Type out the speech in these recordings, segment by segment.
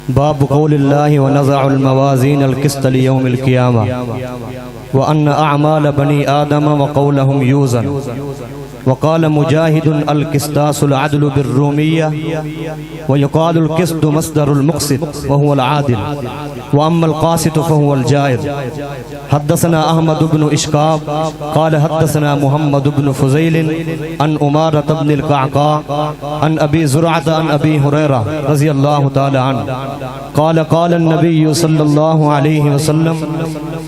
باب قول الله ونضع الموازين القسط ليوم القيامة وأن أعمال بني آدم وقولهم يوزن. وقال مجاهد القسطاس العدل بالرومية ويقال القسط مصدر المقسط وهو العادل وأما القاسط فهو الجائر. حدثنا أحمد بن إشقاق قال حدثنا محمد بن فزيل عن أمارة بن القعقاع عن أبي زرعة عن أبي هريرة رضي الله تعالى عنه قال قال النبي صلى الله عليه وسلم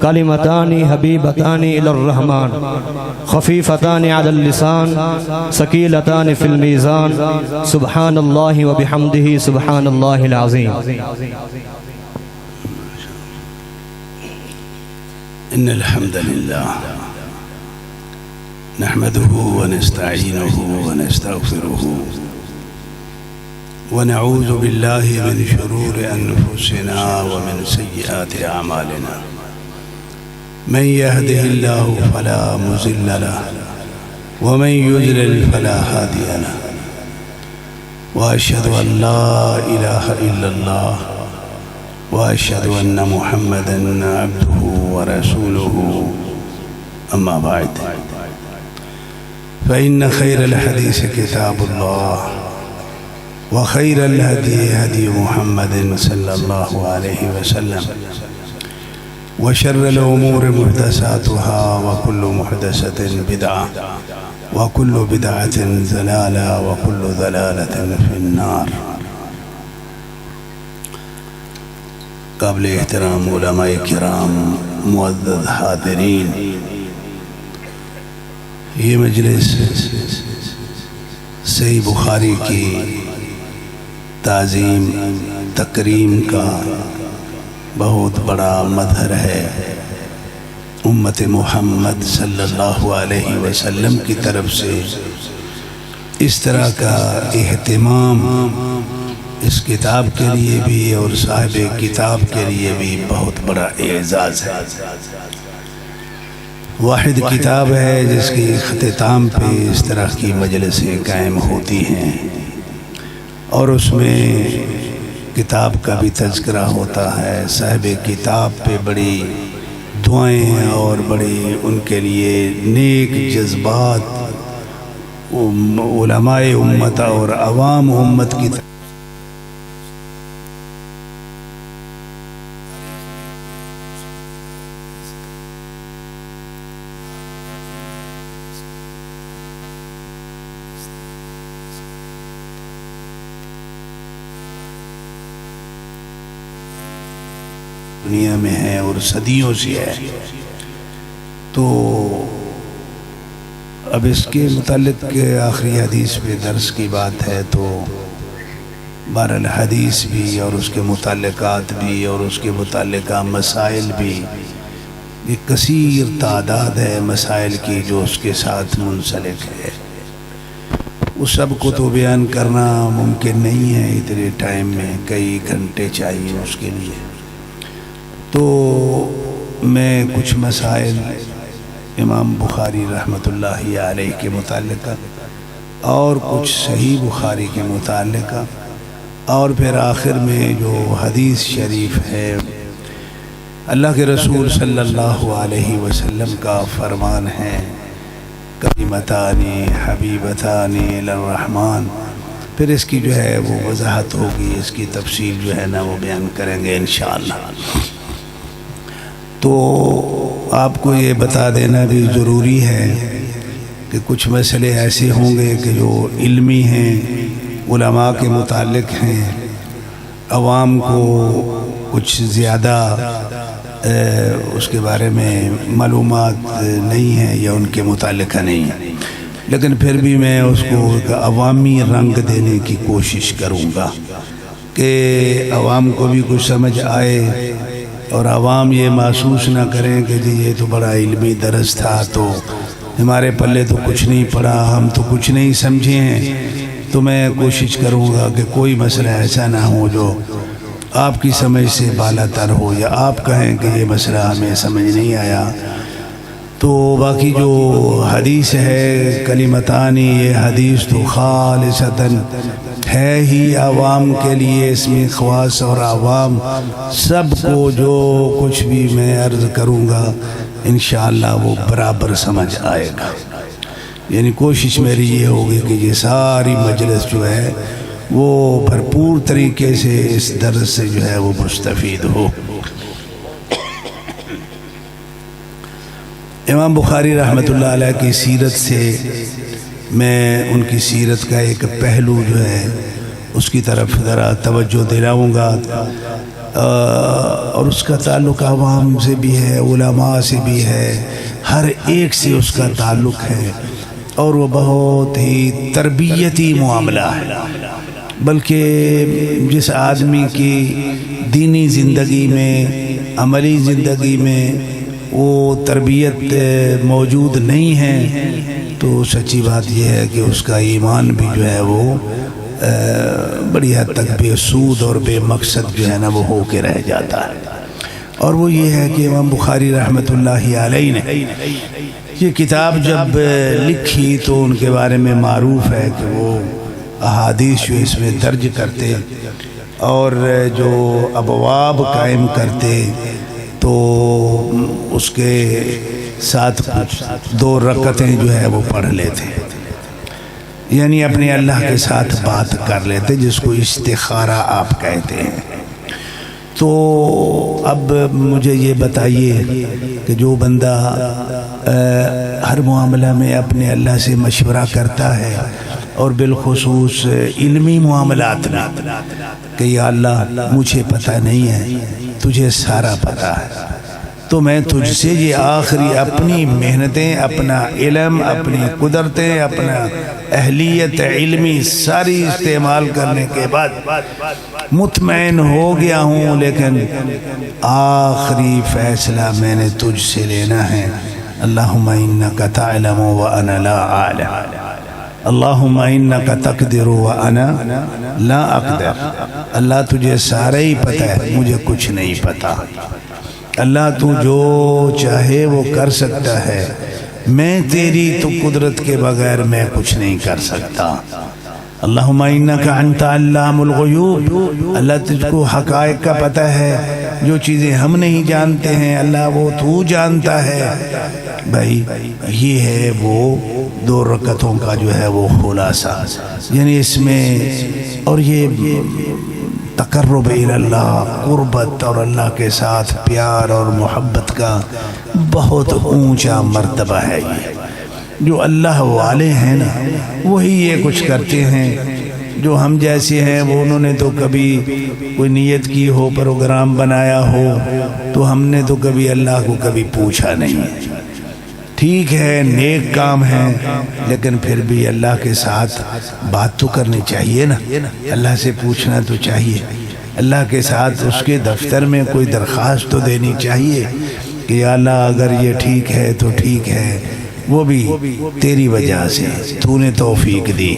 كلمتان حبيبتان إلى الرحمن خفيفتان على اللسان ثقيلتان في الميزان سبحان الله وبحمده سبحان الله العظيم. إن الحمد لله نحمده ونستعينه ونستغفره ونعوذ بالله من شرور أنفسنا ومن سيئات أعمالنا. من يهده الله فلا مضل له ومن يضلل فلا هادي له وأشهد أن لا إله إلا الله وأشهد أن محمدًا عبده ورسوله. أما بعد فإن خير الحديث كتاب الله وخير الهدي هدي محمد صلى الله عليه وسلم وشر الأمور محدثاتها وكل محدثة بدعة وكل بدعة ضلالة وكل ضلالة في النار. قابل احترام علماء کرام، معزز حاضرین، یہ مجلس صحیح بخاری کی تعظیم تکریم کا بہت بڑا مظہر ہے. امت محمد صلی اللہ علیہ وسلم کی طرف سے اس طرح کا اہتمام اس کتاب کے لیے بھی اور صاحب کتاب کے لیے بھی بہت بڑا اعزاز ہے. واحد کتاب ہے جس کی اختتام پہ اس طرح کی مجلسیں قائم ہوتی ہیں اور اس میں کتاب کا بھی تذکرہ ہوتا ہے. صاحب کتاب پہ بڑی دعائیں اور بڑی ان کے لیے نیک جذبات علماء امت اور عوام امت کی دنیا میں ہے اور صدیوں سے ہے. تو اب اس کے متعلق آخری حدیث پہ درس کی بات ہے تو بہرحال حدیث بھی اور اس کے متعلقات بھی اور اس کے متعلقہ مسائل بھی ایک کثیر تعداد ہے مسائل کی جو اس کے ساتھ منسلک ہے. اس سب کو تو بیان کرنا ممکن نہیں ہے اتنے ٹائم میں، کئی گھنٹے چاہیے اس کے لیے. تو میں کچھ مسائل امام بخاری رحمۃ اللہ علیہ کے متعلقہ اور کچھ صحیح بخاری کے متعلقہ اور پھر آخر میں جو حدیث شریف ہے اللہ کے رسول صلی اللہ علیہ وسلم کا فرمان ہے کلمتان حبیبتان الی الرحمن، پھر اس کی جو ہے وہ وضاحت ہوگی، اس کی تفصیل جو ہے نا وہ بیان کریں گے انشاءاللہ. تو آپ کو یہ بتا دینا بھی ضروری ہے کہ کچھ مسئلے ایسے ہوں گے کہ جو علمی ہیں، علماء کے متعلق ہیں، عوام کو کچھ زیادہ اس کے بارے میں معلومات نہیں ہیں یا ان کے متعلقہ نہیں ہیں، لیکن پھر بھی میں اس کو ایک عوامی رنگ دینے کی کوشش کروں گا کہ عوام کو بھی کچھ سمجھ آئے اور عوام یہ محسوس نہ کریں کہ جی یہ تو بڑا علمی درس تھا تو ہمارے پلے تو کچھ نہیں پڑا، ہم تو کچھ نہیں سمجھے ہیں. تو میں کوشش کروں گا کہ کوئی مسئلہ ایسا نہ ہو جو آپ کی سمجھ سے بالا تر ہو یا آپ کہیں کہ یہ مسئلہ ہمیں سمجھ نہیں آیا. تو باقی جو حدیث ہے کلمتانی، یہ حدیث تو خالصتاً ہے ہی عوام کے لیے، اس میں خواص اور عوام سب کو جو کچھ بھی میں عرض کروں گا انشاءاللہ وہ برابر سمجھ آئے گا۔ یعنی کوشش میری یہ ہوگی کہ یہ ساری مجلس جو ہے وہ بھرپور طریقے سے اس درس سے جو ہے وہ مستفید ہو۔ امام بخاری رحمۃ اللہ علیہ کی سیرت سے میں ان کی سیرت کا ایک پہلو جو ہے اس کی طرف ذرا توجہ دلاؤں گا، اور اس کا تعلق عوام سے بھی ہے، علماء سے بھی ہے، ہر ایک سے اس کا تعلق ہے، اور وہ بہت ہی تربیتی معاملہ ہے۔ بلکہ جس آدمی کی دینی زندگی میں، عملی زندگی میں وہ تربیت موجود نہیں ہے تو سچی بات یہ ہے کہ اس کا ایمان بھی جو ہے وہ بڑی حد تک بے سود اور بے مقصد جو ہے نا وہ ہو کے رہ جاتا ہے۔ اور وہ یہ ہے کہ امام بخاری رحمۃ اللہ علیہ نے یہ کتاب جب لکھی تو ان کے بارے میں معروف ہے کہ وہ احادیث جو اس میں درج کرتے اور جو ابواب قائم کرتے تو اس کے ساتھ 2 رکعتیں جو ہے وہ پڑھ لیتے، یعنی اپنے اللہ کے ساتھ بات کر لیتے، جس کو استخارہ آپ کہتے ہیں۔ تو اب مجھے یہ بتائیے کہ جو بندہ ہر معاملہ میں اپنے اللہ سے مشورہ کرتا ہے اور بالخصوص علمی معاملات میں کہ یا اللہ مجھے پتہ نہیں ہے، تجھے سارا پتہ ہے، تو میں تجھ سے یہ آخری اپنی محنتیں، اپنا علم، اپنی قدرتیں، اپنا اہلیت علمی ساری استعمال کرنے کے بعد مطمئن ہو گیا ہوں، لیکن آخری فیصلہ میں نے تجھ سے لینا ہے۔ اللہم انکا تعلم وانا لا اعلم، اللہم انکا تقدر وانا لا اقدر، اللہ تجھے سارا ہی پتہ ہے، مجھے کچھ نہیں پتہ۔ اللہ تو جو چاہے وہ کر سکتا ہے، میں تیری تو قدرت کے بغیر میں کچھ نہیں کر سکتا۔ اللہم انکا انت علام الغیوب، اللہ تجھ کو حقائق کا پتہ ہے، جو چیزیں ہم نہیں جانتے ہیں اللہ وہ تو جانتا ہے۔ بھائی یہ ہے وہ 2 رکعتوں کا جو ہے وہ خلاصہ، یعنی اس میں اور یہ تقرب الی اللہ، قربت اور اللہ کے ساتھ پیار اور محبت کا بہت اونچا مرتبہ ہے۔ یہ جو اللہ والے ہیں نا وہی یہ کچھ کرتے ہیں، جو ہم جیسے ہیں وہ انہوں نے تو کبھی کوئی نیت کی ہو، پروگرام بنایا ہو، تو ہم نے تو کبھی اللہ کو کبھی پوچھا نہیں۔ ٹھیک ہے نیک کام ہے، لیکن پھر بھی اللہ کے ساتھ بات تو کرنی چاہیے نا، اللہ سے پوچھنا تو چاہیے، اللہ کے ساتھ اس کے دفتر میں کوئی درخواست تو دینی چاہیے کہ یا اللہ اگر یہ ٹھیک ہے تو ٹھیک ہے، وہ بھی تیری وجہ سے، تو نے توفیق دی،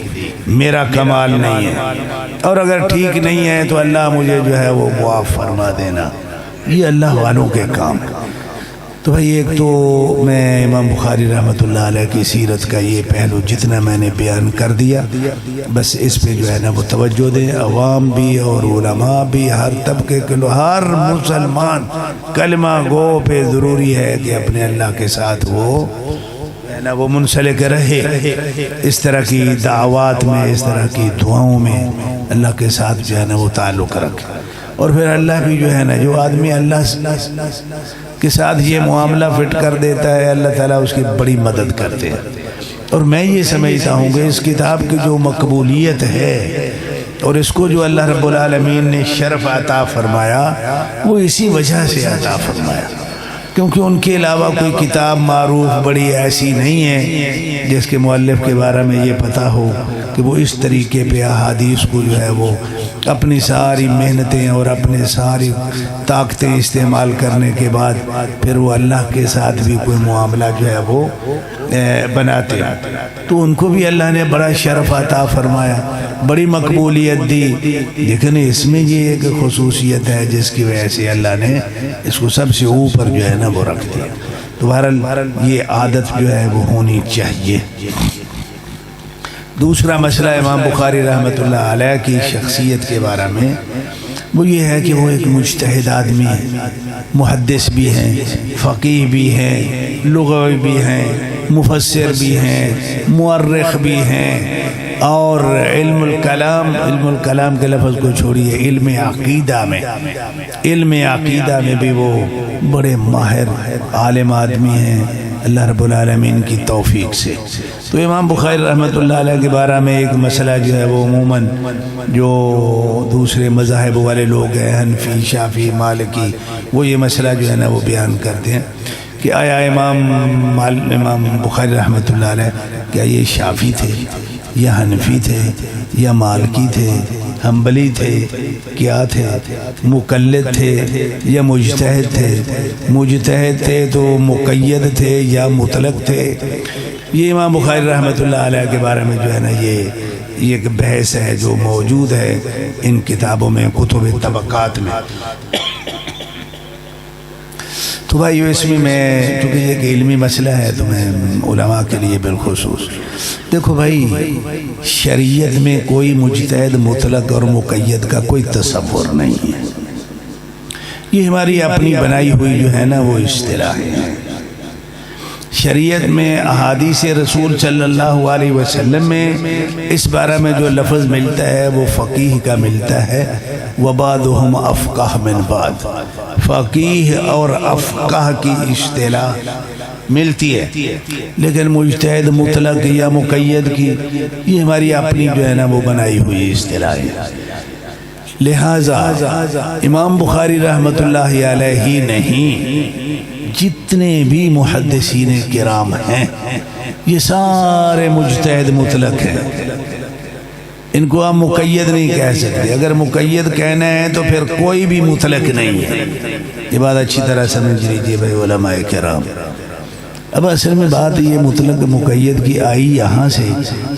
میرا کمال نہیں ہے، اور اگر ٹھیک نہیں ہے تو اللہ مجھے جو ہے وہ معاف فرما دینا۔ یہ اللہ والوں کے کام۔ تو بھائی ایک تو میں امام بخاری رحمۃ اللہ علیہ کی سیرت کا یہ پہلو جتنا میں نے بیان کر دیا، بس اس پہ جو ہے نا وہ توجہ دیں، عوام بھی اور علماء بھی، ہر طبقے کے لوگ، ہر مسلمان کلمہ گو پہ ضروری ہے کہ اپنے اللہ کے ساتھ وہ منسلک رہے، اس طرح کی دعوات میں، اس طرح کی دعاؤں میں اللہ کے ساتھ جو ہے نا وہ تعلق رکھے۔ اور پھر اللہ بھی جو ہے نا، جو آدمی اللہ کے ساتھ یہ معاملہ فٹ کر دیتا ہے، اللہ تعالیٰ اس کی بڑی مدد کرتے ہیں۔ اور میں یہ سمجھتا ہوں کہ اس کتاب کی جو مقبولیت ہے اور اس کو جو اللہ رب العالمین نے شرف عطا فرمایا وہ اسی وجہ سے عطا فرمایا، کیونکہ ان کے علاوہ کوئی کتاب معروف بڑی ایسی نہیں ہے جس کے مؤلف کے بارے میں یہ پتہ ہو کہ وہ اس طریقے پہ احادیث کو جو ہے وہ اپنی ساری محنتیں اور اپنے ساری طاقتیں استعمال کرنے کے بعد پھر وہ اللہ کے ساتھ بھی کوئی معاملہ جو ہے وہ بناتے ہیں، تو ان کو بھی اللہ نے بڑا شرف عطا فرمایا، بڑی مقبولیت دی، لیکن اس میں یہ ایک خصوصیت ہے جس کی وجہ سے اللہ نے اس کو سب سے اوپر جو ہے نا وہ رکھ دیا۔ تو بہرحال یہ عادت جو ہے وہ ہونی چاہیے۔ دوسرا مسئلہ امام بخاری رحمۃ اللہ علیہ کی شخصیت کے بارے میں وہ یہ ہے کہ وہ ایک مجتہد آدمی ہے، محدث بھی ہیں، فقیہ بھی ہیں، لغوی بھی ہیں، مفسر بھی ہیں، مورخ بھی ہیں، اور علم الکلام کے لفظ کو چھوڑیے، علم عقیدہ میں بھی وہ بڑے ماہر عالم آدمی ہیں اللہ رب العالمین کی توفیق سے۔ تو امام بخاری رحمۃ اللہ علیہ کے بارے میں ایک مسئلہ جو ہے وہ عموماً جو دوسرے مذاہب والے لوگ ہیں، حنفی، شافعی، مالکی، وہ یہ مسئلہ جو ہے نا وہ بیان کرتے ہیں کہ آیا امام بخاری رحمۃ اللہ علیہ کیا یہ شافعی تھے یا حنفی تھے یا مالکی تھے، حنبلی تھے، کیا تھے؟ مقلد تھے یا مجتہد تھے تو مقید تھے یا مطلق تھے؟ یہ امام بخاری رحمۃ اللہ علیہ کے بارے میں جو ہے نا یہ ایک بحث ہے جو موجود ہے ان کتابوں میں، کتب طبقات میں۔ تو بھائی اس میں چونکہ یہ ایک علمی مسئلہ ہے تو میں علماء کے لیے بالخصوص دیکھو بھائی، شریعت میں کوئی مجتہد مطلق اور مقید کا کوئی تصور نہیں ہے، یہ ہماری اپنی بنائی ہوئی جو ہے نا وہ اصطلاح ہے۔ شریعت میں احادیث رسول صلی اللہ علیہ وسلم میں اس بارے میں جو لفظ ملتا ہے وہ فقیہ کا ملتا ہے، وبعضهم افقہ من بعض، فقیہ اور افقہ کی اصطلاح ملتی ہے، لیکن مجتہد مطلق یا مقید کی یہ ہماری اپنی جو ہے نا وہ بنائی ہوئی اصطلاح ہے۔ لہٰذا امام بخاری رحمۃ اللہ علیہ ہی نہیں، جتنے بھی محدثین کرام ہیں یہ سارے مجتہد مطلق ہیں، ان کو آپ مقید نہیں کہہ سکتے۔ اگر مقید کہنا ہے تو پھر کوئی بھی مطلق نہیں ہے، یہ بات اچھی طرح سمجھ لیجیے بھائی علماء کرام۔ اب اصل میں بات یہ مطلق مقید کی آئی یہاں سے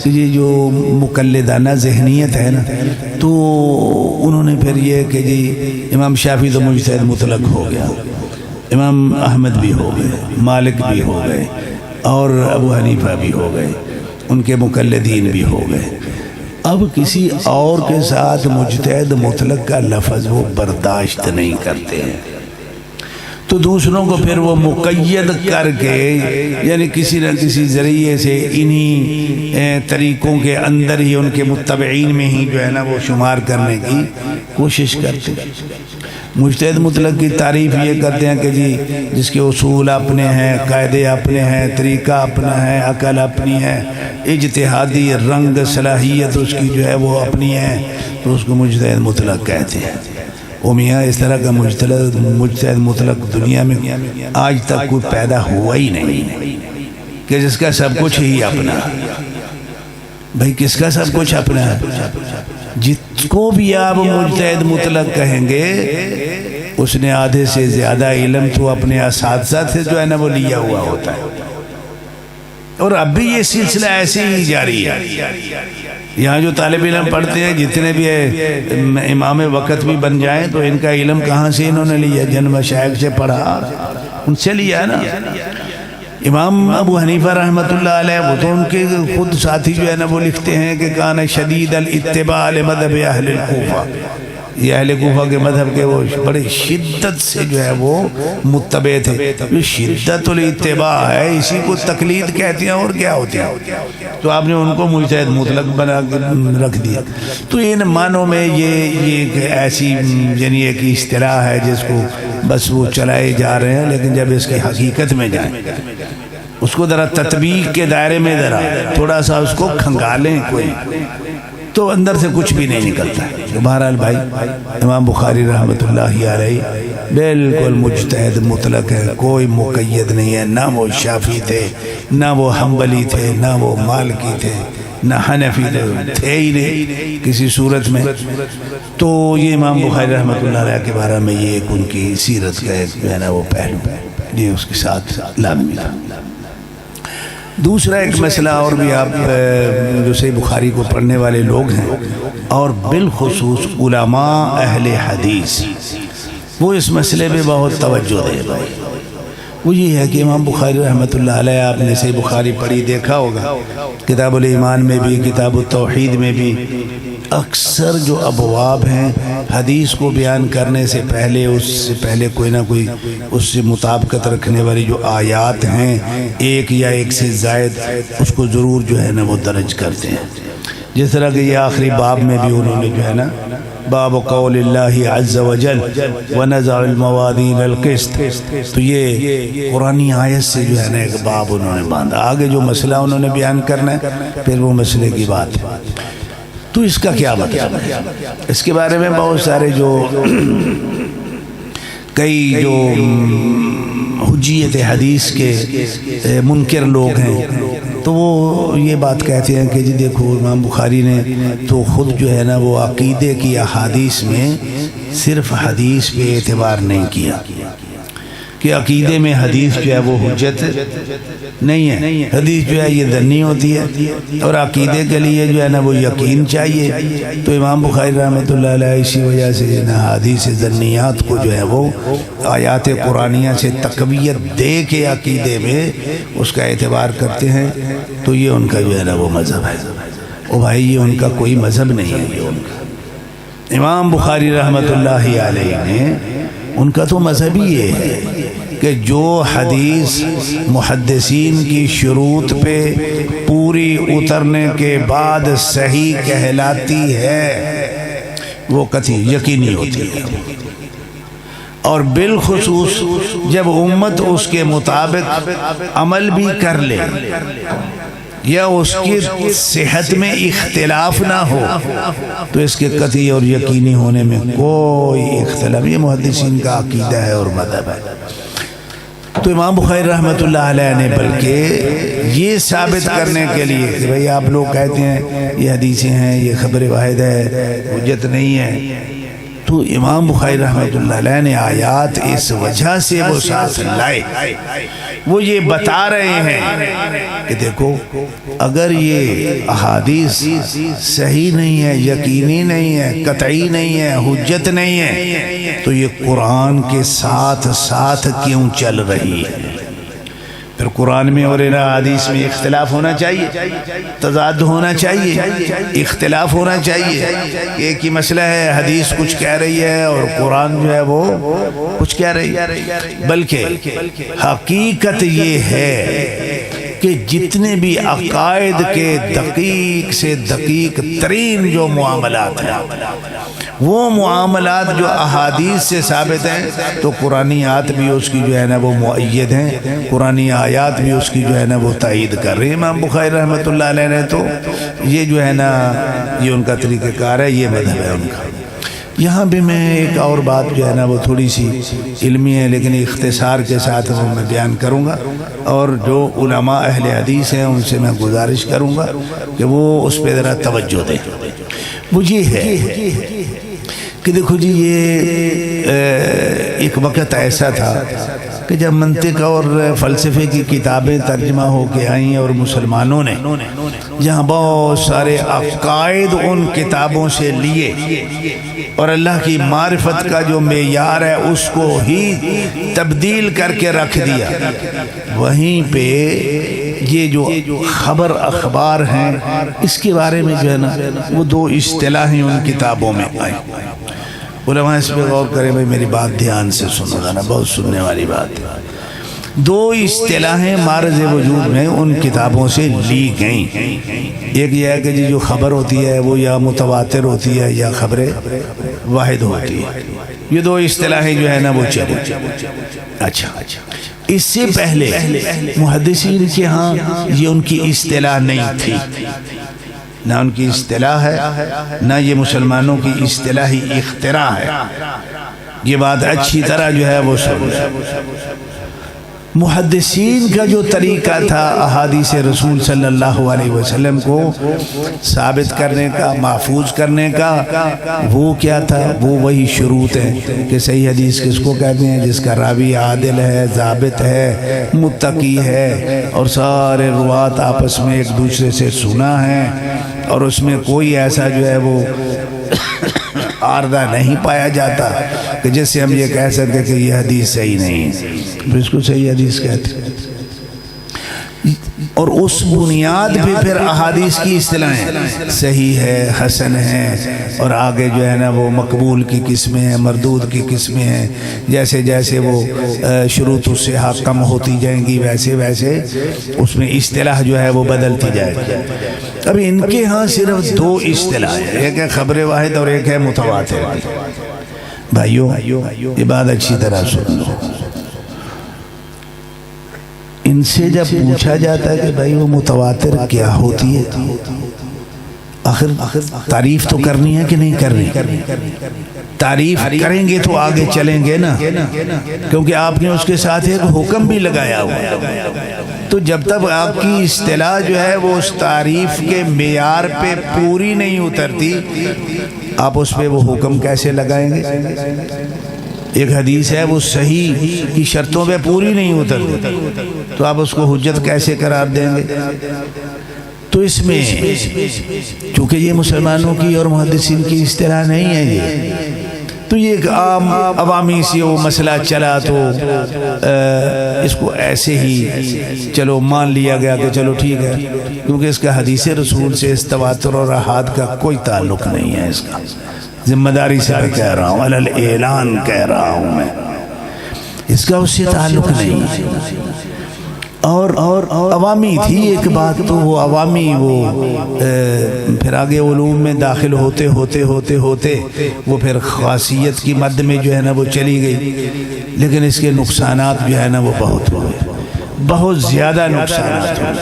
کہ یہ جو مقلدانہ ذہنیت ہے نا، تو انہوں نے پھر یہ کہ جی امام شافعی تو مجتہد مطلق ہو گیا، امام احمد بھی ہو گئے، مالک بھی ہو گئے، اور ابو حنیفہ بھی ہو گئے، ان کے مقلدین بھی ہو گئے۔ اب کسی اور کے ساتھ مجتہد مطلق کا لفظ وہ برداشت نہیں کرتے ہیں، تو دوسروں کو پھر وہ مقید کر کے یعنی کسی نہ کسی ذریعے سے انہی طریقوں کے اندر ہی ان کے متبعین میں ہی جو ہے نا وہ شمار کرنے کی کوشش کرتے ہیں۔ مجتہد مطلق کی تعریف یہ کرتے ہیں کہ جی جس کے اصول اپنے ہیں، قاعدے اپنے ہیں، طریقہ اپنا ہے، عقل اپنی ہے، اجتہادی رنگ صلاحیت اس کی جو ہے وہ اپنی ہے، تو اس کو مجتہد مطلق کہتے ہیں۔ وہ میاں اس طرح کا مجتہد مطلق دنیا میں آج تک کوئی پیدا ہوا ہی نہیں کہ جس کا سب کچھ ہی اپنا۔ بھائی کس کا سب کچھ اپنا ہے؟ جس کو بھی آپ مجتہد مطلق کہیں گے اس نے آدھے سے زیادہ علم تو اپنے اساتذہ سے جو ہے نا وہ لیا ہوا ہوتا ہے، اور اب بھی یہ سلسلہ ایسے ہی جاری ہے۔ یہاں جو طالب علم پڑھتے ہیں جتنے بھی امام وقت بھی بن جائیں تو ان کا علم کہاں سے انہوں نے لیا؟ جن مشائخ سے پڑھا ان سے لیا نا۔ امام ابو حنیفہ رحمۃ اللہ علیہ وہ تو ان کے خود ساتھی جو ہے نا وہ لکھتے ہیں کہ کان شدید الاتباع لمذہب اہل الکوفہ، یہ اہل کوفہ کے مذہب کے وہ بڑے شدت سے جو ہے وہ متبع تھے۔ جو شدت الاتباع ہے اسی کو تقلید کہتے ہیں، اور کیا ہوتی ہے؟ تو آپ نے ان کو مجتہد مطلق بنا رکھ دیا۔ تو ان معنوں میں یہ ایسی یعنی ایک اصطلاح ہے جس کو بس وہ چلائے جا رہے ہیں، لیکن جب اس کی حقیقت میں جائیں، اس کو ذرا تطبیق کے دائرے میں ذرا تھوڑا سا اس کو کھنگالیں کوئی، تو اندر سے کچھ بھی نہیں نکلتا۔ تو بہرحال بھائی امام بخاری رحمۃ اللہ علیہ بالکل مجتہد مطلق ہے، کوئی مقید نہیں ہے، نہ وہ شافعی تھے، نہ وہ حنبلی تھے، نہ وہ مالکی تھے، نہ حنفی تھے ہی نہیں کسی صورت میں۔ تو یہ امام بخاری رحمۃ اللہ علیہ کے بارے میں یہ ایک ان کی سیرت کا ایک جو ہے نا وہ پہلو ہے، یہ اس کے ساتھ لازمی تھا۔ دوسرا ایک مسئلہ اور بھی، آپ جو صحیح بخاری کو پڑھنے والے لوگ ہیں اور بالخصوص علماء اہل حدیث، وہ اس مسئلے پہ بہت توجہ دے بھائی۔ وہ یہ ہے کہ امام بخاری رحمۃ اللہ علیہ، آپ نے صحیح بخاری پڑھی دیکھا ہوگا، کتاب الایمان میں بھی، کتاب التوحید میں بھی، اکثر جو ابواب ہیں حدیث کو بیان کرنے سے پہلے، اس سے پہلے کوئی نہ کوئی اس سے مطابقت رکھنے والی جو آیات ہیں، ایک یا ایک سے زائد، اس کو ضرور جو ہے نا وہ درج کرتے ہیں. جس طرح کہ یہ آخری باب میں بھی انہوں نے جو ہے نا باب قول اللہ عز وجل ونزع الموازین القسط، تو یہ قرآنی آیت سے جو ہے نا ایک باب انہوں نے باندھا. آگے جو مسئلہ انہوں نے بیان کرنا ہے پھر وہ مسئلے کی بات ہے. تو اس کا کیا مطلب ہے؟ اس کے بارے میں بہت سارے جو کئی جو حجیت حدیث کے منکر لوگ ہیں تو وہ یہ بات کہتے ہیں کہ جی دیکھو امام بخاری نے تو خود جو ہے نا وہ عقیدے کی احادیث میں صرف حدیث پہ اعتبار نہیں کیا کہ عقیدے میں حدیث جو ہے وہ حجت نہیں ہے، حدیث جو ہے یہ ظنی ہوتی ہے اور عقیدے کے لیے جو ہے نا وہ یقین چاہیے. تو امام بخاری رحمۃ اللہ علیہ اسی وجہ سے حدیث ظنیات کو جو ہے وہ آیات قرآنیہ سے تقویت دے کے عقیدے میں اس کا اعتبار کرتے ہیں. تو یہ ان کا جو ہے نا وہ مذہب ہے. او بھائی یہ ان کا کوئی مذہب نہیں ہے، یہ ان کا امام بخاری رحمۃ اللہ علیہ نے ان کا تو مذہب ہی یہ ہے کہ جو حدیث محدثین کی شروط پہ پوری اترنے کے بعد صحیح کہلاتی ہے وہ قطعی یقینی ہوتی ہے، اور بالخصوص جب امت اس کے مطابق عمل بھی کر لے یا اس کی صحت میں اختلاف نہ ہو تو اس کے قطعی اور یقینی ہونے میں کوئی اختلاف، یہ محدثین کا عقیدہ ہے اور مذہب ہے. تو امام بخاری رحمۃ اللہ علیہ نے بلکہ یہ ثابت کرنے کے لیے کہ بھئی آپ لوگ کہتے ہیں یہ حدیثیں ہیں، یہ خبر واحد ہے، حجت نہیں ہے، تو امام بخاری رحمۃ اللہ علیہ نے آیات اس وجہ سے وہ ساتھ لائے. وہ یہ بتا رہے ہیں کہ دیکھو اگر یہ احادیث صحیح نہیں ہے، یقینی نہیں ہے، قطعی نہیں ہے، حجت نہیں ہے، تو یہ قرآن کے ساتھ ساتھ کیوں چل رہی ہے؟ پھر قرآن میں اور حدیث میں اختلاف ہونا چاہیے، تضاد ہونا چاہیے، اختلاف ہونا چاہیے. ایک ہی مسئلہ ہے، حدیث کچھ کہہ رہی ہے اور قرآن جو ہے وہ کچھ کہہ رہی ہے. بلکہ حقیقت یہ ہے کہ جتنے بھی عقائد کے دقیق سے دقیق ترین جو معاملات ہیں وہ معاملات جو احادیث سے ثابت ہیں تو قرآنی آیات بھی اس کی جو ہے نا وہ مؤید ہیں، قرآنی آیات بھی اس کی جو ہے نا وہ تائید کر رہی ہیں. امام بخاری رحمۃ اللہ علیہ نے تو یہ جو ہے نا یہ ان کا طریقہ کار ہے، یہ مذہب ہے ان کا. یہاں بھی میں ایک اور بات جو ہے نا وہ تھوڑی سی علمی ہے لیکن اختصار کے ساتھ وہ میں بیان کروں گا، اور جو علماء اہل حدیث ہیں ان سے میں گزارش کروں گا کہ وہ اس پہ ذرا توجہ دیں. وہ یہ ہے کہ دیکھو جی یہ ایک وقت ایسا تھا کہ جب منطق اور فلسفے کی کتابیں ترجمہ ہو کے آئیں اور مسلمانوں نے جہاں بہت سارے عقائد ان کتابوں سے لیے اور اللہ کی معرفت کا جو معیار ہے اس کو ہی تبدیل کر کے رکھ دیا، وہیں پہ یہ جو خبر اخبار ہیں اس کے بارے میں جو ہے نا وہ دو اصطلاحیں ان کتابوں میں آئیں. علماء اس پہ غور کریں، بھائی میری بات دھیان سے سنو گا نا، بہت سننے والی بات ہے. دو اصطلاحیں معرض وجود میں ان کتابوں سے لی گئیں. ایک یہ ہے کہ جی جو خبر ہوتی ہے وہ یا متواتر ہوتی ہے یا خبر واحد ہوتی ہے. یہ دو اصطلاحیں جو ہے نا وہ چلی. اچھا اس سے پہلے محدثین کے ہاں یہ ان کی اصطلاح نہیں تھی، نہ ان کی اصطلاح ہے نہ یہ مسلمانوں کی اصطلاحی اختراع ہے. یہ بات اچھی طرح جو ہے وہ سمجھے. محدثین کا جو طریقہ تھا احادیث رسول صلی اللہ علیہ وسلم کو ثابت کرنے کا، محفوظ کرنے کا، وہ کیا تھا؟ وہ وہی شروط ہیں کہ صحیح حدیث کس کو کہتے ہیں؟ جس کا راوی عادل ہے، ضابط ہے، متقی ہے اور سارے روات آپس میں ایک دوسرے سے سنا ہے اور اس میں کوئی ایسا جو ہے وہ عارضہ نہیں پایا جاتا کہ جس سے ہم یہ کہہ سکتے کہ یہ حدیث صحیح نہیں ہے، پھر اس کو صحیح حدیث کہتے ہیں۔ اور اس بنیاد پہ پھر احادیث کی اصطلاحیں صحیح ہے، حسن ہے، اور آگے جو ہے نا وہ مقبول کی قسمیں ہیں، مردود کی قسمیں ہیں۔ جیسے جیسے وہ شروط الصحہ کم ہوتی جائیں گی ویسے ویسے اس میں اصطلاح جو ہے وہ بدلتی جائے گی۔ اب ان کے ہاں صرف دو اصطلاح ہیں، ایک ہے خبر واحد اور ایک ہے متواتر۔ بھائیو یہ بات اچھی طرح سن لو، ان سے جب پوچھا جاتا ہے کہ بھائی وہ متواتر کیا ہوتی ہے، آخر تعریف تو کرنی ہے کہ نہیں کرنی؟ تعریف کریں گے تو آگے چلیں گے نا، کیونکہ آپ نے اس کے ساتھ ایک حکم بھی لگایا ہوا۔ تو جب تک آپ کی اصطلاح جو ہے وہ اس تعریف کے معیار پہ پوری نہیں اترتی، آپ اس پہ وہ حکم کیسے لگائیں گے؟ ایک حدیث ہے وہ صحیح کی شرطوں پہ پوری نہیں اترتی، تو آپ اس کو حجت کیسے قرار دیں گے؟ تو اس میں چونکہ یہ مسلمانوں کی اور محدثین کی اصطلاح نہیں ہے تو یہ ایک عام عوامی سی وہ مسئلہ چلا تو اس کو ایسے ہی چلو مان لیا گیا کہ چلو ٹھیک ہے، کیونکہ اس کا حدیث رسول سے اس تواتر اور احاد کا کوئی تعلق نہیں ہے۔ اس کا ذمہ داری سے میں کہہ رہا ہوں، علی الاعلان کہہ رہا ہوں میں، اس کا اس سے تعلق نہیں ہے۔ اور عوامی تھی ایک بات، تو وہ عوامی وہ پھر آگے علوم میں داخل ہوتے ہوتے ہوتے ہوتے وہ پھر خاصیت کی مد میں جو ہے نا وہ چلی گئی، لیکن اس کے نقصانات جو ہے نا وہ بہت ہوئے، بہت زیادہ نقصانات ہوئے۔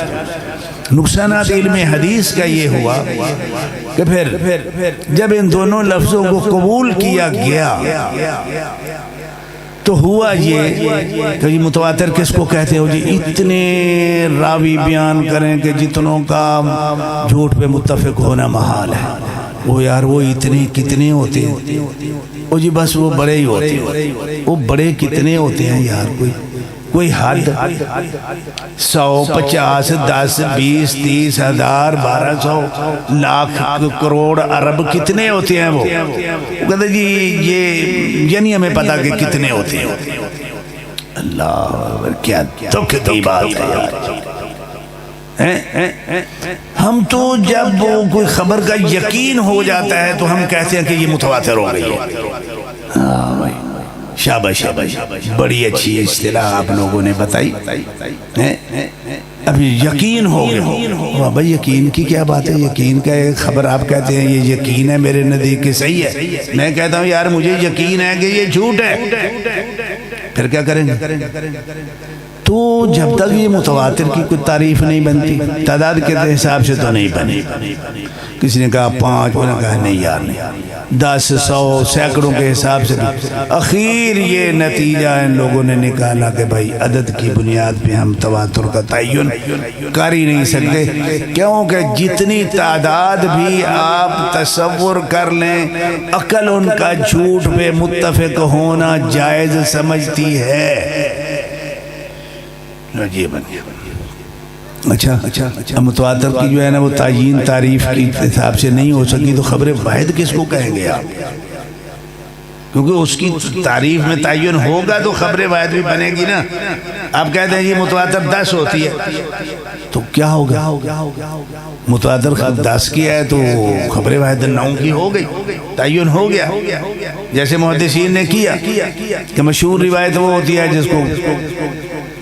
نقصانات علم حدیث کا یہ ہوا کہ پھر جب ان دونوں لفظوں کو قبول کیا گیا تو ہوا یہ کہ متواتر کس کو کہتے ہو جی؟ اتنے راوی بیان کریں کہ جتنوں کا جھوٹ پہ متفق ہونا محال ہے، وہ یار وہ اتنے کتنے ہوتے ہیں؟ وہ جی بس وہ بڑے ہی ہوتے ہیں، وہ بڑے کتنے ہوتے ہیں یار؟ کوئی حد؟ 100 50 10 20 30 ہزار 1200 لاکھ کروڑ ارب کتنے ہوتے ہیں؟ وہ کہتے جی یہ یعنی ہمیں پتا کہ کتنے ہوتے ہیں۔ اللہ کیا دکھ کی بات ہے۔ ہم تو جب کوئی خبر کا یقین ہو جاتا ہے تو ہم کہتے ہیں کہ یہ متواتر ہو گئی ہے۔ شاباش شاباش، بڑی اچھی اصطلاح آپ لوگوں نے بتائی۔ اب یقین ہو گیا، بھائی یقین کی کیا بات ہے؟ یقین کا ایک خبر آپ کہتے ہیں یہ یقین ہے میرے نزدیک کہ صحیح ہے، میں کہتا ہوں یار مجھے یقین ہے کہ یہ جھوٹ ہے، پھر کیا کریں گے؟ تو جب تک یہ متواتر کی کوئی تعریف نہیں بنتی، تعداد کے حساب سے تو نہیں بنی۔ کسی نے کہا 5، انہوں نے کہا نہیں یار نہیں، 10 100 سینکڑوں کے حساب سے۔ اخیر یہ نتیجہ ان لوگوں نے نکالا کہ بھائی عدد کی بنیاد پہ ہم تواتر کا تعین کر ہی نہیں سکتے، کیونکہ جتنی تعداد بھی آپ تصور کر لیں عقل ان کا جھوٹ پہ متفق ہونا جائز سمجھتی ہے۔ اچھا متواتر کی جو ہے نا وہ تعین تعریف کی حساب سے نہیں ہو سکی تو خبر واحد کس کو کہیں گے آپ؟ کیونکہ اس کی تعریف میں تعین ہوگا تو خبر واحد بھی بنے گی نا۔ آپ کہتے ہیں یہ متواتر 10 ہوتی ہے تو کیا ہوگا؟ متواتر 10 کی ہے تو خبر واحد 9 کی ہو گئی، تعین ہو گیا۔ جیسے محدثین نے کیا کہ مشہور روایت وہ ہوتی ہے جس کو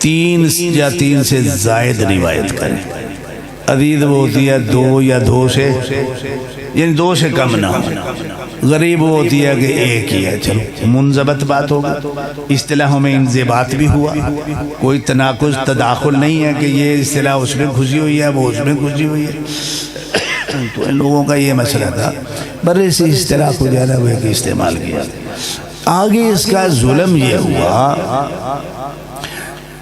3 یا 3 سے زائد روایت کریں، عدید وہ ہوتی ہے 2 یا 2 سے یعنی 2 سے کم نہ ہو، غریب وہ ہوتی ہے کہ 1 ہی ہے۔ چلو منضبط بات ہوگا، اصطلاحوں میں انضباط بھی ہوا، کوئی تناقض تداخل نہیں ہے کہ یہ اصطلاح اس میں گھسی ہوئی ہے وہ اس میں گھسی ہوئی ہے۔ تو ان لوگوں کا یہ مسئلہ تھا، برے سے اصطلاح کو جانا ہوئے کہ استعمال کیا۔ آگے اس کا ظلم یہ ہوا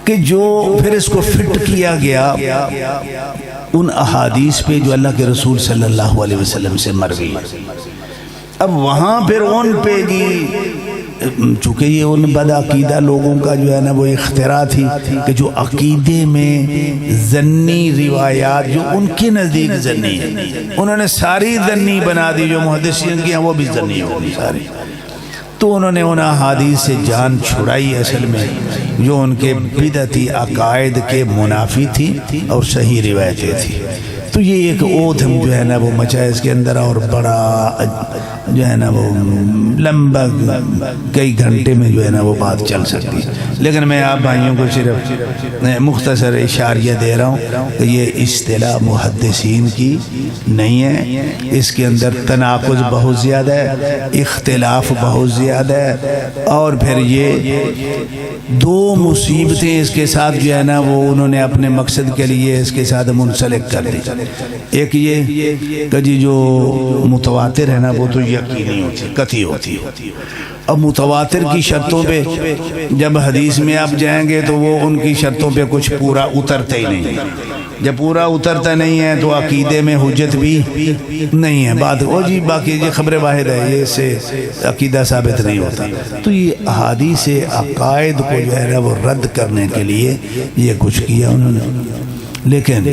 کہ جو پھر اس کو فٹ کیا گیا ان احادیث پہ جو اللہ کے رسول صلی اللہ علیہ وسلم سے مروی، اب وہاں پھر ان پہ جی چونکہ یہ ان بد عقیدہ لوگوں کا جو ہے نا وہ اختراع تھی کہ جو عقیدے میں ظنی روایات جو ان کے نزدیک ظنی ہے انہوں نے ساری ظنی بنا دی، جو محدثین کی ہیں وہ بھی ظنی ہوگی ساری. تو انہوں نے ان احادیث سے جان چھڑائی اصل میں جو ان کے بدعتی عقائد کے منافی تھی اور صحیح روایتیں تھی. تو یہ ایک اوتھم جو ہے نا وہ مچا اس کے اندر، اور بڑا جو ہے نا وہ لمبا کئی گھنٹے میں جو ہے نا وہ بات چل سکتی ہے. لیکن میں آپ بھائیوں کو صرف مختصر اشاریہ دے رہا ہوں کہ یہ اصطلاح محدثین کی نہیں ہے، اس کے اندر تناقض بہت زیادہ ہے، اختلاف بہت زیادہ ہے، اور پھر یہ دو مصیبتیں اس کے ساتھ جو ہے نا وہ انہوں نے اپنے مقصد کے لیے اس کے ساتھ منسلک کر دی. ایک یہ کہ جی جو متواتر ہے نا وہ تو یقینی ہوتی ہے، قطعی ہوتی ہے. اب متواتر کی شرطوں پہ جب حدیث میں آپ جائیں گے تو وہ ان کی شرطوں پہ کچھ پورا اترتا ہی نہیں ہے. جب پورا اترتا نہیں ہے تو عقیدے میں حجت بھی نہیں ہے. بات وہ جی باقی یہ خبر واحد ہے، یہ سے عقیدہ ثابت نہیں ہوتا. تو یہ احادیث عقائد کو جو ہے نا وہ رد کرنے کے لیے یہ کچھ کیا انہوں نے. لیکن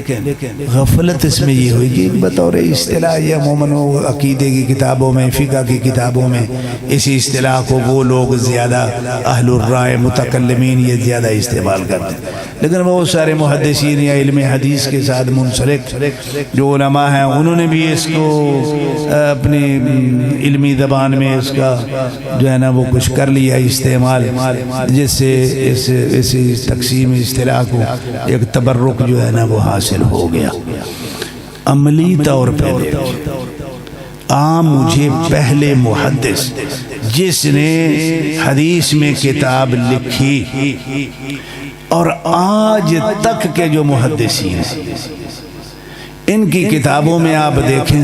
غفلت اس میں یہ ہوئی کہ بطور اصطلاح یہ عموماً عقیدے کی کتابوں میں، فقہ کی کتابوں میں اسی اصطلاح کو وہ لوگ زیادہ اہل الرائے متکلمین یہ زیادہ استعمال کرتے ہیں. لیکن بہت سارے محدثین یا علم حدیث کے ساتھ منسلک جو علماء ہیں انہوں نے بھی اس کو اپنی علمی زبان میں اس کا جو ہے نا وہ کچھ کر لیا استعمال، جس سے اس تقسیم اصطلاح کو ایک تبرک جو ہے نا وہ حاصل ہو گیا. عملی طور پہ مجھے پہلے محدث جس نے حدیث میں کتاب لکھی اور آج تک کے جو محدثین ہیں ان کی کتابوں میں آپ دیکھیں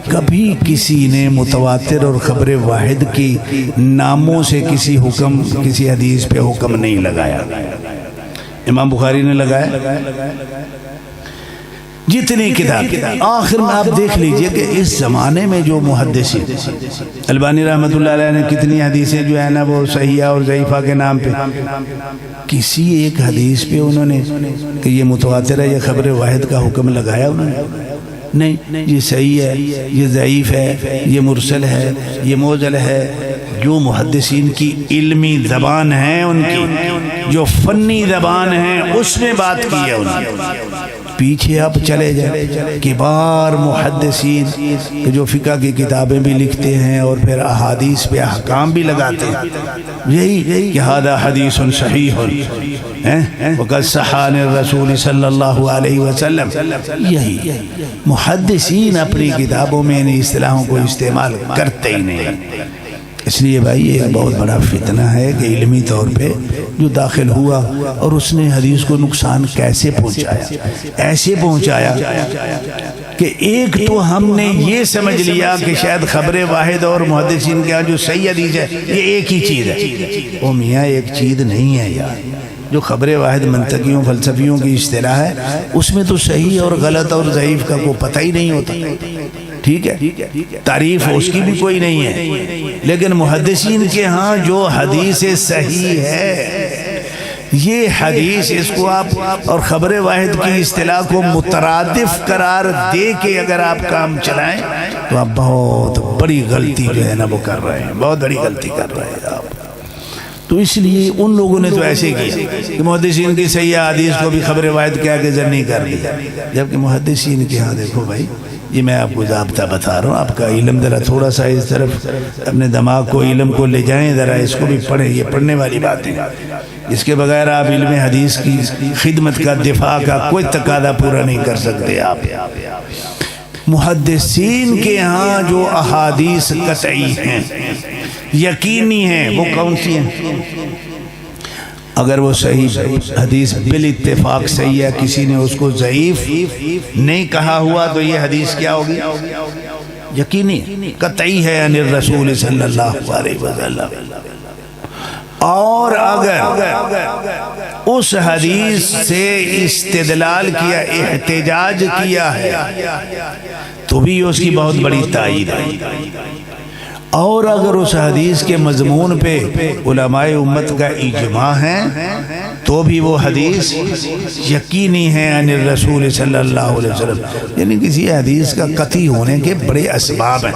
کبھی کسی نے متواتر اور خبر واحد کی ناموں سے کسی حدیث پہ حکم نہیں لگایا. امام بخاری نے لگایا جتنی کتاب. آخر میں آپ دیکھ لیجئے کہ اس زمانے میں جو محدثین، البانی رحمۃ اللہ علیہ نے کتنی حدیثیں جو ہے نا وہ صحیحہ اور ضعیفہ کے نام پہ کسی ایک حدیث پہ انہوں نے کہ یہ متواتر ہے، یہ خبر واحد کا حکم لگایا انہوں نے؟ نہیں. یہ صحیح ہے، یہ ضعیف ہے، یہ مرسل ہے، یہ موضل ہے. جو محدثین کی علمی زبان ہے، ان کی جو فنی زبان ہے اس میں بات کی ہے انہوں نے. پیچھے آپ چلے جائیں کبار محدثین جو فقہ کی کتابیں بھی لکھتے ہیں اور پھر احادیث پہ احکام بھی لگاتے ہیں، یہی کہ ھذا حدیث صحیح وقد صح عن الرسول صلی اللہ علیہ وسلم. یہی محدثین اپنی کتابوں میں ان اصطلاحوں کو استعمال کرتے ہی نہیں. اس لیے بھائی یہ ایک بہت بڑا فتنہ ہے کہ علمی طور پہ جو داخل ہوا اور اس نے حدیث کو نقصان کیسے پہنچایا. ایسے پہنچایا کہ ایک تو ہم نے یہ سمجھ لیا کہ شاید خبر واحد اور محدثین کے ہاں جو صحیح حدیث ہے یہ ایک ہی چیز ہے. او میاں ایک چیز نہیں ہے یار. جو خبر واحد منطقیوں فلسفیوں کی اصطلاح ہے اس میں تو صحیح اور غلط اور ضعیف کا کوئی پتہ ہی نہیں ہوتا. ٹھیک ہے، تعریف اس کی بھی کوئی نہیں ہے. لیکن محدثین کے ہاں جو حدیث صحیح ہے یہ حدیث اس کو آپ اور خبر واحد کی اصطلاح کو مترادف قرار دے کے اگر آپ کام چلائیں تو آپ بہت بڑی غلطی جو ہے نا وہ کر رہے ہیں، بہت بڑی غلطی کر رہے ہیں آپ. تو اس لیے ان لوگوں نے تو ایسے کیا کہ محدثین کی صحیح حدیث کو بھی خبر واحد کہہ کے ذنی کر دیا. جبکہ محدثین کے ہاں دیکھو بھائی، یہ میں آپ کو ضابطہ بتا رہا ہوں، آپ کا علم ذرا تھوڑا سا اس طرف اپنے دماغ کو علم کو لے جائیں، ذرا اس کو بھی پڑھیں. یہ پڑھنے والی بات ہے، اس کے بغیر آپ علم حدیث کی خدمت کا دفاع کا کوئی تقاضا پورا نہیں کر سکتے آپ. محدثین کے ہاں جو احادیث قطعی ہیں، یقینی ہیں، وہ کون سی ہیں؟ اگر وہ صحیح حدیث بالاتفاق صحیح ہے، کسی نے اس کو ضعیف نہیں کہا ہوا تو یہ حدیث کیا ہوگی؟ یقینی قطعی ہے عن الرسول صلی اللہ علیہ وسلم. اور اگر اس حدیث سے استدلال کیا، احتجاج کیا ہے تو بھی اس کی بہت بڑی تائید ہے. اور اگر اس حدیث کے مضمون پہ علماء امت کا اجماع ہے تو بھی وہ حدیث یقینی ہے عن الرسول صلی اللہ علیہ وسلم، یعنی کسی حدیث کا قطعی ہونے کے بڑے اسباب ہیں۔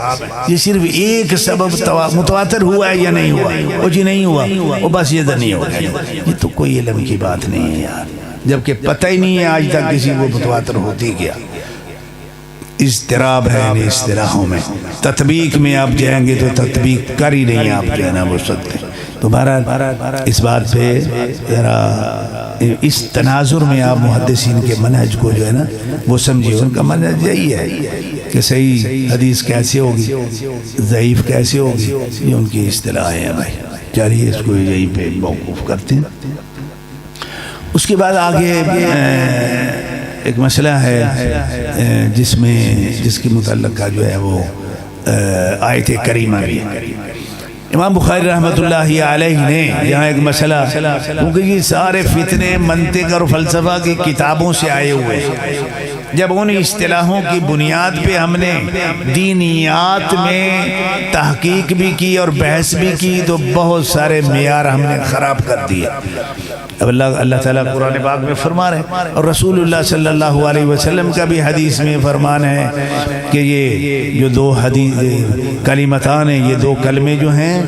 یہ صرف ایک سبب متواتر ہوا ہے یا نہیں ہوا، وہ جی نہیں ہوا، وہ بس یہ نہیں ہوا، یہ تو کوئی علم کی بات نہیں ہے یار، جبکہ پتہ ہی نہیں ہے آج تک کسی کو متواتر ہوتی کیا۔ اضطراب ہے ان اصطلاحوں میں، تطبیق میں آپ جائیں گے تو تطبیق کر ہی نہیں آپ جو ہے نا وہ سکتے۔ تو بہرحال اس بات پہ ذرا اس تناظر میں آپ محدثین کے منہج کو جو ہے نا وہ سمجھیے، ان کا منہج یہی ہے کہ صحیح حدیث کیسے ہوگی، ضعیف کیسے ہوگی، یہ ان کی اصطلاح ہے بھائی۔ چلیے اس کو یہی پہ موقوف کرتے ہیں۔ اس کے بعد آگے ایک مسئلہ ہے جس کے متعلق کا جو ہے وہ آیت کریمہ بھی ہے۔ امام بخاری رحمۃ اللہ علیہ نے یہاں ایک مسئلہ، کیونکہ یہ سارے فتنے منطق اور فلسفہ کی کتابوں سے آئے ہوئے ہیں، جب ان اصطلاحوں کی بنیاد پہ ہم نے دینیات میں تحقیق بھی کی اور بحث بھی کی تو بہت سارے معیار ہم نے خراب کر دیے۔ اب اللہ تعالیٰ قرآن پاک میں فرما رہے ہیں، اور رسول اللہ صلی اللہ علیہ وسلم کا بھی حدیث میں فرمان ہے کہ یہ جو دو کلمتان ہیں، یہ دو کلمے جو ہیں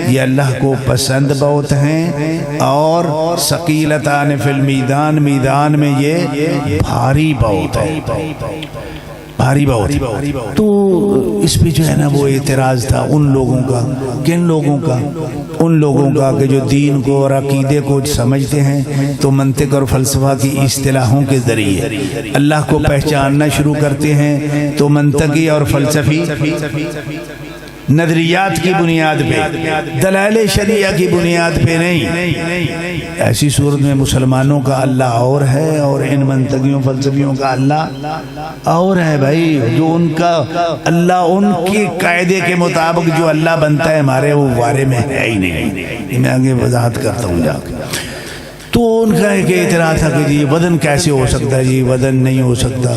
یہ اللہ کو پسند بہت ہیں، اور ثقیلتان فی المیزان، میدان میں یہ بھاری بہت ہے، بھاری بہت۔ تو اس پہ جو ہے نا وہ اعتراض تھا ان لوگوں کا، کن لوگوں کا؟ ان لوگوں کا کہ جو دین کو اور عقیدے کو سمجھتے ہیں تو منطق اور فلسفہ کی اصطلاحوں کے ذریعے اللہ کو پہچاننا شروع کرتے ہیں، تو منطقی اور فلسفی نظریات کی بنیاد پہ، دلائل شریعہ کی بنیاد پہ نہیں۔ ایسی صورت میں مسلمانوں کا اللہ اور ہے اور ان منطقیوں فلسفیوں کا اللہ اور ہے بھائی۔ جو ان کا اللہ ان کے قاعدے کے مطابق جو اللہ بنتا ہے ہمارے وہ بارے میں ہے ہی نہیں۔ میں آگے وضاحت کرتا ہوں جا کے۔ تو ان کا ایک اعتراض تھا کہ جی وزن کیسے ہو سکتا ہے، جی وزن نہیں ہو سکتا،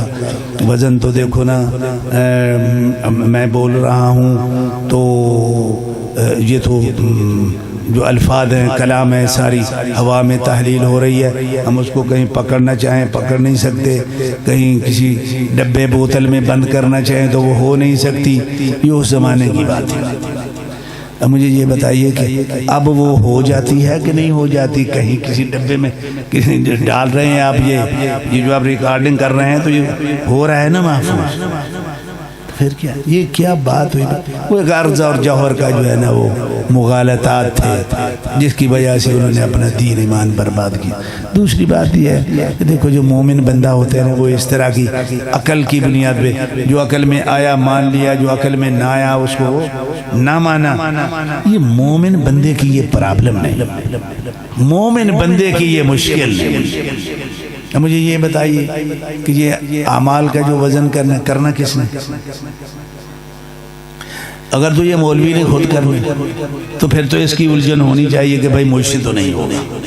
وزن تو دیکھو نا میں بول رہا ہوں تو یہ تو جو الفاظ ہیں، کلام ہے، ساری ہوا میں تحلیل ہو رہی ہے، ہم اس کو کہیں پکڑنا چاہیں پکڑ نہیں سکتے، کہیں کسی ڈبے بوتل میں بند کرنا چاہیں تو وہ ہو نہیں سکتی، یہ اس زمانے کی بات ہے۔ اب مجھے یہ بتائیے کہ اب وہ ہو جاتی ہے کہ نہیں ہو جاتی؟ کہیں کسی ڈبے میں کسی ڈال رہے ہیں آپ، یہ جو آپ ریکارڈنگ کر رہے ہیں تو یہ ہو رہا ہے نا محفوظ، پھر کیا یہ کیا بات ہوئی؟ وہ ایک عرض اور جوہر کا جو ہے نا وہ مغالطات تھے جس کی وجہ سے انہوں نے اپنا دین ایمان برباد کیا۔ دوسری بات یہ ہے کہ دیکھو جو مومن بندہ ہوتے ہیں وہ اس طرح کی عقل کی بنیاد پہ، جو عقل میں آیا مان لیا، جو عقل میں نہ آیا اس کو نہ مانا، یہ مومن بندے کی یہ پرابلم نہیں، مومن بندے کی یہ مشکل نہیں۔ مجھے یہ بتائیے کہ یہ اعمال کا جو وزن کرنا کس نے؟ اگر تو یہ مولوی نے خود کرنا تو پھر تو اس کی الجھن ہونی چاہیے کہ بھائی مجھ سے تو نہیں ہوگا،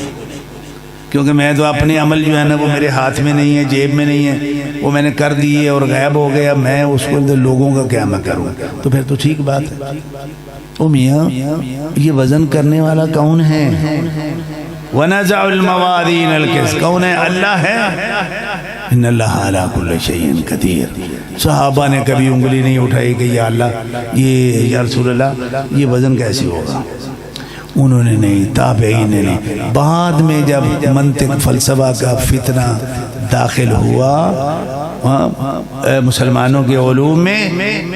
کیونکہ میں تو اپنے عمل جو ہے نا وہ میرے ہاتھ میں نہیں ہے، جیب میں نہیں ہے، وہ میں نے کر دیے اور غائب ہو گیا، میں اس کو لوگوں کا کیا میں کروں؟ تو پھر تو ٹھیک بات ہے۔ او میاں یہ وزن کرنے والا کون ہے؟ وَنَزَعُ الْمَوَازِينَ الْقِسْطَ، کون ہے؟ اللہ ہے۔ ان اللہ عَلَىٰ كُلِّ شَيْءٍ قَدِيرٌ۔ صحابہ نے کبھی انگلی نہیں اٹھائی کہ یا اللہ یا رسول اللہ یہ وزن کیسے ہوگا، انہوں نے نہیں، تابعین نے نہیں۔ بعد میں جب منطق فلسفہ کا فتنہ داخل ہوا مسلمانوں کے علوم میں،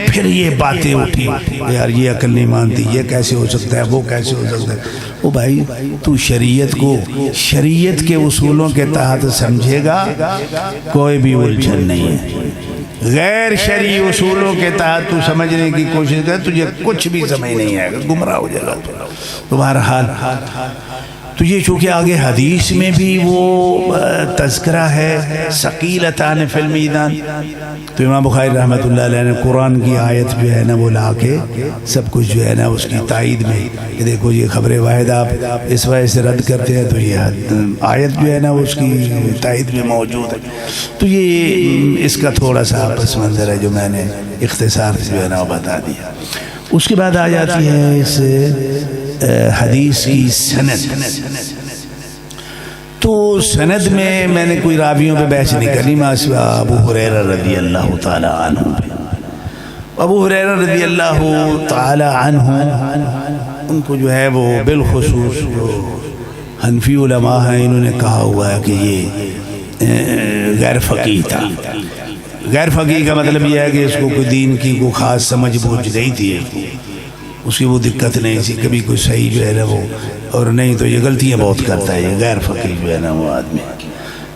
پھر یہ باتیں اٹھی یار یہ عقل نہیں مانتی، یہ کیسے ہو سکتا ہے، وہ کیسے ہو سکتا ہے۔ او بھائی تو شریعت کو شریعت کے اصولوں کے تحت سمجھے گا، کوئی بھی الجھن نہیں ہے۔ غیر شرعی اصولوں کے تحت تو سمجھنے کی کوشش کر، تجھے کچھ بھی سمجھ نہیں آئے گا، گمراہ ہو جائے گا تمہارا حال۔ تو یہ چونکہ آگے حدیث میں بھی وہ تذکرہ ہے ثقیلتان فی المیزان، تو امام بخاری رحمۃ اللہ علیہ نے قرآن کی آیت جو ہے نا وہ لا کے سب کچھ جو ہے نا اس کی تائید میں، کہ دیکھو یہ خبر واحد آپ اس وجہ سے رد کرتے ہیں تو یہ آیت جو ہے نا اس کی تائید میں موجود ہے۔ تو یہ اس کا تھوڑا سا پس منظر ہے جو میں نے اختصار سے جو ہے نا وہ بتا دیا۔ اس کے بعد آ جاتی ہے اس حدیث کی سند. تو سند میں نے کوئی راویوں پہ بحث نہیں کرنی، میں ابو ہریرہ رضی اللہ تعالی عنہ پہ. ابو ہریرہ رضی اللہ تعالی عنہ ان کو جو ہے وہ بالخصوص جو حنفی علماء ہیں انہوں نے کہا ہوا ہے کہ یہ غیر فقیہ تھا. غیر فقیہ کا مطلب یہ ہے کہ اس کو کوئی دین کی کوئی خاص سمجھ بوجھ نہیں تھی، اس کی وہ دقت نہیں تھی، کبھی کوئی صحیح جو ہے نا وہ، اور نہیں تو یہ غلطیاں بہت کرتا ہے یہ غیر فقیہ جو ہے نا وہ آدمی.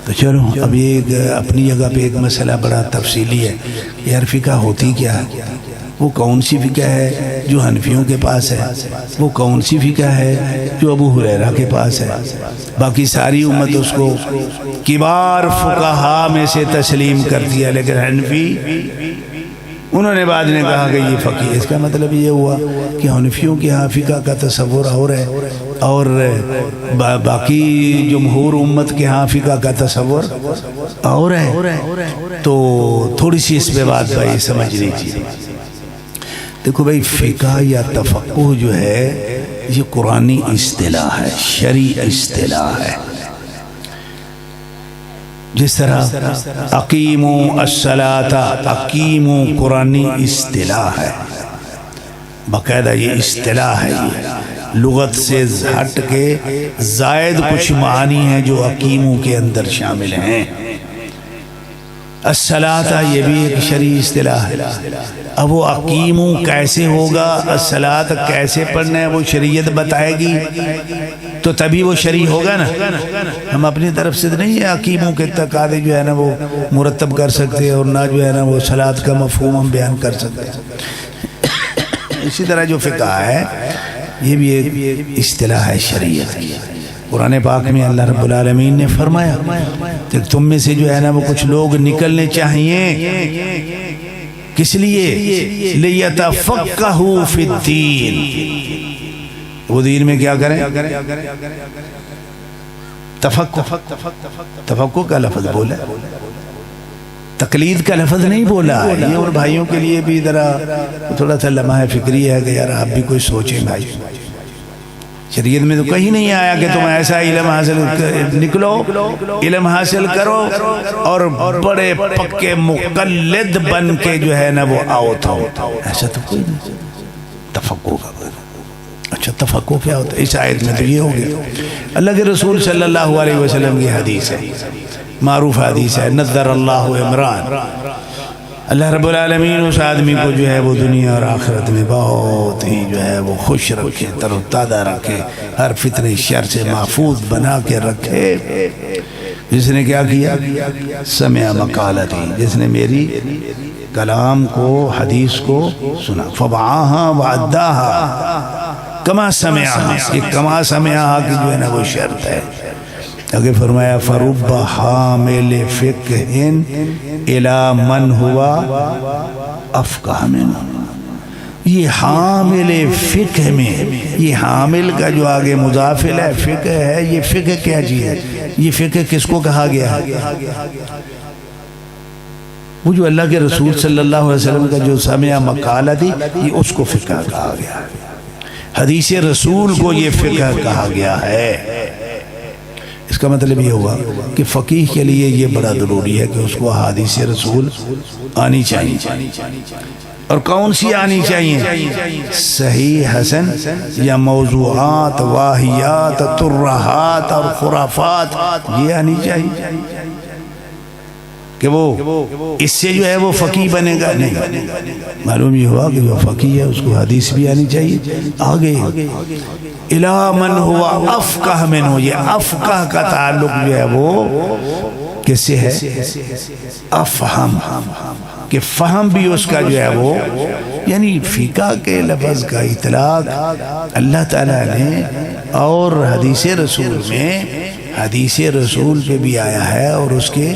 تو چلو اب یہ اپنی جگہ پہ ایک مسئلہ بڑا تفصیلی ہے، یار فقہ ہوتی کیا ہے، وہ کون سی فقہ ہے جو حنفیوں کے پاس ہے، وہ کون سی فقہ ہے جو ابو ہریرہ کے پاس ہے. باقی ساری امت اس کو کبار فقہا میں سے تسلیم کر دیا، لیکن حنفی انہوں نے بعد نے کہا کہ یہ فقیہ. اس کا مطلب یہ ہوا کہ حنفیوں کی ہاں فقہ کا تصور اور ہے، اور باقی جمہور امت کے ہاں فقہ کا تصور اور ہے. تو تھوڑی سی اس پہ بات بھائی سمجھنی چاہیے. دیکھو بھائی فقہ یا تفقہ جو ہے یہ قرآنی اصطلاح ہے، شرعی اصطلاح ہے. جس طرح اقیموا الصلاۃ، اقیموا قرآنی اصطلاح ہے، باقاعدہ یہ اصطلاح ہے. یہ لغت سے ہٹ کے زائد کچھ معانی ہیں جو اقیموا کے اندر شامل ہیں. الصلاۃ یہ بھی ایک شرعی اصطلاح ہے. اب وہ اقیموا کیسے ہوگا، الصلاۃ کیسے پڑھنا ہے، وہ شریعت بتائے گی تو تبھی وہ شرعی ہوگا نا. ہم اپنی طرف سے نہیں ہے اقیموا کے تقاضے جو ہے نا وہ مرتب کر سکتے اور نہ جو ہے نا وہ صلاۃ کا مفہوم ہم بیان کر سکتے. اسی طرح جو فقہ ہے یہ بھی ایک اصطلاح ہے شریعت. قرآن پاک میں اللہ رب العالمین نے فرمایا کہ تم میں سے جو ہے نا وہ کچھ لوگ نکلنے چاہیے، کس لیے؟ لِيَتَفَقَّهُوا فِي الدِّينِ، وہ دین میں کیا کریں؟ تفقہ کا لفظ بولا، تقلید کا لفظ نہیں بولا. یہ اور بھائیوں کے لیے بھی ذرا تھوڑا سا لمحہ فکری ہے کہ یار آپ بھی کوئی سوچیں بھائی. شریعت میں تو کہیں نہیں آیا کہ تم ایسا علم حاصل نکلو، علم حاصل کرو اور بڑے پکے مقلد بن کے جو ہے نا وہ آؤ تھا. ایسا تو کوئی نہیں. تفقہ کا اچھا تفقہ کیا ہوتا ہے؟ اس آیت میں تو یہ ہو گیا. اللہ کے رسول صلی اللہ علیہ وسلم کی حدیث ہے، معروف حدیث ہے، نظر اللہ عمران، اللہ رب العالمین اس آدمی کو جو ہے وہ دنیا اور آخرت میں بہت ہی جو ہے وہ خوش رکھے، تر و تازہ رکھے، ہر فتنہ شر سے محفوظ بنا کے رکھے. جس نے کیا کیا؟ سمع مقالتی، جس نے میری کلام کو حدیث کو سنا، فوعاہا وعداہا کما سمعہا، یہ کما سمعہا کی جو ہے نا وہ شرط ہے. اگر فرمایا فرب حامل فقہ الی من ہوا افقہ منہ، یہ حامل فقہ میں، یہ حامل کا جو آگے مضافل ہے فقہ ہے. یہ فقہ کیا چیز ہے؟ یہ فقہ کس کو کہا گیا ہے؟ وہ جو اللہ کے رسول صلی اللہ علیہ وسلم کا جو سمع مقالہ تھی یہ اس کو فقہ کہا گیا ہے. حدیث رسول کو یہ فقہ کہا گیا ہے. اس کا مطلب یہ ہوا کہ فقیہ کے لیے یہ بڑا ضروری ہے کہ اس کو حدیث رسول آنی چاہیے. اور کون سی آنی چاہیے؟ صحیح حسن یا موضوعات، واہیات، ترہات اور خرافات، یہ آنی چاہیے کہ وہ اس سے جو ہے وہ فقیہ بنے گا. نہیں، معلوم یہ ہوا کہ وہ فقیہ ہے اس کو حدیث بھی آنی چاہیے. آگے الا من ہوا افقہ منہ، یہ افقہ کا تعلق جو ہے وہ کس سے ہے؟ افہم، کہ فہم بھی اس کا جو ہے وہ، یعنی فقہ کے لفظ کا اطلاق اللہ تعالیٰ نے اور حدیث رسول میں، حدیث رسول پہ بھی آیا ہے اور اس کے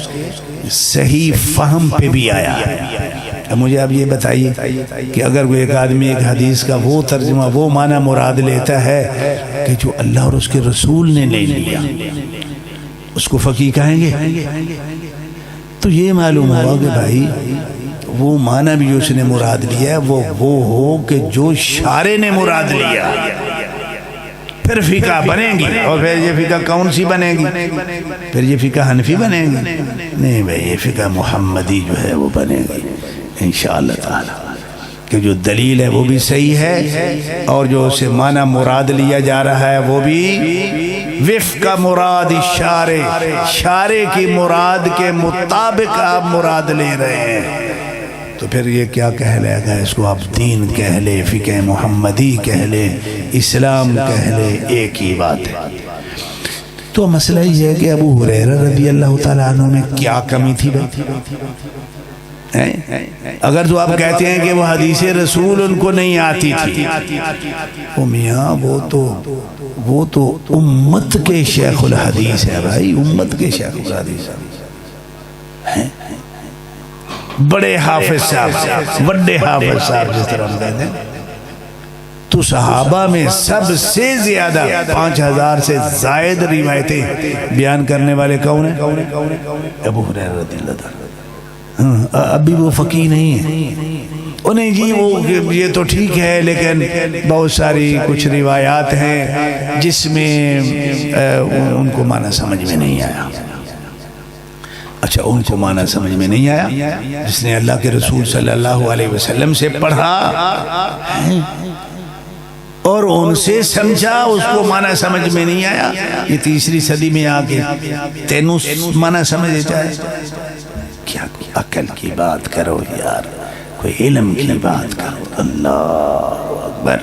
صحیح فہم پہ بھی آیا ہے. اب مجھے آپ یہ بتائیے کہ اگر کوئی ایک آدمی ایک حدیث کا وہ ترجمہ وہ معنی مراد لیتا ہے کہ جو اللہ اور اس کے رسول نے نہیں لیا، اس کو فقیہ کہیں گے؟ تو یہ معلوم ہوا کہ بھائی وہ معنی بھی جو اس نے مراد لیا ہے وہ ہو کہ جو شارع نے مراد لیا، پھر فقہ بنے گی۔ اور پھر یہ فقہ کون سی بنے گی؟ پھر یہ فقہ حنفی بنے گی؟ نہیں بھائی، یہ فقہ محمدی جو ہے وہ بنے گی انشاءاللہ تعالی، کہ جو دلیل ہے وہ بھی صحیح ہے، اور جو اسے معنی مراد لیا جا رہا ہے وہ بھی وفق مراد شارع کی مراد کے مطابق آپ مراد لے رہے ہیں۔ تو پھر یہ کیا کہہ لے گا؟ اس کو آپ دین کہہ لے، فقہ محمدی کہہ لے، اسلام کہہ لے، ایک ہی بات ہے۔ تو مسئلہ یہ ہے کہ ابو ہریرہ رضی اللہ تعالیٰ عنہ میں کیا کمی تھی بھائی؟ اگر تو آپ کہتے ہیں کہ وہ حدیث رسول ان کو نہیں آتی تھی، وہ میاں وہ تو امت کے شیخ الحدیث ہے بھائی، امت کے شیخ الحدیث ہے، بڑے حافظ صاحب، بڑے حافظ صاحب جس طرح ہم کہتے ہیں۔ تو صحابہ میں سب سے زیادہ 5000 سے زائد روایتیں بیان کرنے والے کون ہیں؟ ابو ہریرہ رضی اللہ تعالیٰ۔ ابھی وہ فقیہ نہیں ہے، انہیں جی وہ یہ تو ٹھیک ہے، لیکن بہت ساری کچھ روایات ہیں جس میں ان کو معنی سمجھ میں نہیں آیا۔ اچھا، ان کو معنی سمجھ میں نہیں آیا، جس نے اللہ کے رسول صلی اللہ علیہ وسلم سے پڑھا اور ان سے سمجھا، اس کو معنی سمجھ میں نہیں آیا، یہ تیسری صدی میں آ کے تینوں معنی سمجھ جائے۔ کیا عقل کی بات کرو یار، کوئی علم کی بات کرو، اللہ اکبر۔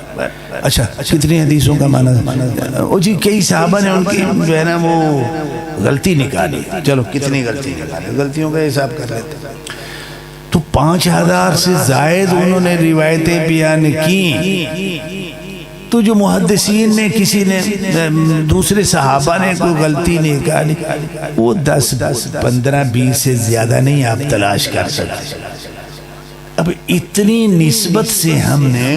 اچھا، کتنی حدیثوں کا معنی جی کئی صحابہ نے ان کی جو ہے نا وہ غلطی نکالی، چلو کتنی غلطی نکالی، غلطیوں کا حساب کر لیتے۔ تو 5000 سے زائد انہوں نے روایتیں بیان کی، تو جو محدثین نے کسی نے دوسرے صحابہ نے کوئی غلطی نکالی، وہ 10 15 20 سے زیادہ نہیں آپ تلاش کر سکتے۔ اب اتنی نسبت سے ہم نے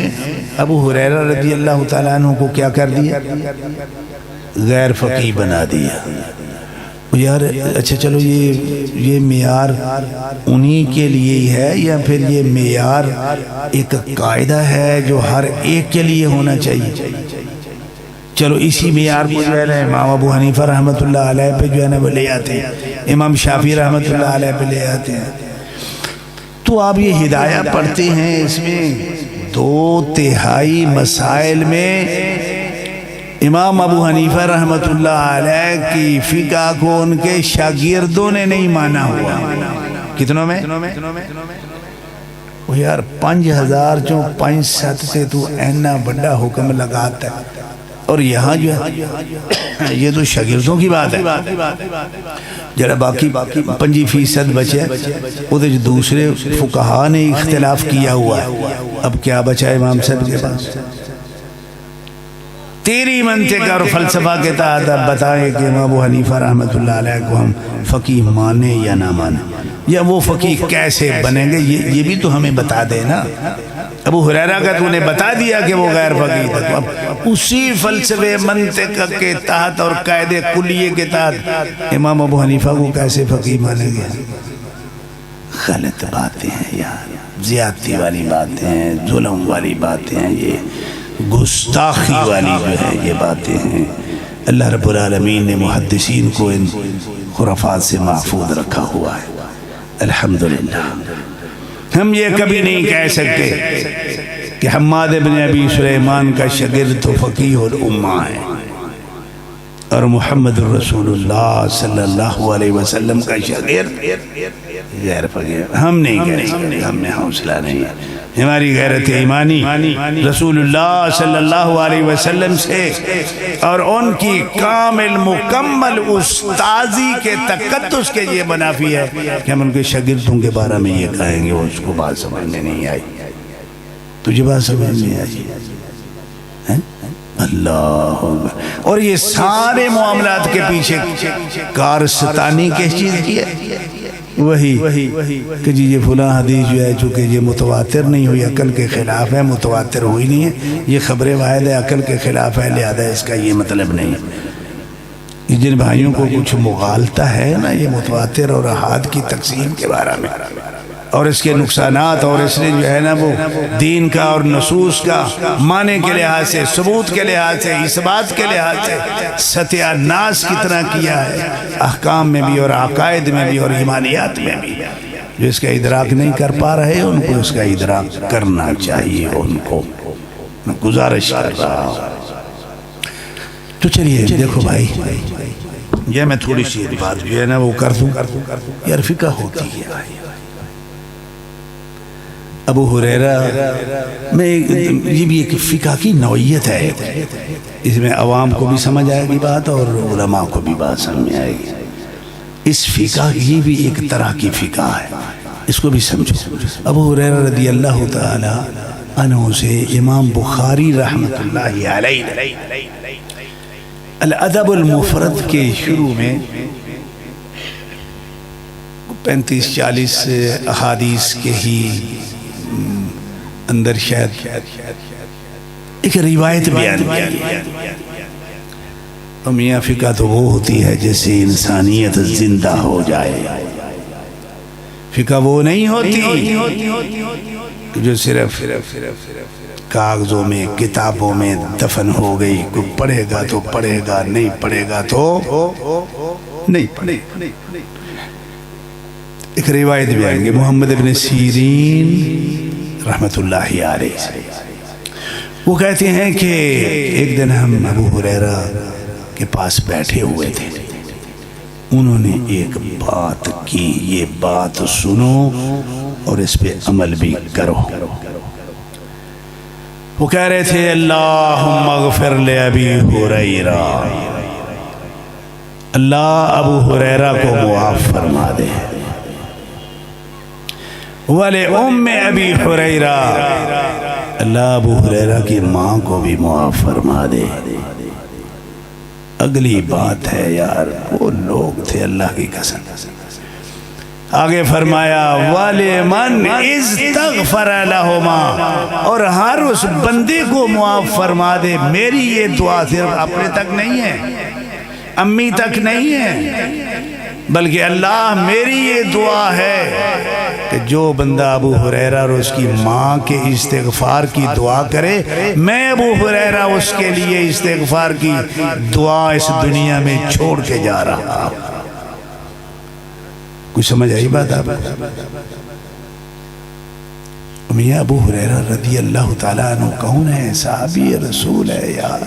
ابو ہریرہ رضی اللہ تعالیٰ عنہ کو کیا کر دیا؟ غیر فقیہ بنا دیا۔ یار اچھا چلو یہ معیار انہی کے لیے ہی ہے، یا پھر یہ معیار ایک قاعدہ ہے جو ہر ایک کے لیے ہونا چاہیے؟ چلو اسی معیار کو جو ہے نا امام ابو حنیفہ رحمۃ اللہ علیہ پہ جو ہے نا وہ لے آتے ہیں، امام شافعی رحمۃ اللہ علیہ پہ لے آتے ہیں۔ تو آپ یہ ہدایہ پڑھتے ہیں، اس میں 2/3 مسائل میں امام ابو حنیفہ رحمۃ اللہ علیہ کی فقہ کو ان کے شاگردوں نے نہیں مانا ہوا۔ کتنوں میں؟ وہ یار 5000 چوں 5-7 سے تو اینا بڑا حکم لگاتا ہے، اور یہاں جو ہے یہ تو شاگردوں کی بات ہے، جڑا باقی 5% بچے وہ تو دوسرے فقہاء نے اختلاف کیا ہوا ہے۔ اب کیا بچا امام صاحب کے پاس؟ تیری منطق اور فلسفہ کے تحت اب بتائیں کہ امام ابو حنیفہ رحمۃ اللہ علیہ کو ہم فقیہ مانے یا نہ مانے، یا وہ فقیہ کیسے بنیں گے، یہ بھی تو ہمیں بتا دے نا۔ ابو ہریرہ کا تو نے بتا دیا کہ وہ غیر فقیہ تھا، اب اسی فلسفے منطق کے تحت اور قاعدے کلیے کے تحت امام ابو حنیفہ کو کیسے فقیہ مانیں گے؟ غلط باتیں ہیں یار، زیادتی والی باتیں ہیں، ظلم والی باتیں ہیں، یہ گستاخی والی جو ہے یہ باتیں ہیں۔ اللہ رب العالمین نے محدثین کو ان خرافات سے محفوظ رکھا ہوا ہے، الحمدللہ۔ ہم یہ کبھی نہیں کہہ سکتے کہ حماد بن ابی سلیمان کا شاگرد تو فقیہ الامہ ہے اور محمد رسول اللہ صلی اللہ علیہ وسلم کا شاگرد غیر فقیہ۔ ہم نہیں کہہ سکتے، ہم میں حوصلہ نہیں ہے۔ ہماری غیرت ایمانی رسول اللہ صلی اللہ علیہ وسلم سے اور ان کی کامل مکمل استاذی کے تقدس کے یہ منافی ہے کہ ہم ان کے شاگردوں کے بارے میں یہ کہیں گے، اس کو بات سمجھ میں نہیں آئی۔ تجھے بات سمجھ میں آئی؟ اللہ، اور یہ سارے معاملات کے پیچھے کارستانی کس چیز کی ہے؟ وہی کہ جی یہ فلاں حدیث جو ہے چونکہ یہ متواتر نہیں ہوئی، عقل کے خلاف ہے، متواتر ہوئی نہیں ہے، یہ خبر واحد ہے، عقل کے خلاف ہے، لہذا اس کا یہ مطلب نہیں ہے۔ جن بھائیوں کو کچھ مغالطہ ہے نا یہ متواتر اور احاد کی تقسیم کے بارے میں، اور اس کے نقصانات، اور اس نے جو ہے نا وہ دین کا اور نصوص کا معنی کے لحاظ سے، ثبوت کے لحاظ سے، اثبات کے لحاظ سے ستیہ ناس کتنا کیا ہے، احکام میں بھی اور عقائد میں بھی اور ایمانیات میں بھی۔ جو اس کا ادراک نہیں کر پا رہے ان کو اس کا ادراک کرنا چاہیے، ان کو میں گزارش کر رہا ہوں۔ تو چلیے دیکھو بھائی، یہ میں تھوڑی سی بات جو ہے نا وہ کر دوں، یار فقہ ہوتی ہے۔ ابو ہریرہ میں یہ بھی ایک فقہ کی نوعیت ہے، اس میں عوام کو بھی سمجھ آئے گی بات اور علماء کو بھی بات سمجھ آئے گی۔ اس فقہ کی بھی ایک طرح کی فقہ ہے، اس کو بھی سمجھو۔ ابو ہریرہ رضی اللہ تعالی عنہ سے امام بخاری رحمۃ اللہ علیہ الادب المفرد کے شروع میں 35-40 احادیث کے ہی اندر شاید ایک روایت بیان کی۔ تو میاں فقہ تو وہ ہوتی ہے جیسے انسانیت زندہ ہو جائے، فقہ وہ نہیں ہوتی جو صرف کاغذوں میں کتابوں میں دفن ہو گئی، کوئی پڑھے گا تو پڑھے گا، نہیں پڑھے گا تو نہیں پڑھے گا۔ ایک روایت بھی آئیں گے محمد ابن سیرین رحمت اللہ علیہ، وہ کہتے ہیں کہ ایک دن ہم ابو ہریرہ کے پاس بیٹھے ہوئے تھے، انہوں نے ایک بات کی، یہ بات سنو اور اس پہ عمل بھی کرو۔ وہ کہہ رہے تھے اللہم اغفر لے ابی ہریرہ، اللہ ابو ہریرہ کو معاف فرما دے، وَلِ أُمِّ ابی ہریرہ، اللہ ابو ہریرہ کی ماں کو بھی معاف فرما دے۔ اگلی بات ہے یار، وہ لوگ تھے اللہ کی قسم۔ آگے فرمایا وَلِمَنْ اسْتَغْفَرَ لَهُمَا، اور ہر اس بندے کو معاف فرما دے۔ میری یہ دعا صرف اپنے تک نہیں ہے، امی تک نہیں ہے، بلکہ اللہ میری یہ دعا ہے کہ جو بندہ ابو ہریرہ اور اس کی ماں کے استغفار کی دعا کرے، میں ابو ہریرہ اس کے لیے استغفار کی دعا اس دنیا میں چھوڑ کے جا رہا ہوں۔ کچھ سمجھ آئی بات آپ؟ میاں ابو ہریرہ رضی اللہ تعالیٰ عنہ کون ہے؟ صحابی رسول ہے یار۔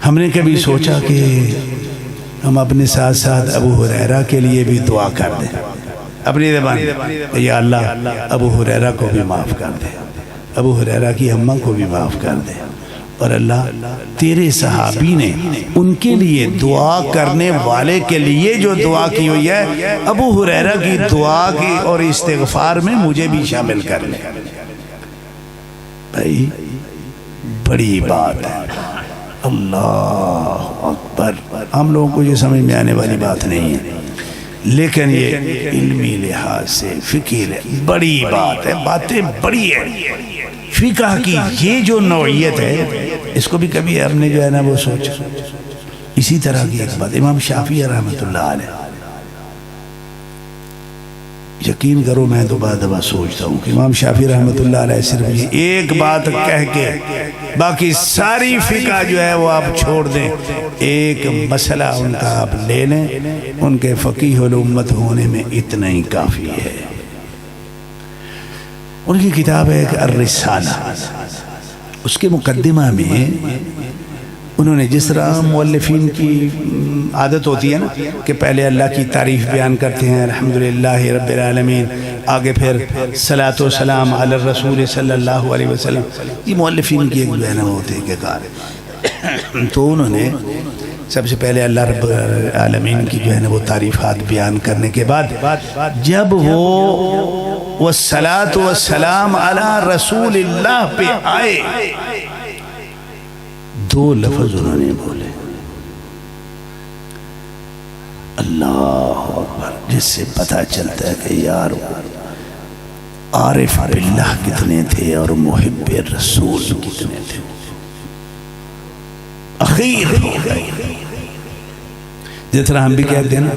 ہم نے کبھی سوچا کہ ہم اپنے ساتھ ساتھ ابو ہریرہ کے لیے بھی دعا کر دیں اپنی زبان، یا اللہ ابو ہریرہ کو بھی معاف کر دے، ابو ہریرہ کی اماں کو بھی معاف کر دے، اور اللہ تیرے صحابی نے ان کے لیے دعا کرنے والے کے لیے جو دعا کی ہوئی ہے، ابو ہریرہ کی دعا کی اور استغفار میں مجھے بھی شامل کر لے۔ بھائی بڑی بات ہے، اللہ اکبر۔ ہم لوگوں کو یہ سمجھ میں آنے والی بات نہیں ہے، لیکن یہ علمی لحاظ سے فقہ بڑی بات ہے، باتیں بڑی ہیں۔ فقہ کی یہ جو نوعیت ہے، اس کو بھی کبھی ہم نے جو ہے نا وہ سوچا۔ اسی طرح کی ایک بات امام شافعی رحمۃ اللہ علیہ، یقین کرو میں تو بعد دفعہ سوچتا ہوں کہ امام شافعی رحمۃ اللہ علیہ صرف یہ ایک بات کہہ کے باقی ساری فقہ جو ہے وہ آپ چھوڑ دیں، ایک مسئلہ ان کا آپ لے لیں، ان کے فقیہ الامت ہونے میں اتنا ہی کافی ہے۔ ان کی کتاب ہے الرسالہ، اس کے مقدمہ میں انہوں نے جس طرح مؤلفین کی عادت ہوتی ہے نا کہ پہلے اللہ کی تعریف بیان کرتے ہیں الحمدللہ رب العالمین، آگے پھر صلاۃ و سلام علی الرسول صلی اللہ علیہ وسلم، یہ مؤلفین کی ایک جو ہے نا وہ طریقہ کار ہے۔ تو انہوں نے سب سے پہلے اللہ رب العالمین کی جو ہے نا وہ تعریفات بیان کرنے کے بعد جب وہ والصلاۃ والسلام علی رسول اللہ پہ آئے، دو لفظ انہوں نے بولے، اللہ اکبر، جس سے پتہ چلتا ہے کہ یار عارف باللہ کتنے تھے اور محب رسول کتنے تھے۔ اخیر ہو گئی، جس طرح ہم بھی کہتے ہیں نا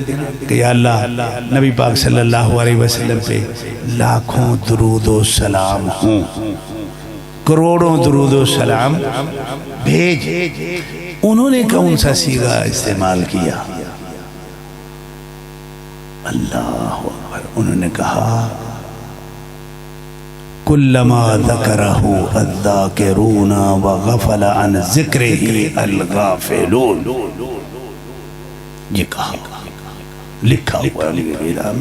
کہ یا اللہ نبی پاک صلی اللہ علیہ وسلم پہ لاکھوں درود و سلام ہوں، کروڑوں درود و سلام بھیج۔ انہوں نے کون سا صیغہ استعمال کیا؟ اللہ اکبر، انہوں نے کہا کلما ذکرہ الذاکرون وغفل عن ذکرہ الغافلون، یہ کہا، لکھا ہوا ہے۔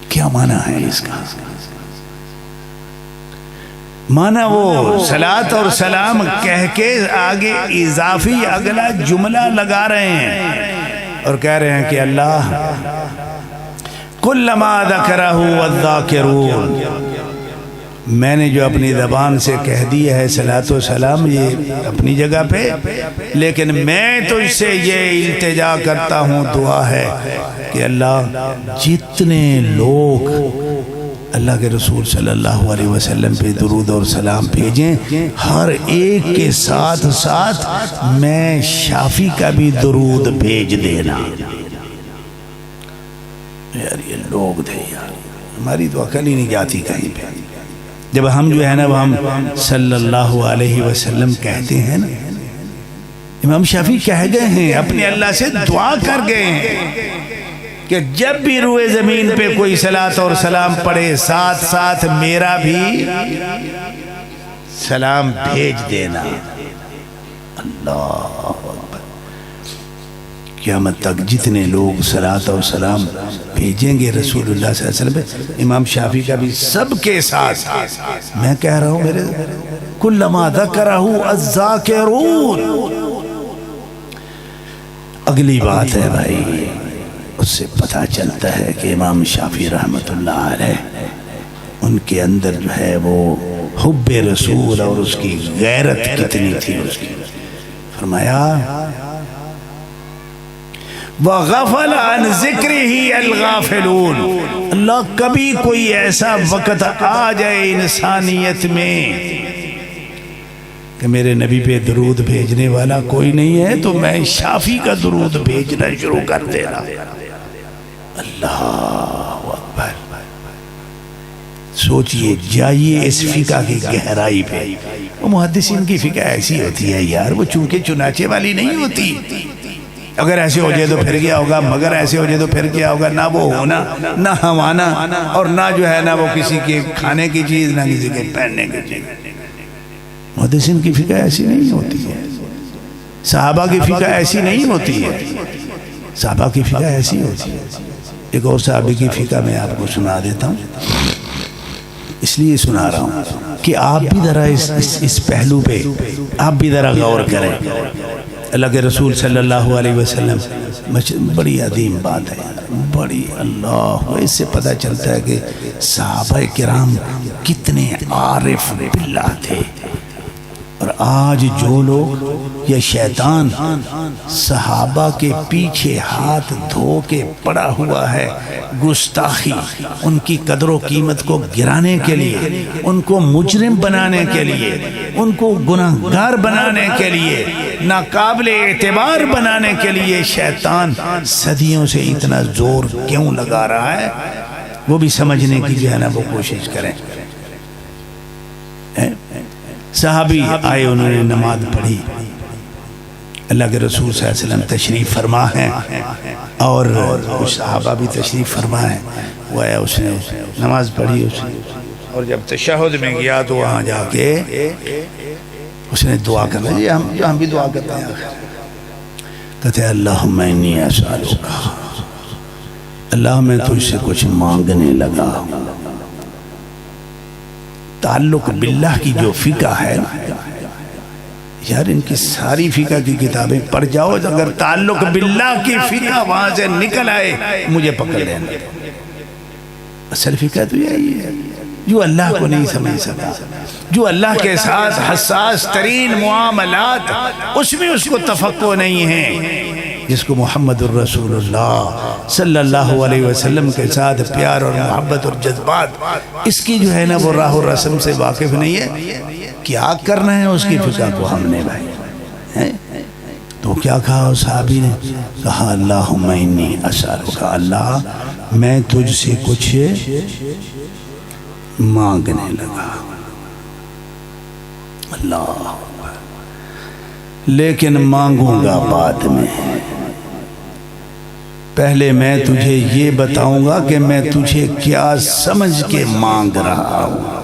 کیا معنی ہے اس کا؟ معنی وہ صلاۃ اور سلام کہہ کے آگے اضافی اگلا جملہ لگا رہے ہیں اور کہہ رہے ہیں کہ اللہ کلما ذکرہ الذاکرون، میں نے جو اپنی زبان سے کہہ دیا ہے صلاۃ و سلام یہ اپنی جگہ پہ، لیکن میں تجھ سے یہ التجا کرتا ہوں، دعا ہے کہ اللہ جتنے لوگ اللہ کے رسول صلی اللہ علیہ وسلم پہ درود اور سلام بھیجیں، ہر ایک کے ساتھ ساتھ میں شافی کا بھی درود بھیج دینا۔ یار یہ لوگ تھے یار، ہماری تو عقل ہی نہیں جاتی کہیں پہ۔ جب ہم جو ہے نا وہ ہم صلی اللہ علیہ وسلم کہتے ہیں نا، امام شافعی کہہ گئے ہیں، اپنے اللہ سے دعا کر گئے ہیں کہ جب بھی روئے زمین پہ کوئی صلاۃ اور سلام پڑھے ساتھ ساتھ میرا بھی سلام بھیج دینا۔ اللہ اکبر، قیامت تک جتنے لوگ صلاۃ اور سلام بھیجیں گے رسول اللہ صلی اللہ علیہ وسلم پہ، امام شافعی کا بھی سب کے ساتھ، میں کہہ رہا ہوں میرے کلما ذکرہ الذاکرون۔ اگلی بات ہے بھائی، اس سے پتہ چلتا ہے کہ امام شافعی رحمت اللہ علیہ ان کے اندر جو ہے وہ حب رسول اور اس کی غیرت کتنی تھی۔ اس کی فرمایا وَغَفَلَ عَنْ ذِكْرِهِ الْغَافِلُونَ، اللہ کبھی کوئی ایسا وقت آ جائے انسانیت میں کہ میرے نبی پہ درود بھیجنے والا کوئی نہیں ہے تو میں شافعی کا درود بھیجنا شروع کر دینا۔ اللہ اکبر، سوچئے، جائیے اس فقہ کی گہرائی پہ۔ وہ محدثین کی فقہ ایسی ہوتی ہے یار، وہ چونکہ چنانچہ والی نہیں ہوتی، اگر ایسے ہو جائے تو پھر گیا ہوگا، مگر ایسے ہو جائے تو پھر گیا ہوگا، نہ وہ ہونا نہ ہوانا، اور نہ جو ہے نا وہ کسی کے کھانے کی چیز نہ کسی کے پہننے کی چیز۔ محدثین کی فقہ ایسی نہیں ہوتی ہے، صحابہ کی فقہ ایسی نہیں ہوتی ہے، صحابہ کی فقہ ایسی ہوتی ہے۔ ایک اور صحابی کی فقہ میں آپ کو سنا دیتا ہوں، اس لیے سنا رہا ہوں کہ آپ بھی ذرا اس پہلو پہ آپ بھی ذرا غور کریں۔ اللہ کے رسول صلی اللہ علیہ وسلم بڑی عظیم بات ہے، بڑی، اللہ، اس سے پتہ چلتا ہے کہ صحابہ کرام کتنے عارف باللہ تھے۔ اور آج جو لوگ یا شیطان صحابہ کے پیچھے ہاتھ دھو کے پڑا ہوا ہے، گستاخی، ان کی قدر و قیمت کو گرانے کے لیے، ان کو مجرم بنانے کے لیے، ان کو گناہگار بنانے کے لیے، ناقابل اعتبار بنانے کے لیے شیطان صدیوں سے اتنا زور کیوں لگا رہا ہے، وہ بھی سمجھنے کی جو ہے نا وہ کوشش کریں۔ صحابی آئے، انہوں نے نماز پڑھی، اللہ کے رسول صلی اللہ علیہ وسلم تشریف فرما ہیں اور کچھ صحابہ بھی تشریف فرما ہیں۔ وہ آیا، اس نے نماز پڑھی، اور جب تشہد میں گیا تو وہاں جا کے اس نے دعا کرنا، جی ہم بھی دعا کرتے ہیں، کہتے ہیں اللہم انی اسألک، اللہ میں تجھ سے کچھ مانگنے لگا۔ تعلق باللہ کی جو فقہ ہے یار، ان کی ساری فقہ کی کتابیں پڑھ جاؤ، اگر تعلق باللہ کی فقہ وہاں سے نکل آئے مجھے پکڑ لینا۔ اصل فقہ تو یہی ہے، جو اللہ کو نہیں سمجھ سکا، جو اللہ کے ساتھ حساس ترین معاملات اس میں اس کو تفقہ نہیں ہے، جس کو محمد الرسول اللہ صلی اللہ علیہ وسلم کے ساتھ پیار اور محبت اور جذبات، اس کی جو ہے نا وہ راہ و رسم سے واقف نہیں ہے، کیا کرنا ہے اس کی فقہ کو ہم نے بھائی۔ تو کیا کہا اس صحابی نے؟ کہا اللہم انی اسألک، اللہ میں تجھ سے کچھ مانگنے لگا، اللہ، لیکن مانگوں گا بعد میں، پہلے میں تجھے یہ بتاؤں گا کہ میں تجھے کیا سمجھ کے مانگ رہا ہوں۔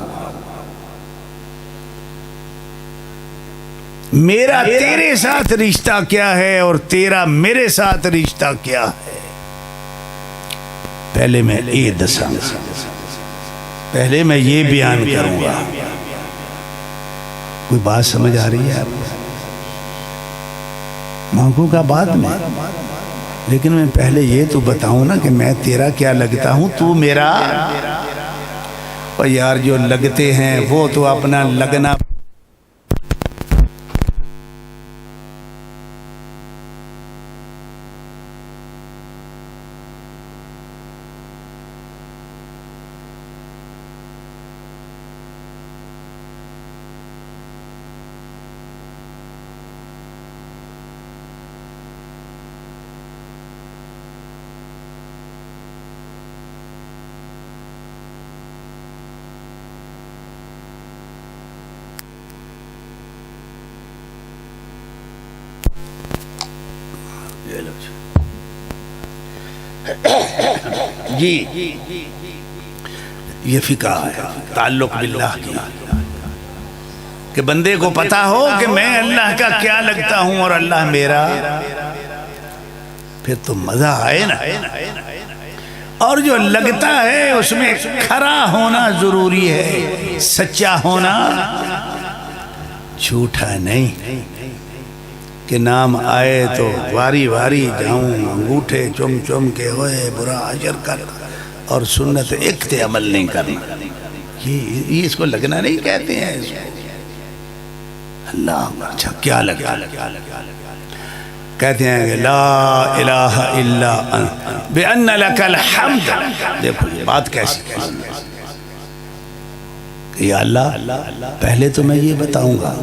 میرا تیرے ساتھ رشتہ کیا ہے اور تیرا میرے ساتھ رشتہ کیا ہے، پہلے میں یہ دساں گا، پہلے میں یہ بیان کروں گا۔ کوئی بات سمجھ آ رہی ہے آپ کو؟ مانگوں گا بعد میں، لیکن میں پہلے یہ تو بتاؤں نا کہ میں تیرا کیا لگتا ہوں، تو میرا۔ اور یار جو لگتے ہیں وہ تو اپنا لگنا جی یہ فقہ ہے تعلق باللہ کی، کہ بندے کو پتا ہو کہ میں اللہ کا کیا لگتا ہوں اور اللہ میرا، پھر تو مزہ آئے نا۔ اور جو لگتا ہے اس میں کھرا ہونا ضروری ہے، سچا ہونا، جھوٹا نہیں کہ نام آئے تو واری واری جاؤں انگوٹھے چم چم کے ہوئے برا اجر کر اور سنت ایک تے عمل نہیں کرنا، یہ اس کو لگنا نہیں کہتے ہیں۔ اس کو اللہ اچھا کیا لگا، کہتے ہیں کہ لا الہ الا انت بأن لک الحمد۔ دیکھو یہ بات کیسی ہے کہ یا اللہ پہلے تو میں یہ بتاؤں گا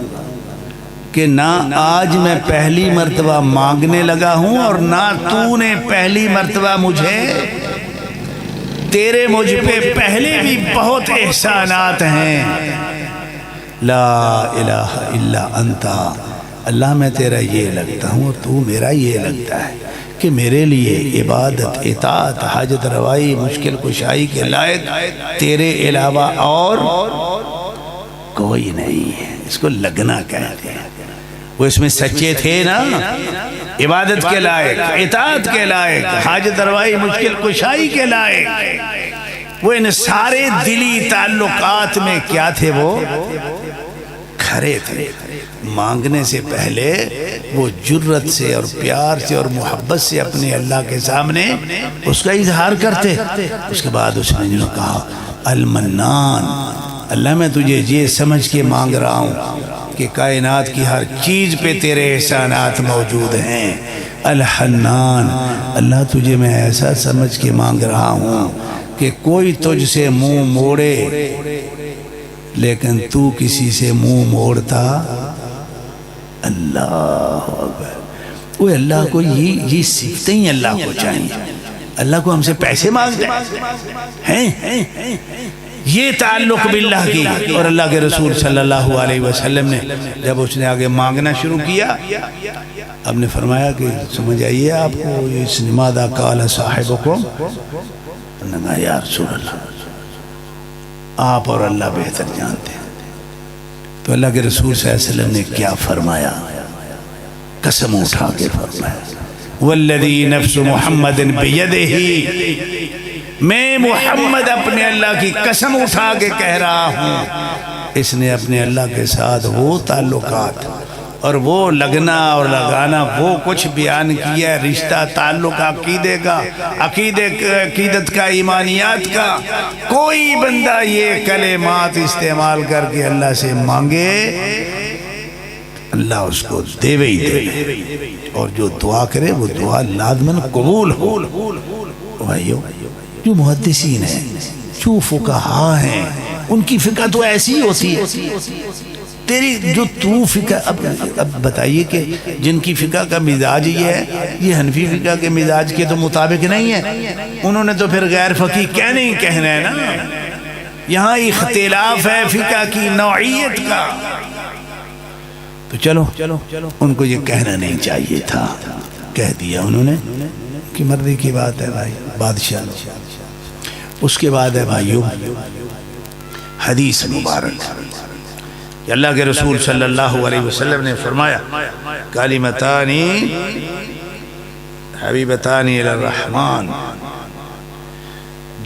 کہ نہ آج میں پہلی مرتبہ مانگنے لگا ہوں اور نہ تو نے پہلی مرتبہ مجھے، تیرے مجھ پہ پہلے بھی بہت احسانات ہیں۔ لا الہ الا انت، اللہ میں تیرا یہ لگتا ہوں اور تو میرا یہ لگتا ہے کہ میرے لیے عبادت، اطاعت، حاجت روائی، مشکل کشائی کے لائق تیرے علاوہ اور کوئی نہیں ہے۔ اس کو لگنا کہتے ہیں۔ وہ اس میں سچے تھے نا، عبادت کے لائق، اطاعت کے لائق، حاجت روائی، مشکل کشائی کے لائق، وہ ان سارے دلی تعلقات میں کیا تھے؟ وہ کھرے تھے۔ مانگنے سے پہلے وہ جرت سے اور پیار سے اور محبت سے اپنے اللہ کے سامنے اس کا اظہار کرتے۔ اس کے بعد اس نے جو کہا المنان، اللہ میں تجھے یہ سمجھ کے مانگ رہا ہوں کہ کائنات کی ہر چیز پہ تیرے احسانات موجود ہیں۔ الحنان، اللہ تجھے میں ایسا سمجھ کے مانگ رہا ہوں کہ کوئی تجھ سے منہ موڑے لیکن تو کسی سے منہ موڑتا اللہ اکبر۔ وہ اللہ کو یہ صفتیں ہی اللہ کو چاہیے۔ اللہ کو ہم سے پیسے مانگتے ہیں، یہ تعلق باللہ کی۔ اور اللہ کے رسول صلی اللہ علیہ وسلم نے جب اس نے آگے مانگنا شروع کیا، اب نے فرمایا کہ سمجھ آئیے آپ کو اس ماذا قال صاحبکم، انہوں نے کہا یا رسول اللہ آپ اور اللہ بہتر جانتے ہیں۔ تو اللہ کے رسول صلی اللہ علیہ وسلم نے کیا فرمایا؟ قسم اٹھا کے فرمایا والذی نفس محمد بیدہ، میں محمد اپنے اللہ کی قسم اٹھا کے کہہ رہا ہوں، اس نے اپنے اللہ کے ساتھ وہ تعلقات اور وہ لگنا اور لگانا وہ کچھ بیان کیا ہے، رشتہ تعلق عقیدے کا، عقیدت کا، ایمانیات کا۔ کوئی بندہ یہ کلمات استعمال کر کے اللہ سے مانگے اللہ اس کو دے ہی دے، اور جو دعا کرے وہ دعا لازماً قبول ہو۔ بھائیو جو محدثین ہیں، جو فقہاء ہیں، ان کی فقہ تو ایسی ہوتی ہے تیری جو تو فقہ اب بتائیے کہ جن کی فقہ کا مزاج یہ ہے، یہ حنفی فقہ کے مزاج کے تو مطابق نہیں ہے، انہوں نے تو پھر غیر فقیہ کہنا ہی کہنا ہے نا۔ یہاں اختلاف ہے فقہ کی نوعیت کا، تو چلو ان کو یہ کہنا نہیں چاہیے تھا، کہہ دیا انہوں نے کہ مرضی کی بات ہے بھائی، بادشاہ۔ اس کے بعد ہے بھائیو حدیث مبارک کہ اللہ کے رسول صلی اللہ علیہ وسلم نے فرمایا کلمتان حبیبتان الی الرحمن،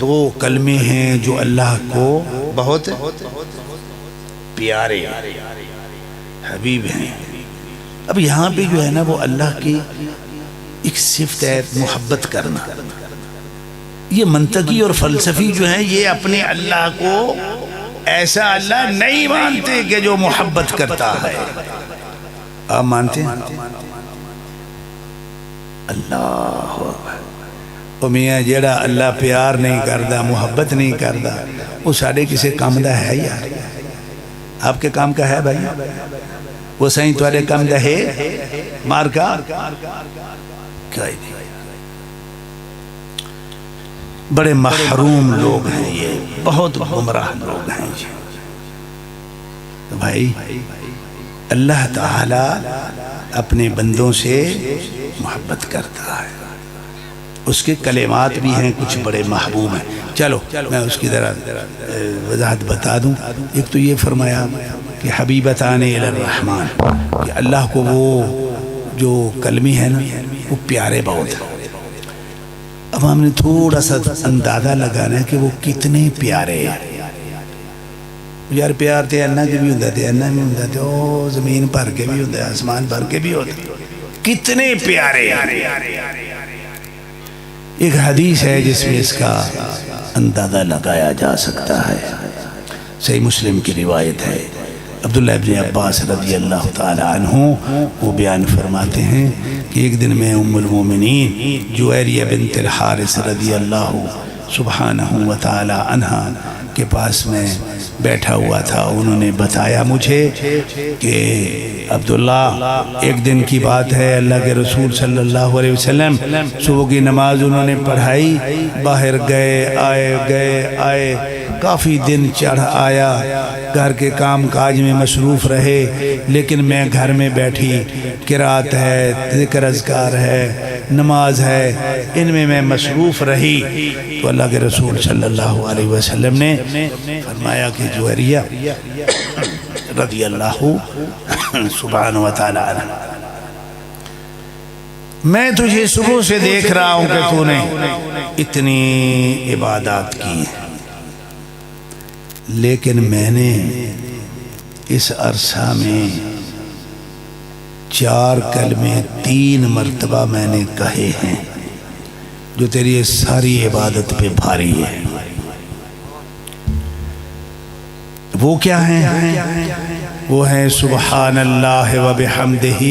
دو کلمے ہیں جو اللہ کو بہت پیارے حبیب ہیں۔ اب یہاں پہ جو ہے نا وہ اللہ کی ایک صفت ہے محبت کرنا۔ یہ منطقی اور فلسفی جو ہیں یہ اپنے اللہ کو ایسا اللہ نہیں مانتے کہ جو محبت کرتا ہے۔ آپ مانتے ہیں اللہ او میاں جیڑا اللہ پیار نہیں کردا، محبت نہیں کردا، وہ ساڑھے کسے کام دا ہے یار؟ آپ کے کام کا ہے بھائی؟ وہ سائیں توارے کام دا ہے مار کا کئی نہیں۔ بڑے محروم لوگ ہیں یہ، بہت گمراہ لوگ ہیں یہ۔ تو بھائی اللہ تعالی اپنے بندوں سے محبت کرتا ہے، اس کے کلمات بھی ہیں کچھ بڑے محبوب ہیں۔ چلو میں اس کی ذرا وضاحت بتا دوں۔ ایک تو یہ فرمایا کہ حبیبتان الی الرحمن، کہ اللہ کو وہ جو کلمی ہے نا وہ پیارے بہت ہیں۔ اب ہم نے تھوڑا سا اندازہ لگانا ہے کہ وہ کتنے پیارے ہیں۔ یار پیار تے انہ کے بھی ہوندہ تھے، انہ بھی ہوندہ تھے، او زمین بھر کے بھی ہوندہ، آسمان بھر کے بھی ہوتے، کتنے پیارے ہیں۔ ایک حدیث ہے جس میں اس کا اندازہ لگایا جا سکتا ہے۔ صحیح مسلم کی روایت ہے، عبداللہ ابن عباس رضی اللہ تعالی عنہ وہ بیان فرماتے ہیں کہ ایک دن میں ام المومنین جویریہ بنت الحارث رضی اللہ سبحانہ و تعالی عنہ کے پاس میں بیٹھا ہوا تھا۔ انہوں نے بتایا مجھے کہ عبداللہ ایک دن کی بات ہے، اللہ کے رسول صلی اللہ علیہ وسلم صبح کی نماز انہوں نے پڑھائی، باہر گئے آئے کافی دن چڑھ آیا، گھر کے کام کاج میں مصروف رہے، لیکن میں گھر میں بیٹھی قرات ہے، ذکر اذکار ہے، نماز ہے، ان میں مصروف رہی۔ تو اللہ کے رسول صلی اللہ علیہ وسلم نے فرمایا کہ جویریہ رضی اللہ سبحانہ وتعالی عنہ، میں تجھے صبح سے دیکھ رہا ہوں کہ تو نے اتنی عبادات کی ہیں، لیکن میں نے اس عرصہ میں 4 کلمے 3 مرتبہ میں نے کہے ہیں جو تیری ساری عبادت پہ بھاری ہے۔ وہ کیا ہیں؟ وہ ہیں سبحان اللہ و بحمدہ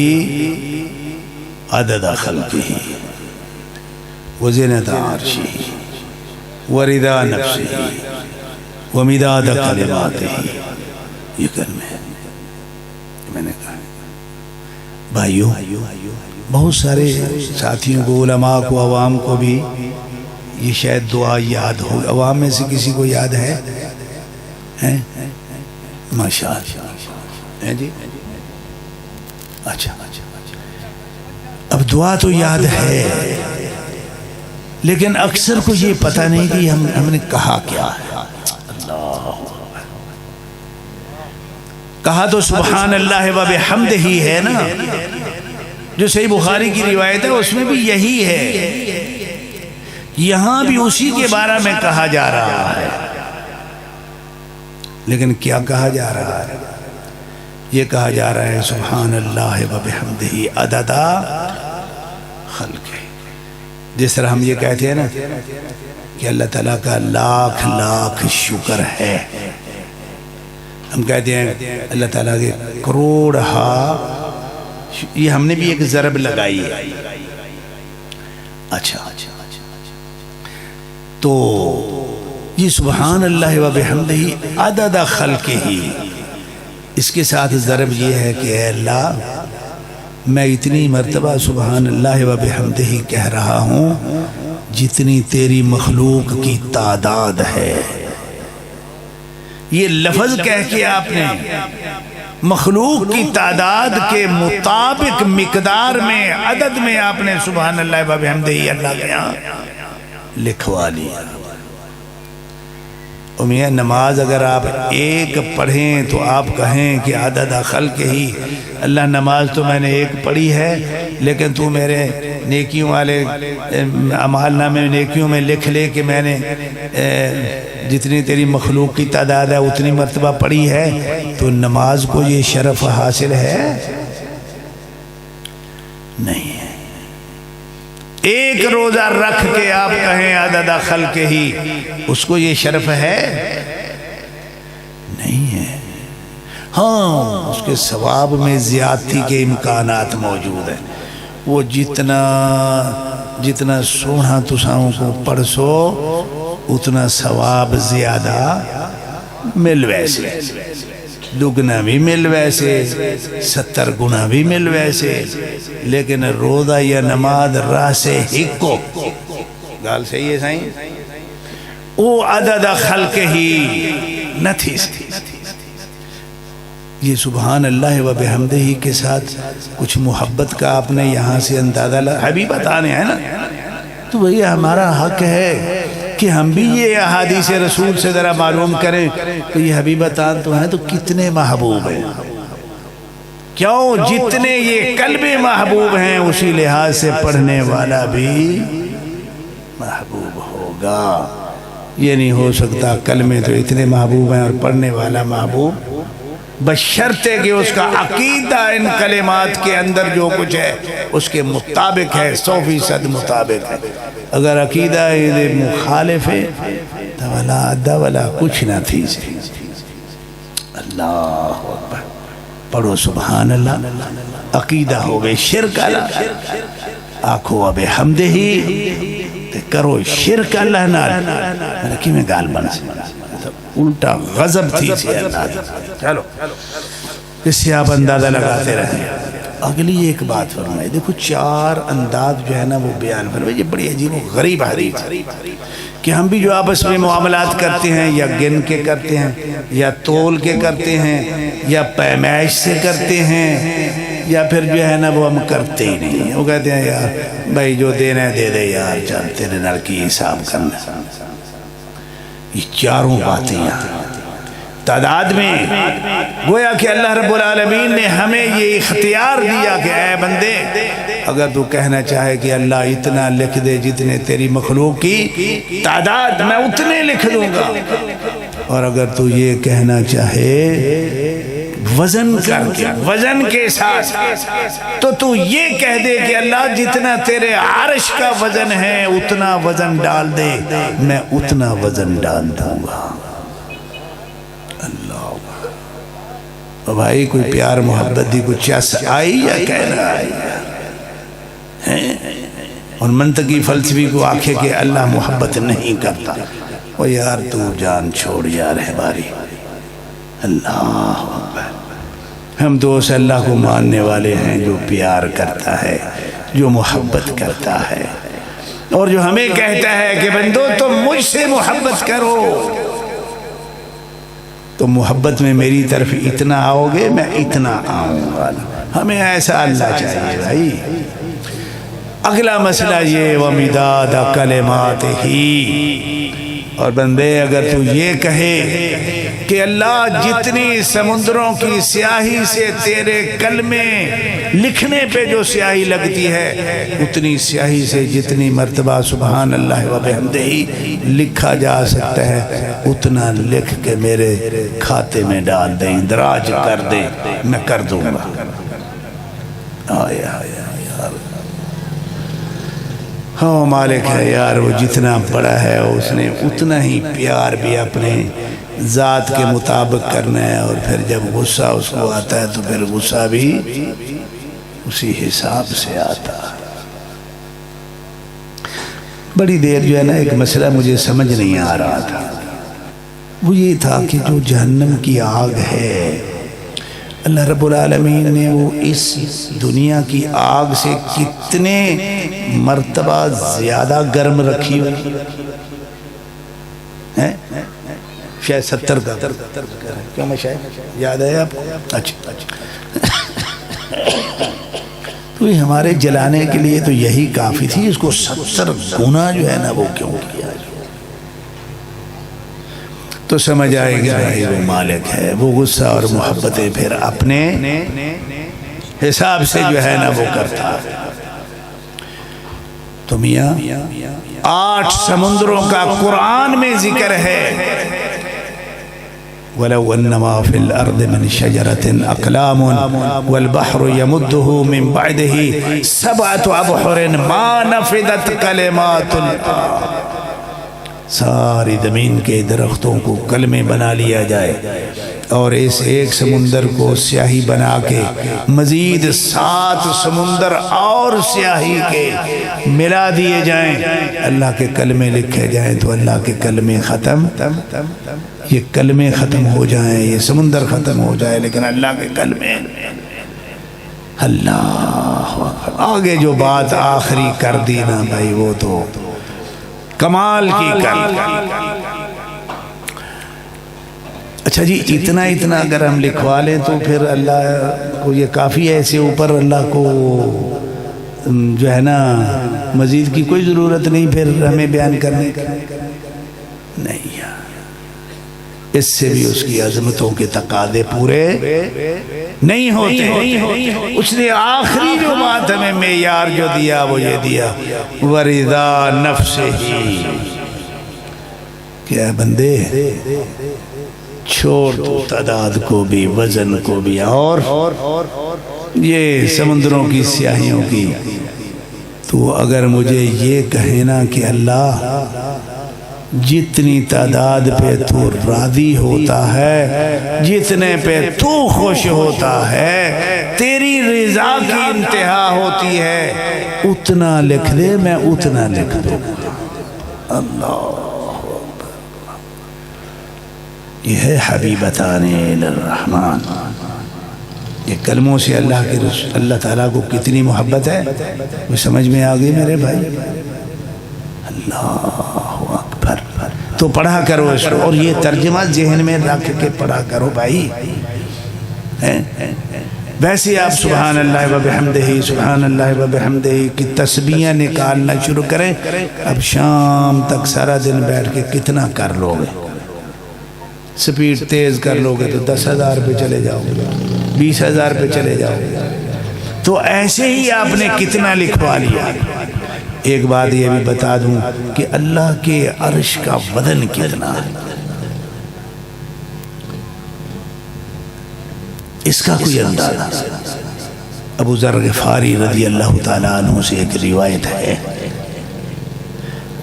عدد خلقہ وزنت عرشہ ورضا نفسہ ومداد کلماتہ۔ یہ کلمے میں نے کہا بھائیو، بہت سارے ساتھیوں کو، علماء کو، عوام کو بھی یہ شاید دعا یاد ہو۔ عوام میں سے کسی کو یاد ہے؟ ماشاءاللہ ہے جی، اچھا۔ اب دعا تو یاد ہے، لیکن اکثر کو یہ پتہ نہیں کہ ہم نے کہا کیا ہے۔ اللہ کہا تو سبحان اللہ و بحمدہ ہی ہے نا، جو صحیح بخاری کی روایت ہے اس میں بھی یہی ہے، یہاں بھی اسی کے بارے میں کہا جا رہا ہے۔ لیکن کیا کہا جا رہا ہے؟ یہ کہا جا رہا ہے سبحان اللہ و بحمدہ عدد خلقہ۔ جس طرح ہم یہ کہتے ہیں نا کہ اللہ تعالیٰ کا لاکھ لاکھ شکر ہے، ہم کہتے ہیں اللہ تعالیٰ کے کروڑ یہ ہم نے بھی ایک ضرب لگائی ہے۔ اچھا تو یہ سبحان اللہ و بحمدہ عدد خلقہ، اس کے ساتھ ضرب یہ ہے کہ اے اللہ میں اتنی مرتبہ سبحان اللہ و بحمدہ کہہ رہا ہوں جتنی تیری مخلوق کی تعداد ہے۔ یہ لفظ کہہ کے آپ نے مخلوق کی تعداد کے مطابق مقدار میں عدد میں آپ نے سبحان اللہ و بحمدہ اللہ کے ہاں لکھوا لیا۔ میاں نماز اگر آپ ایک پڑھیں تو آپ کہیں کہ عدد خلق ہی، اللہ نماز تو میں نے ایک پڑھی ہے لیکن تو میرے نیکیوں والے اعمال نامے نیکیوں میں لکھ لے کہ میں نے جتنی تیری مخلوق کی تعداد ہے اتنی مرتبہ پڑھی ہے، تو نماز کو یہ شرف حاصل ہے؟ نہیں ہے۔ ایک روزہ رکھ کے آپ کہیں عدد خلق ہی، اس کو یہ شرف ہے؟ نہیں ہے۔ ہاں اس کے ثواب میں زیادتی کے امکانات موجود ہیں۔ وہ جتنا سونا تساؤں کو پڑھسو اتنا ثواب زیادہ مل ویسے، دگنا بھی مل ویسے، 70 گنا بھی مل ویسے، لیکن روزہ یا نماز راہ سے ہکو گال صحیح ہے سائیں او عدد خلق ہی نہ تھی۔ یہ سبحان اللہ و بحمدہ کے ساتھ کچھ محبت کا آپ نے یہاں سے اندازہ حبیب بتانے ہیں نا، تو وہی ہمارا حق ہے کہ ہم بھی یہ احادیث رسول سے ذرا معلوم کریں کہ یہ حبیبتان تو ہیں تو کتنے محبوب ہیں، کیوں جتنے یہ قلب محبوب ہیں اسی لحاظ سے پڑھنے والا بھی محبوب ہوگا۔ یہ نہیں ہو سکتا کلمے تو اتنے محبوب ہیں اور پڑھنے والا محبوب، بشرطے کہ اس کا عقیدہ ان کلمات کے اندر جو کچھ ہے اس کے مطابق ہے، 100% مطابق ہے۔ اگر عقیدہ مخالف ہے تو ولا عدہ ولا کچھ نہ تھی۔ اللہ اکبر، پڑھو سبحان اللہ، عقیدہ ہو بے شرک اللہ، آنکھو اب حمدہ ہی کرو شرک اللہ نال کی میں گال بنا الٹا غضب تھی سے اللہ۔ چلو اس سے آپ اندازہ لگاتے رہیں۔ اگلی ایک بات فرمائے، دیکھو 4 انداز جو ہے نا وہ بیان فرمائے، یہ بڑی عجیب و غریب حدیث کہ ہم بھی جو آپس میں معاملات کرتے ہیں یا گن کے کرتے ہیں یا تول کے کرتے ہیں یا پیمائش سے کرتے ہیں یا پھر جو ہے نا وہ ہم کرتے ہی نہیں، وہ کہتے ہیں یار بھائی جو دینا ہے دے دے یار، چل تیرے نال کی حساب کرنا۔ یہ 4 باتیں یہاں تعداد میں گویا کہ اللہ رب العالمین نے ہمیں یہ اختیار دیا کہ اے بندے اگر تو کہنا چاہے کہ اللہ اتنا لکھ دے جتنے تیری مخلوق کی تعداد میں اتنے لکھ دوں گا، اور اگر تو یہ کہنا چاہے وزن کر کے وزن کے ساتھ تو یہ کہہ دے کہ اللہ جتنا تیرے عرش کا وزن ہے اتنا وزن ڈال دے، میں اتنا وزن ڈال دوں گا۔ بھائی کوئی پیار محبت دی کچھ چس آئی یا کہنا آئی ہے؟ اور منطقی فلسفی کو آکھے کہ اللہ محبت نہیں کرتا، وہ یار تو جان چھوڑ یار ہے باری۔ اللہ ہم تو اس اللہ کو ماننے والے ہیں جو پیار کرتا ہے، جو محبت کرتا ہے، اور جو ہمیں کہتا ہے کہ بندو تم مجھ سے محبت کرو تو محبت میں میری طرف اتنا آؤ گے میں اتنا آؤں گا۔ ہمیں ایسا اللہ چاہیے بھائی۔ اگلا مسئلہ یہ وَمِدَادَ كَلِمَاتِهِ، اور بندے اگر تو یہ کہے کہ اللہ جتنی سمندروں کی سیاہی سے تیرے کلمے لکھنے پہ جو سیاہی لگتی ہے اتنی سیاہی سے جتنی مرتبہ سبحان اللہ و بحمدہ لکھا جا سکتا ہے اتنا لکھ کے میرے کھاتے میں ڈال دیں، اندراج کر دیں، میں کر دوں گا۔ آیا یار ہاں مالک ہے یار، وہ جتنا بڑا ہے اس نے اتنا ہی پیار بھی اپنے ذات کے مطابق کرنا ہے، اور پھر جب غصہ اس کو آتا ہے تو پھر غصہ بھی اسی حساب سے آتا ہے۔ بڑی دیر جو ہے نا ایک مسئلہ مجھے سمجھ نہیں آ رہا تھا، وہ یہ تھا کہ جو جہنم کی آگ ہے اللہ رب العالمین نے وہ اس دنیا کی آگ سے کتنے مرتبہ زیادہ گرم رکھی ہوئی ہے؟ شاید 70 کا کیا میں شاید یاد ہے آپ کو؟ اچھا تو یہ ہمارے جلانے کے لیے تو یہی کافی تھی، اس کو 70 گنا جو ہے نا وہ کیوں کیا؟ تو سمجھ آئے گا وہ مالک ہے، وہ غصہ اور محبتیں پھر اپنے حساب سے جو ہے نا وہ کرتا ہے۔ تو میاں 8 سمندروں کا قرآن میں ذکر ہے، وَلَوْ أَنَّمَا فِي الْأَرْضِ مِنْ شَجَرَةٍ أَقْلَامٌ وَالْبَحْرُ يَمُدُّهُ مِنْ بَعْدِهِ 7 أَبْحُرٍ مَا نَفِدَتْ كَلِمَاتُ اللَّهِ۔ ساری زمین کے درختوں کو کلمے بنا لیا جائے اور اس ایک سمندر کو سیاہی بنا کے مزید 7 سمندر اور سیاہی کے ملا دیے جائیں، اللہ کے کلمے لکھے جائیں تو اللہ کے کلمے ختم، یہ کلمے ختم ہو جائیں، یہ سمندر ختم ہو جائے، لیکن اللہ کے کلمے اللہ آگے جو بات آخری کر دی نا بھائی وہ تو کمال کی کر۔ اچھا جی اتنا اگر ہم لکھوا لیں تو پھر اللہ کو یہ کافی ہے، اسے اوپر اللہ کو جو ہے نا مزید کی کوئی ضرورت نہیں پھر ہمیں بیان کرنے کا نہیں، اس سے بھی اس کی عظمتوں کے تقاضے پورے نہیں ہوتے۔ اس نے آخری جو بات ہمیں معیار جو دیا وہ یہ دیا، وَرِضَا نَفْسِهِ، کیا بندے چھوڑ دو تعداد کو بھی، وزن کو بھی، اور یہ سمندروں کی سیاہیوں کی، تو اگر مجھے یہ کہے نا کہ اللہ جتنی تعداد پہ تو راضی ہوتا ہے، جتنے پہ تو خوش ہوتا ہے، تیری رضا کی انتہا ہوتی ہے، اتنا لکھ دے، میں اتنا لکھ دوں۔ اللہ یہ ہے حبیبتان الرحمن، یہ کلموں سے اللہ تعالیٰ کو کتنی محبت ہے وہ سمجھ میں آگئی میرے بھائی۔ اللہ اکبر، تو پڑھا کرو اس کو، اور یہ ترجمہ ذہن میں رکھ کے پڑھا کرو بھائی۔ ویسے آپ سبحان اللہ و بحمدہ، سبحان اللہ و بحمدہ کی تسبیحیں نکالنا شروع کریں، اب شام تک سارا دن بیٹھ کے کتنا کر لو گے؟ سپیڈ تیز کر لو گے تو 10,000 پہ چلے جاؤ گے، 20,000 پہ چلے جاؤ گے، تو ایسے ہی آپ نے کتنا لکھوا لیا۔ ایک بات یہ بھی بتا دوں کہ اللہ کے عرش کا وزن کتنا ہے، اس کا کوئی اندازہ۔ ابو ذر غفاری رضی اللہ تعالیٰ عنہ سے ایک روایت ہے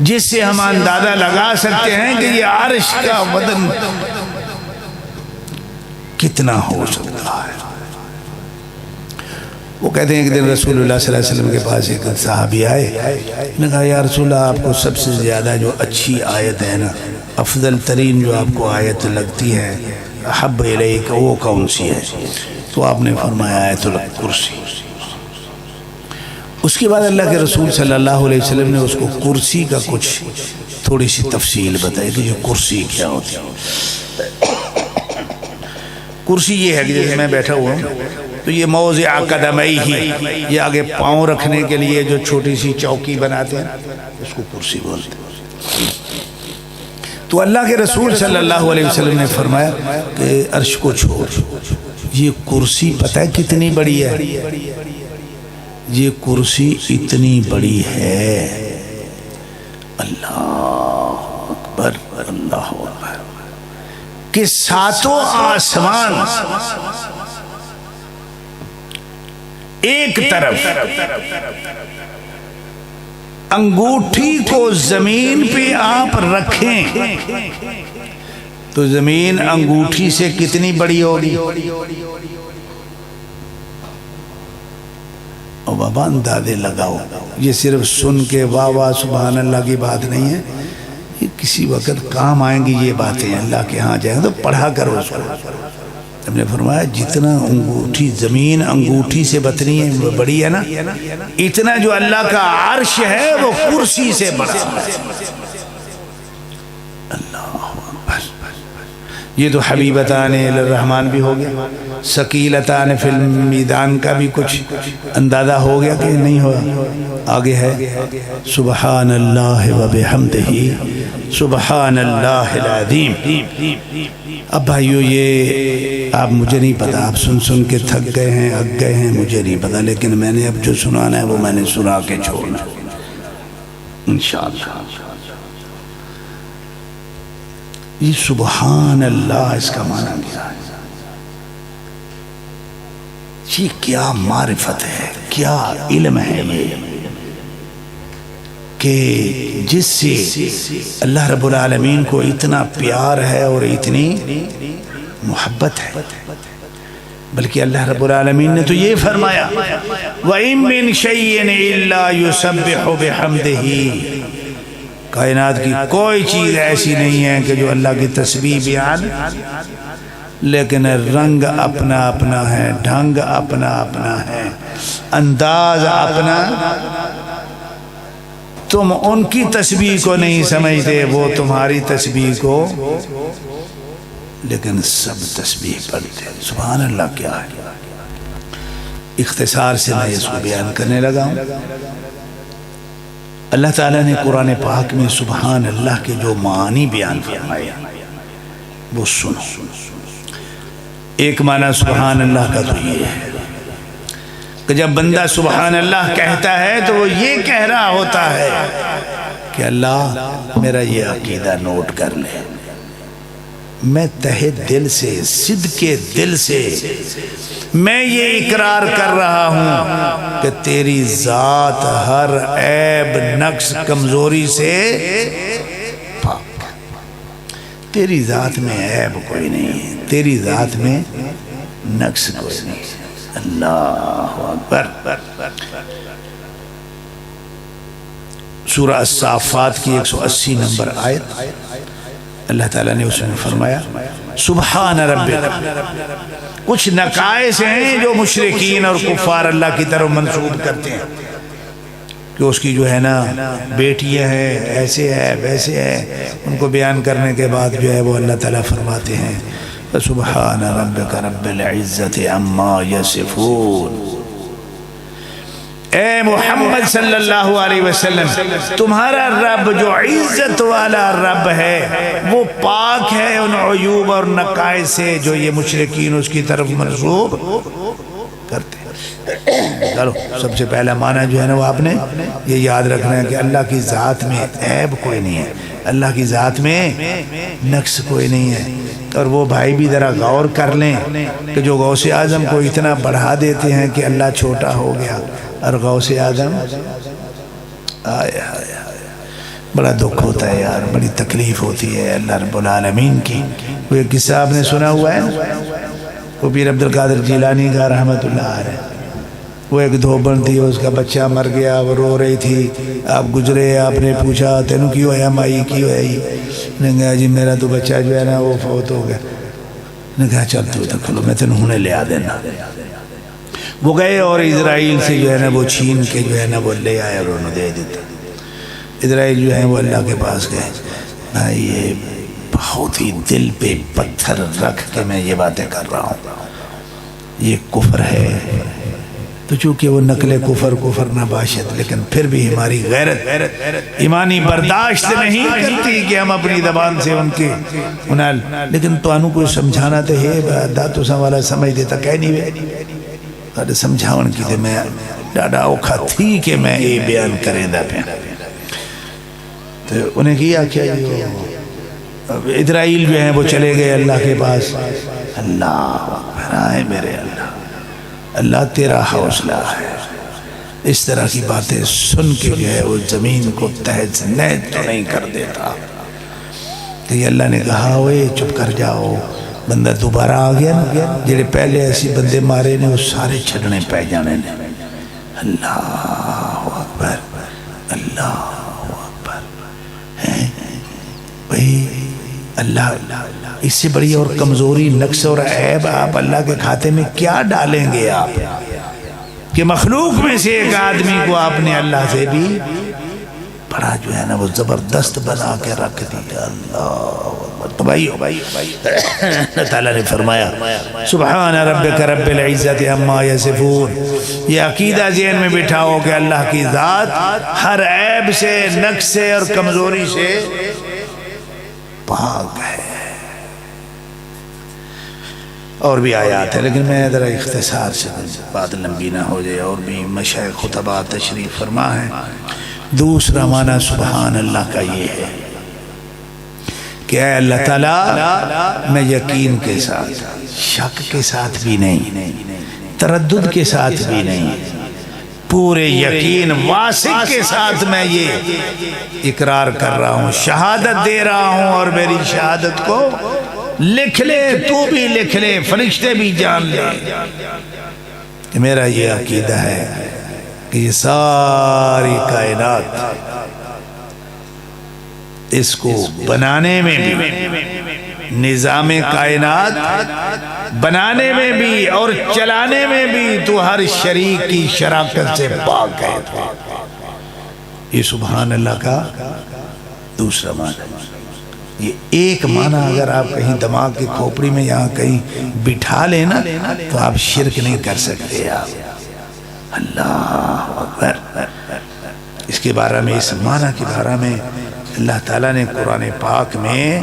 جس سے ہم اندازہ لگا سکتے ہیں کہ یہ عرش کا وزن کتنا ہو سکتا ہے۔ وہ کہتے ہیں کہ دن رسول اللہ صلی اللہ علیہ وسلم کے پاس ایک صحابی آئے، نے کہا یا رسول اللہ آپ کو سب سے زیادہ جو اچھی آیت ہے نا، افضل ترین جو آپ کو آیت لگتی ہے، احب الیک، وہ کون سی ہے؟ تو آپ نے فرمایا آیت الکرسی۔ اس کے بعد اللہ کے رسول صلی اللہ علیہ وسلم نے اس کو کرسی کا کچھ تھوڑی سی تفصیل بتائی کہ یہ کرسی کیا ہوتی ہے۔ کرسی یہ ہے کہ جیسے میں بیٹھا ہوا ہوں تو یہ موضع قدمئی ہی، یہ آگے پاؤں رکھنے کے لیے جو چھوٹی سی چوکی بناتے ہیں اس کو کرسی بولتے ہیں۔ تو اللہ کے رسول صلی اللہ علیہ وسلم نے فرمایا کہ عرش کو چھوڑ، یہ کرسی پتہ ہے کتنی بڑی ہے؟ یہ کرسی اتنی بڑی ہے، اللہ اکبر، اللہ اکبر، کہ 7 آسمان ایک طرف انگوٹھی کو زمین پہ آپ رکھیں تو زمین انگوٹھی سے کتنی بڑی ہوگی؟ اور بابا اندازے لگاؤ، یہ صرف سن کے واہ واہ سبحان اللہ کی بات نہیں ہے، یہ کسی وقت کام آئیں گی یہ باتیں، اللہ کے ہاں جائیں تو پڑھا کرو اس کو۔ ہم نے فرمایا جتنا انگوٹھی زمین انگوٹھی سے بتنی ہے بڑی ہے نا، اتنا جو اللہ کا عرش ہے وہ کرسی سے بڑا ہے۔ اللہ اکبر۔ یہ تو حبیبتان الرحمن بھی ہو گیا، ثقیلتان فی المیدان کا بھی کچھ اندازہ ہو گیا کہ نہیں ہوا؟ آگے ہے سبحان اللہ و بحمدہ سبحان اللہ العظیم۔ اب بھائیو یہ آپ مجھے نہیں پتا، آپ سن سن کے تھک گئے ہیں، اگ گئے ہیں، مجھے نہیں پتا، لیکن میں نے اب جو سنانا ہے وہ میں نے سنا کے چھوڑنا انشاءاللہ۔ یہ سبحان اللہ اس کا معنی کیا ہے؟ یہ کیا معرفت ہے، کیا علم ہے یہ کہ جس سے اللہ رب العالمین کو اتنا پیار ہے اور اتنی محبت ہے۔ بلکہ اللہ رب العالمین نے تو یہ فرمایا وَإِن مِّن شَيْءٍ إِلَّا يُسَبِّحُ بِحَمْدِهِ، کائنات کی کوئی چیز ایسی نہیں ہے کہ جو اللہ کی تسبیح بیان، لیکن رنگ اپنا اپنا ہے، ڈھنگ اپنا اپنا ہے، انداز اپنا۔ تم ان کی تسبیح کو نہیں سمجھتے، وہ تمہاری تسبیح کو، لیکن سب تسبیح پڑھتے ہیں۔ سبحان اللہ کیا ہے؟ اختصار سے میں اس کو بیان کرنے لگا ہوں۔ اللہ تعالیٰ نے قرآن پاک میں سبحان اللہ کے جو معنی بیان فرمائے وہ سنو۔ ایک معنی سبحان اللہ کا تو یہ ہے کہ جب بندہ سبحان اللہ کہتا ہے تو وہ یہ کہہ رہا ہوتا ہے کہ اللہ میرا یہ عقیدہ نوٹ کر لے، میں تہہ دل سے، صدق دل سے میں یہ اقرار کر رہا ہوں کہ تیری ذات ہر عیب، نقص، کمزوری سے پاک، تیری ذات میں عیب کوئی نہیں ہے، تیری ذات میں نقص کوئی نہیں ہے۔ اللہ اکبر۔ سورہ الصافات کی 180 نمبر آیت، اللہ تعالیٰ نے اس میں فرمایا سبحان ربک۔ کچھ نقائص ہیں جو مشرکین اور کفار اللہ کی طرف منسوب کرتے ہیں کہ اس کی جو ہے نا بیٹیاں ہیں، ایسے ہے ویسے ہے، ان کو بیان کرنے کے بعد جو ہے وہ اللہ تعالیٰ فرماتے ہیں سبحان ربک رب العزت عما یصفون۔ اے محمد صلی اللہ علیہ وسلم، تمہارا رب جو عزت والا رب ہے وہ پاک ہے ان عیوب اور نقائص سے جو یہ مشرکین اس کی طرف منسوب کرتے ہیں۔ چلو سب سے پہلا معنی جو ہے نا وہ آپ نے یہ یاد رکھنا ہے کہ اللہ کی ذات میں عیب کوئی نہیں ہے، اللہ کی ذات میں نقص کوئی نہیں ہے۔ اور وہ بھائی بھی ذرا غور کر لیں کہ جو غوث اعظم کو اتنا بڑھا دیتے ہیں کہ اللہ چھوٹا ہو گیا، اور غوث اعظم بڑا دکھ ہوتا ہے یار، بڑی تکلیف ہوتی ہے اللہ رب العالمین کی۔ وہ ایک قصہ آپ نے سنا ہوا ہے، وہ پیر عبد القادر جیلانی کا رحمت اللہ علیہ، وہ ایک دھوبن تھی، اس کا بچہ مر گیا، وہ رو رہی تھی، آپ گزرے، آپ نے پوچھا تینوں کیوں ہے مائی، کیوں ہے؟ نے کہا جی میرا تو بچہ جو ہے نا وہ فوت ہو گیا۔ نے کہا چل تو کھلو میں تینوں ہنے لے آ دینا۔ وہ گئے اور اسرائیل سے جو ہے نا وہ چھین کے جو ہے نا وہ لے آئے اور انہوں دے دیتا۔ اسرائیل جو ہے وہ اللہ کے پاس گئے، بھائی یہ بہت ہی دل پہ پتھر رکھ کے میں یہ باتیں کر رہا ہوں، یہ کفر ہے۔ تو چونکہ وہ نقل کفر نباشت، لیکن پھر بھی ہماری غیرت ایمانی برداشت نہیں کرتی کہ ہم اپنی زبان سے ان کے انال، لیکن تو انو کو سمجھانا تو ہے داتو سا والا سمجھ دیتا کہہ نہیں وے سمجھاون کی تے میں ڈاڈا اوکھا تھی کہ میں یہ بیان کریں دا پہ۔ تو انہیں کیا کیا اسرائیل جو ہیں وہ چلے گئے اللہ کے پاس، اللہ آئے میرے اللہ، اللہ تیرا حوصلہ ہے، اس طرح کی باتیں سن کے جو ہے وہ زمین کو تہز نیز تو نہیں کر دیتا۔ کہ اللہ نے کہا ہوئے چپ کر جاؤ، بندہ دوبارہ آ گیا نا، جڑے پہلے ایسی بندے مارے نے وہ سارے چھڑنے پہ جانے نے۔ اللہ اکبر، اللہ اکبر۔ بھئی اللہ اس سے بڑی اور کمزوری، نقص اور عیب آپ اللہ کے کھاتے میں کیا ڈالیں گے آپ کہ مخلوق میں سے ایک آدمی کو آپ نے اللہ سے بھی بڑا جو ہے نا وہ زبردست بنا کے رکھ دیا۔ اللہ تو بھائی اللہ تعالیٰ نے فرمایا سبحان ربک رب العزت عما یصفون، یہ عقیدہ ذہن میں بٹھاؤ کہ اللہ کی ذات ہر عیب سے، نقص سے اور کمزوری سے پاک ہے۔ اور بھی آیات ہے لیکن میں ذرا اختصار سے بات لمبی نہ ہو جائے، اور بھی مشائخ خطبہ تشریف فرما ہے۔ دوسرا معنی سبحان اللہ کا یہ ہے کہ اے اللہ تعالیٰ میں یقین کے ساتھ، شک کے ساتھ بھی نہیں، تردد کے ساتھ بھی نہیں، پورے یقین واثق کے ساتھ میں یہ اقرار کر رہا ہوں، شہادت دے رہا ہوں، اور میری شہادت کو لکھ لے، تو بھی لکھ لے، فرشتے بھی جان لے کہ میرا یہ عقیدہ ہے کہ یہ ساری کائنات اس کو بنانے میں بھی، نظام کائنات بنانے میں بھی اور چلانے میں بھی تو ہر شریک کی شراکت سے پاک ہے۔ یہ سبحان اللہ کا دوسرا معنی۔ یہ ایک معنی اگر آپ کہیں دماغ کی کھوپڑی میں یہاں کہیں بٹھا لینا تو آپ شرک نہیں کر سکتے۔ آپ اللہ اکبر۔ اس کے بارے میں، اس معنی کے بارے میں اللہ تعالیٰ نے قرآن پاک میں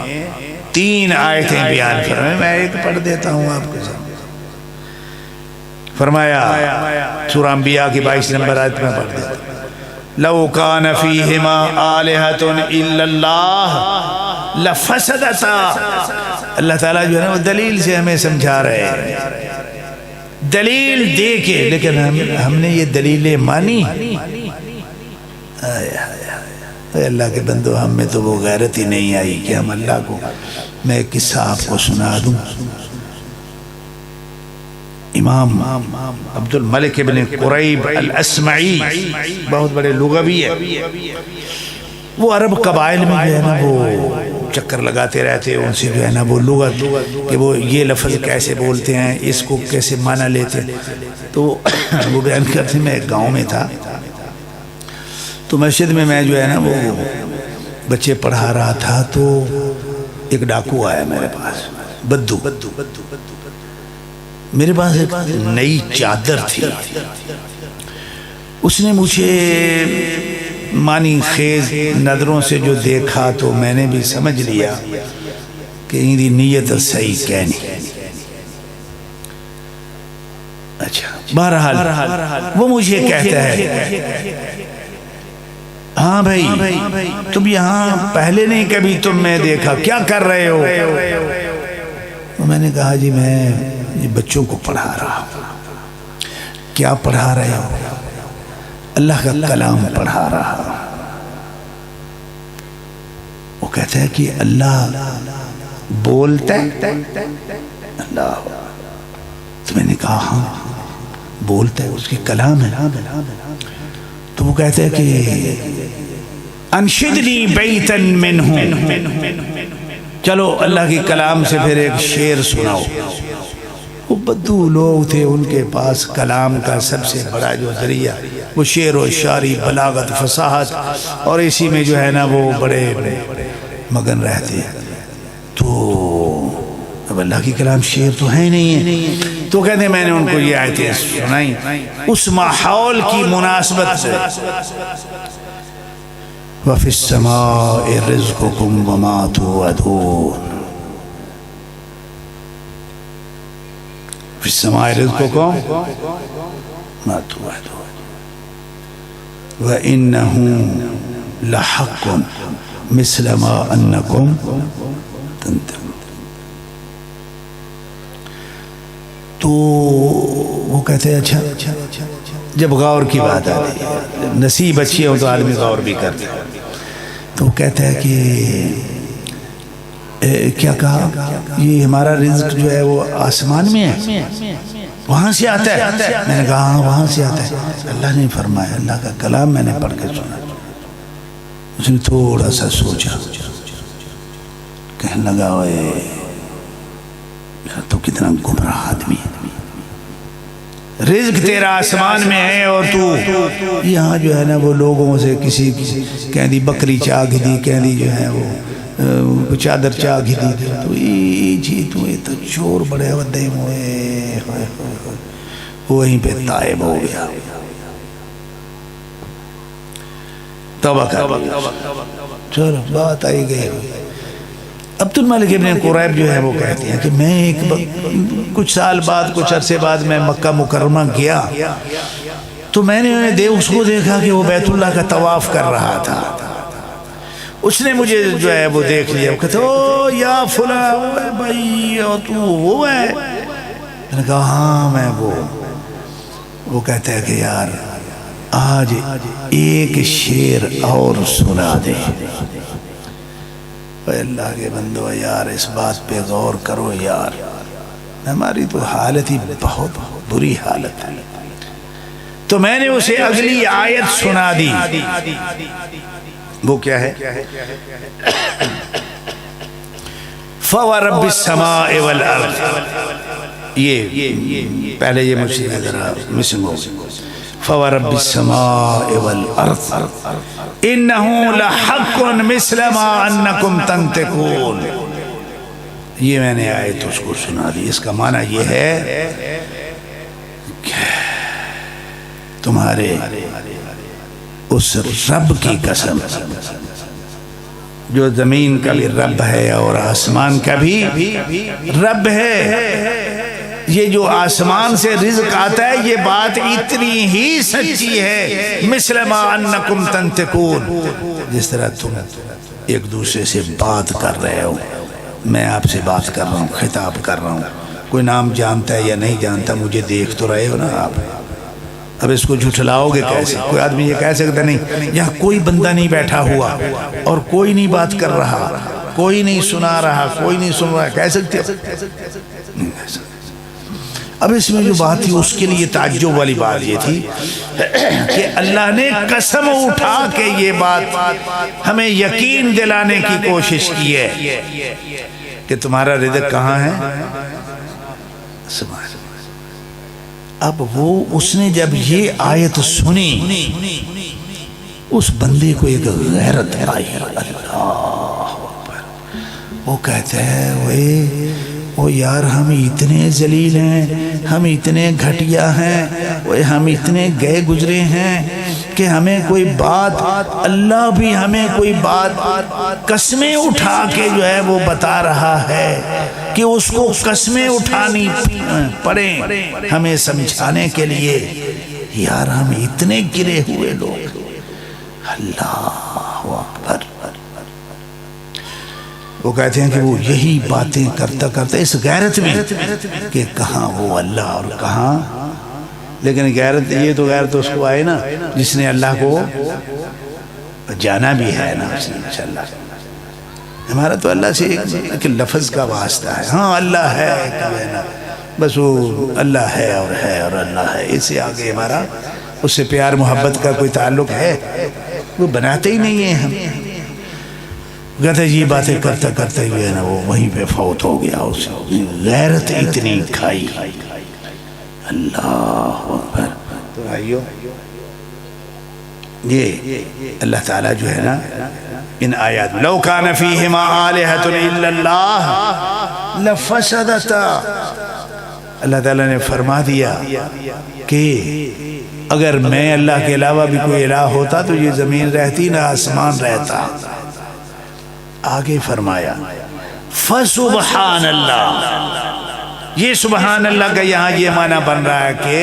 3 آیتیں بیان فرمائیں، میں ایک پڑھ دیتا ہوں آپ کو۔ فرمایا سورہ انبیاء کی 22 نمبر آیت میں پڑھ دیتا ہوں، لو کان فیہما آلہۃ الا اللہ لفسدتا۔ اللہ تعالیٰ جو ہے نا وہ دلیل سے ہمیں سمجھا رہے ہیں، دلیل دے کے، لیکن ہم نے یہ دلیلیں مانی۔ اے اللہ کے بندو، ہم میں تو وہ غیرت ہی نہیں آئی کہ ہم اللہ کو، میں ایک قصہ آپ کو سنا دوں۔ امام عبد الملک ابن قریب الاسمعی بہت بڑے لغوی ہے، وہ عرب قبائل میں جو ہے نا وہ چکر لگاتے رہتے، ان سے جو ہے نا وہ لغت کہ وہ یہ لفظ کیسے بولتے ہیں، اس کو کیسے معنی لیتے ہیں، تو وہ بیان کرتے۔ میں ایک گاؤں میں تھا تو مسجد میں جو ہے نا وہ بچے پڑھا رہا تھا، تو ایک ڈاکو آیا میرے پاس، بدو، میرے پاس ایک نئی چادر تھی، اس نے مجھے معنی خیز نظروں سے جو دیکھا تو میں نے بھی سمجھ لیا کہ یہ نیت صحیح کہنی۔ اچھا بہرحال وہ مجھے کہتا ہے ہاں بھائی تم یہاں پہلے نہیں کبھی تم میں دیکھا، کیا کر رہے ہو؟ تو میں نے کہا جی میں یہ بچوں کو پڑھا رہا ہوں۔ کیا پڑھا رہے ہو؟ اللہ کا کلام پڑھا رہا۔ وہ کہتا ہے کہ اللہ بولتا ہے؟ اللہ۔ تو میں نے کہا ہاں بولتا ہے، اس کی کلام ہے۔ تو وہ کہتے ہیں کہ انشدنی بیتا منہ، چلو اللہ کی کلام سے پھر ایک شعر سناؤ۔ وہ بدو لوگ تھے، ان کے پاس کلام کا سب سے بڑا جو ذریعہ وہ شعر و شاعری، بلاغت، فصاحت، اور اسی میں جو ہے نا وہ بڑے مگن رہتے ہیں۔ تو اب اللہ کی کلام شعر تو ہے نہیں ہے، تو کہتے ہیں میں نے ان کو یہ آیتیں سنائی اس ماحول کی مناسبت سے۔ وَفِي السَّمَاءِ رِزْقُكُمْ وَمَا تُوعَدُونَ، فِي السَّمَاءِ رِزْقُكُمْ مَا تُوعَدُونَ وَإِنَّهُ لَحَقٌّ مِثْلَ مَا أَنَّكُمْ تَنْطِقُونَ۔ تو وہ کہتے ہیں اچھا، جب غور کی بات آتی ہے، نصیب اچھی ہو تو آدمی غور بھی کرتے ہیں، تو وہ کہتا ہے کہ کیا کہا یہ ہمارا رزق جو ہے وہ آسمان میں ہے، وہاں سے آتا ہے؟ میں نے کہا ہاں وہاں سے آتا ہے۔ اللہ نے فرمایا، اللہ کا کلام میں نے پڑھ کے سنا۔ اس نے تھوڑا سا سوچا، کہنے لگا تو کتنا گمراہ آدمی ہے. رزق تیرا آسمان میں ہے اور تو یہاں جو ہے نا وہ لوگوں سے کسی کہہ دی بکری چاہ دی، کہہ دی جو ہے وہ چادر چاہ دی، تو جی تو چور بڑے ودے ہوئے، وہیں پہ تائب ہو گیا، توبہ کر. چلو بات آئی گئی. عبد الملک ابن قریب جو ہے وہ کہتے ہیں کہ میں کچھ سال بعد، کچھ عرصے بعد میں مکہ مکرمہ گیا تو میں نے اس کو دیکھا کہ وہ بیت اللہ کا طواف کر رہا تھا. اس نے مجھے جو ہے وہ دیکھ لیا، وہ کہتے او یا فلاں بھائی تو وہ ہے. میں نے کہا ہاں میں وہ کہتا ہے کہ یار آج ایک شعر اور سنا دے. اے اللہ کے بندو یار اس بات پہ غور کرو یار، ہماری تو حالت ہی بہت بری حالت ہے. تو میں نے اسے اگلی آیت سنا دی. وہ کیا ہے؟ فَوَرَبِّ السَّمَاءِ وَالْأَرْضِ. یہ پہلے یہ مجھ سے ذرا مسنگ ہو. فَوَرَبِّ السَّمَاءِ وَالْأَرْضِ إِنَّهُ لَحَقٌ مِثْلَ مَا أَنَّكُمْ تَنْطِقُونَ. یہ میں نے آیت اس کو سنا دی. اس کا معنی یہ ہے کہ تمہارے اس رب کی قسم جو زمین کا بھی رب ہے اور آسمان کا بھی رب ہے، یہ جو آسمان سے رزق آتا ہے یہ بات اتنی ہی سچی ہے مثل ما انکم تنطقون، جس طرح تم ایک دوسرے سے بات کر رہے ہو. میں آپ سے بات کر رہا ہوں، خطاب کر رہا ہوں. کوئی نام جانتا ہے یا نہیں جانتا، مجھے دیکھ تو رہے ہو نا آپ. اب اس کو جھٹلاؤ گے کیسے؟ کوئی آدمی یہ کہہ سکتا نہیں یہاں کوئی بندہ نہیں بیٹھا ہوا اور کوئی نہیں بات کر رہا، کوئی نہیں سنا رہا، کوئی نہیں سن رہا، کہہ سکتے ہو؟ اب اس میں جو بات تھی اس کے لیے تعجب والی بات یہ تھی کہ اللہ نے قسم اٹھا کے یہ بات ہمیں یقین دلانے کی کوشش کی ہے کہ تمہارا رزق کہاں ہے. اب وہ اس نے جب یہ آیت سنی اس بندے کو ایک غیرت آئی. اللہ اکبر. وہ کہتے ہیں وہ یار ہم اتنے ذلیل ہیں، ہم اتنے گھٹیا ہیں، ہم اتنے گئے گزرے ہیں کہ ہمیں کوئی بات، اللہ بھی ہمیں کوئی بات قسمیں اٹھا کے جو ہے وہ بتا رہا ہے کہ اس کو قسمیں اٹھانی پڑیں ہمیں سمجھانے کے لیے. یار ہم اتنے گرے ہوئے لوگ. اللہ اکبر. وہ کہتے ہیں کہ وہ یہی باتیں کرتا کرتا اس غیرت میں کہ کہاں وہ اللہ اور کہاں، لیکن غیرت یہ تو غیرت اس کو آئے نا جس نے اللہ کو جانا بھی ہے نا. انشاءاللہ ہمارا تو اللہ سے ایک لفظ کا واسطہ ہے. ہاں اللہ ہے بس، وہ اللہ ہے اور اللہ ہے، اس سے آگے ہمارا اس سے پیار محبت کا کوئی تعلق ہے وہ بناتے ہی نہیں ہیں ہم. کہتے یہ باتیں کرتا کرتا ہی ہے نا وہ وہیں پہ فوت ہو گیا. اس غیرت اتنی کھائی. اللہ اکبر. تو بھائیو یہ اللہ تعالیٰ جو ہے نا ان آیات لو کان فیہما آلہۃ الا اللہ لفسدتا، اللہ تعالیٰ نے فرما دیا کہ اگر میں اللہ کے علاوہ بھی کوئی الہ ہوتا تو یہ زمین رہتی نہ آسمان رہتا. آگے فرمایا فسبحان اللہ. یہ سبحان اللہ کا یہاں یہ معنی بن رہا ہے کہ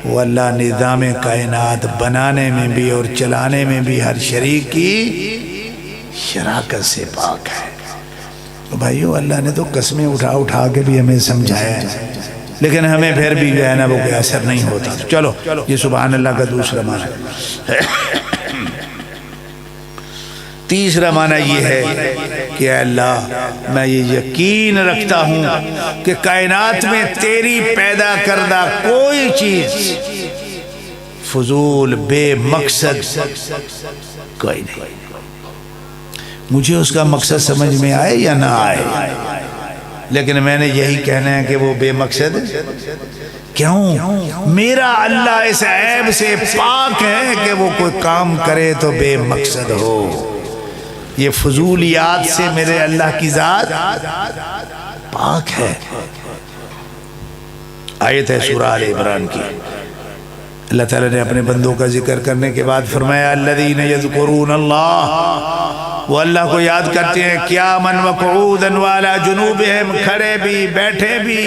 وہ اللہ نظام کائنات بنانے میں بھی اور چلانے میں بھی ہر شریک کی شراکت سے پاک ہے. تو بھائیو اللہ نے تو قسمیں اٹھا کے بھی ہمیں سمجھایا ہے، لیکن ہمیں پھر بھی جو ہے نا وہ کوئی اثر نہیں ہوتا. چلو یہ سبحان اللہ کا دوسرا معنی ہے. تیسرا معنی یہ ہے کہ اے اللہ میں یہ یقین رکھتا ہوں کہ کائنات میں تیری پیدا کردہ کوئی چیز فضول بے مقصد کوئی نہیں. مجھے اس کا مقصد سمجھ میں آئے یا نہ آئے لیکن میں نے یہی کہنا ہے کہ وہ بے مقصد کیوں؟ میرا اللہ اس عیب سے پاک ہے کہ وہ کوئی کام کرے تو بے مقصد ہو. یہ فضولیات سے میرے اللہ کی ذات پاک ہے. آیت ہے سورہ آل عمران کی. اللہ تعالیٰ نے اپنے بندوں کا ذکر کرنے کے بعد فرمایا الذین یذکرون اللہ، وہ اللہ کو یاد کرتے ہیں قیاما وقعودا وعلی جنوبہم، کھڑے بھی بیٹھے بھی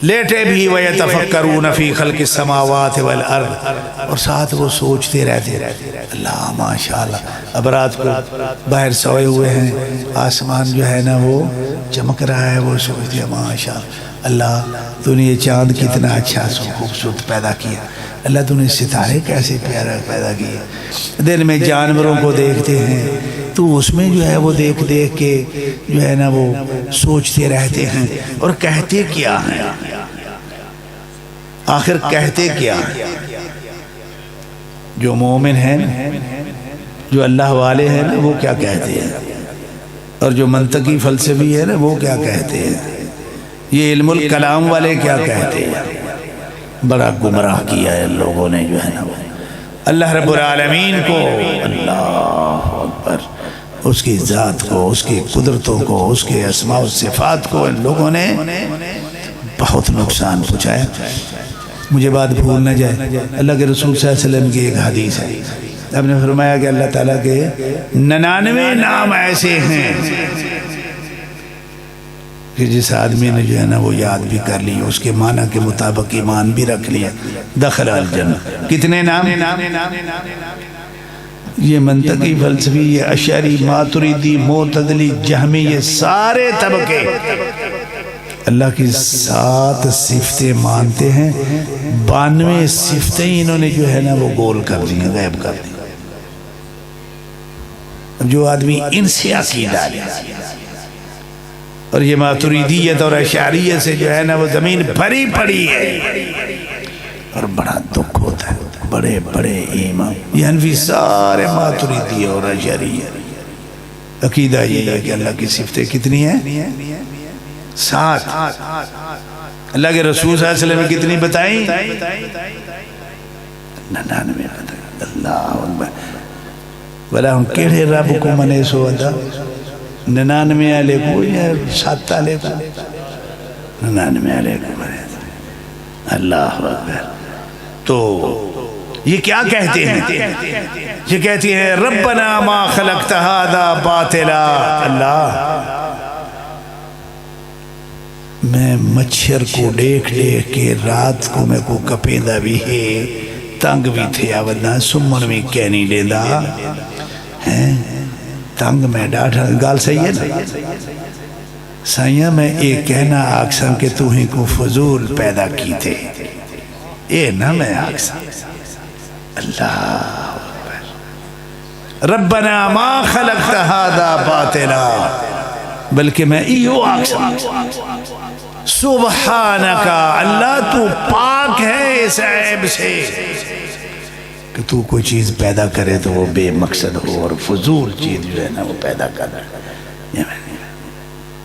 لیٹے بھی، وَيَتَفَكَّرُونَ فِي خَلْقِ السَّمَاوَاتِ وَالْأَرْضِ، اور ساتھ وہ سوچتے رہتے اللہ ماشاءاللہ. اب رات کو باہر سوئے ہوئے ہیں، آسمان جو ہے نا وہ چمک رہا ہے، وہ سوچتے ہیں ماشاءاللہ اللہ تو نے یہ چاند کتنا اچھا خوبصورت پیدا کیا، اللہ تو نے ستارے کیسے پیارا پیدا کیا. دن میں جانوروں کو دیکھتے ہیں تو اس میں جو ہے وہ دیکھ دیکھ کے جو ہے نا وہ سوچتے رہتے ہیں. اور کہتے کیا ہیں آخر کہتے کیا ہیں؟ جو مومن ہیں جو اللہ والے ہیں نا وہ کیا کہتے ہیں، اور جو منطقی فلسفی ہے نا وہ کیا کہتے ہیں، یہ علم الکلام والے کیا کہتے ہیں. بڑا گمراہ کیا ہے لوگوں نے جو ہے نا اللہ رب العالمین کو، اللہ اکبر، اس کی ذات کو، اس کی قدرتوں کو، اس کے اسماء و صفات کو ان لوگوں نے بہت نقصان پہنچایا. مجھے بات بھول نہ جائے، اللہ کے رسول صلی اللہ علیہ وسلم کی ایک حدیث ہے، آپ نے فرمایا کہ اللہ تعالیٰ کے 99 نام ایسے ہیں کہ جس آدمی نے جو ہے نا وہ یاد بھی کر لی، اس کے معنی کے مطابق ایمان بھی رکھ لیا، دخل الجنہ. کتنے نام؟ یہ منطقی فلسفی، یہ اشعری، ماتریدی، معتزلی، جہمی، یہ سارے طبقے اللہ کی 7 صفتیں مانتے ہیں، 92 صفتیں انہوں نے جو ہے نا وہ گول کر دی ہیں، غائب کر دی. اب جو آدمی ان سے عقیدہ لے، اور یہ ماتریدیت اور اشعریت سے جو ہے نا وہ زمین بھری پڑی ہے، اور بڑا دکھ ہوتا ہے. بڑے بڑے امام یہ حنفی سارے ماتریدی اور اشعری عقیدہ یہ ہے کہ اللہ کی صفتیں کتنی ہیں؟ 7. اللہ کے رسول صلی اللہ علیہ وسلم نے کتنی بتائیں؟ 99 بتائیں. اللہ اکبر. بلا ہم کیڑے رب کو منے سو ادا 99 والے کو یا 7 والے کو؟ 99 والے کو منے. اللہ اکبر. تو یہ کیا کہتے ہیں؟ یہ کہتے ہیں ربنا ما خلقت هذا باطلا. اللہ میں مچھر کو دیکھ دیکھ کے رات کو میں کو کپیندہ بھی ہے، تنگ بھی تھے آودنا سمن بھی کہنی لیندہ تنگ میں ڈاٹھا. گال صحیح ہے نا سائیاں؟ میں ایک کہنا آکساں کہ تو ہی کو فضول پیدا کی تھے، اے نا میں آکساں. اللہ ربنا ما خلقت هذا باطلا، بلکہ میں ایو آکساں سبحانکا، اللہ تو پاک ہے اس عیب سے کہ تو کوئی چیز پیدا کرے تو وہ بے مقصد ہو اور فضول چیز جو ہے نا وہ پیدا کر رہا.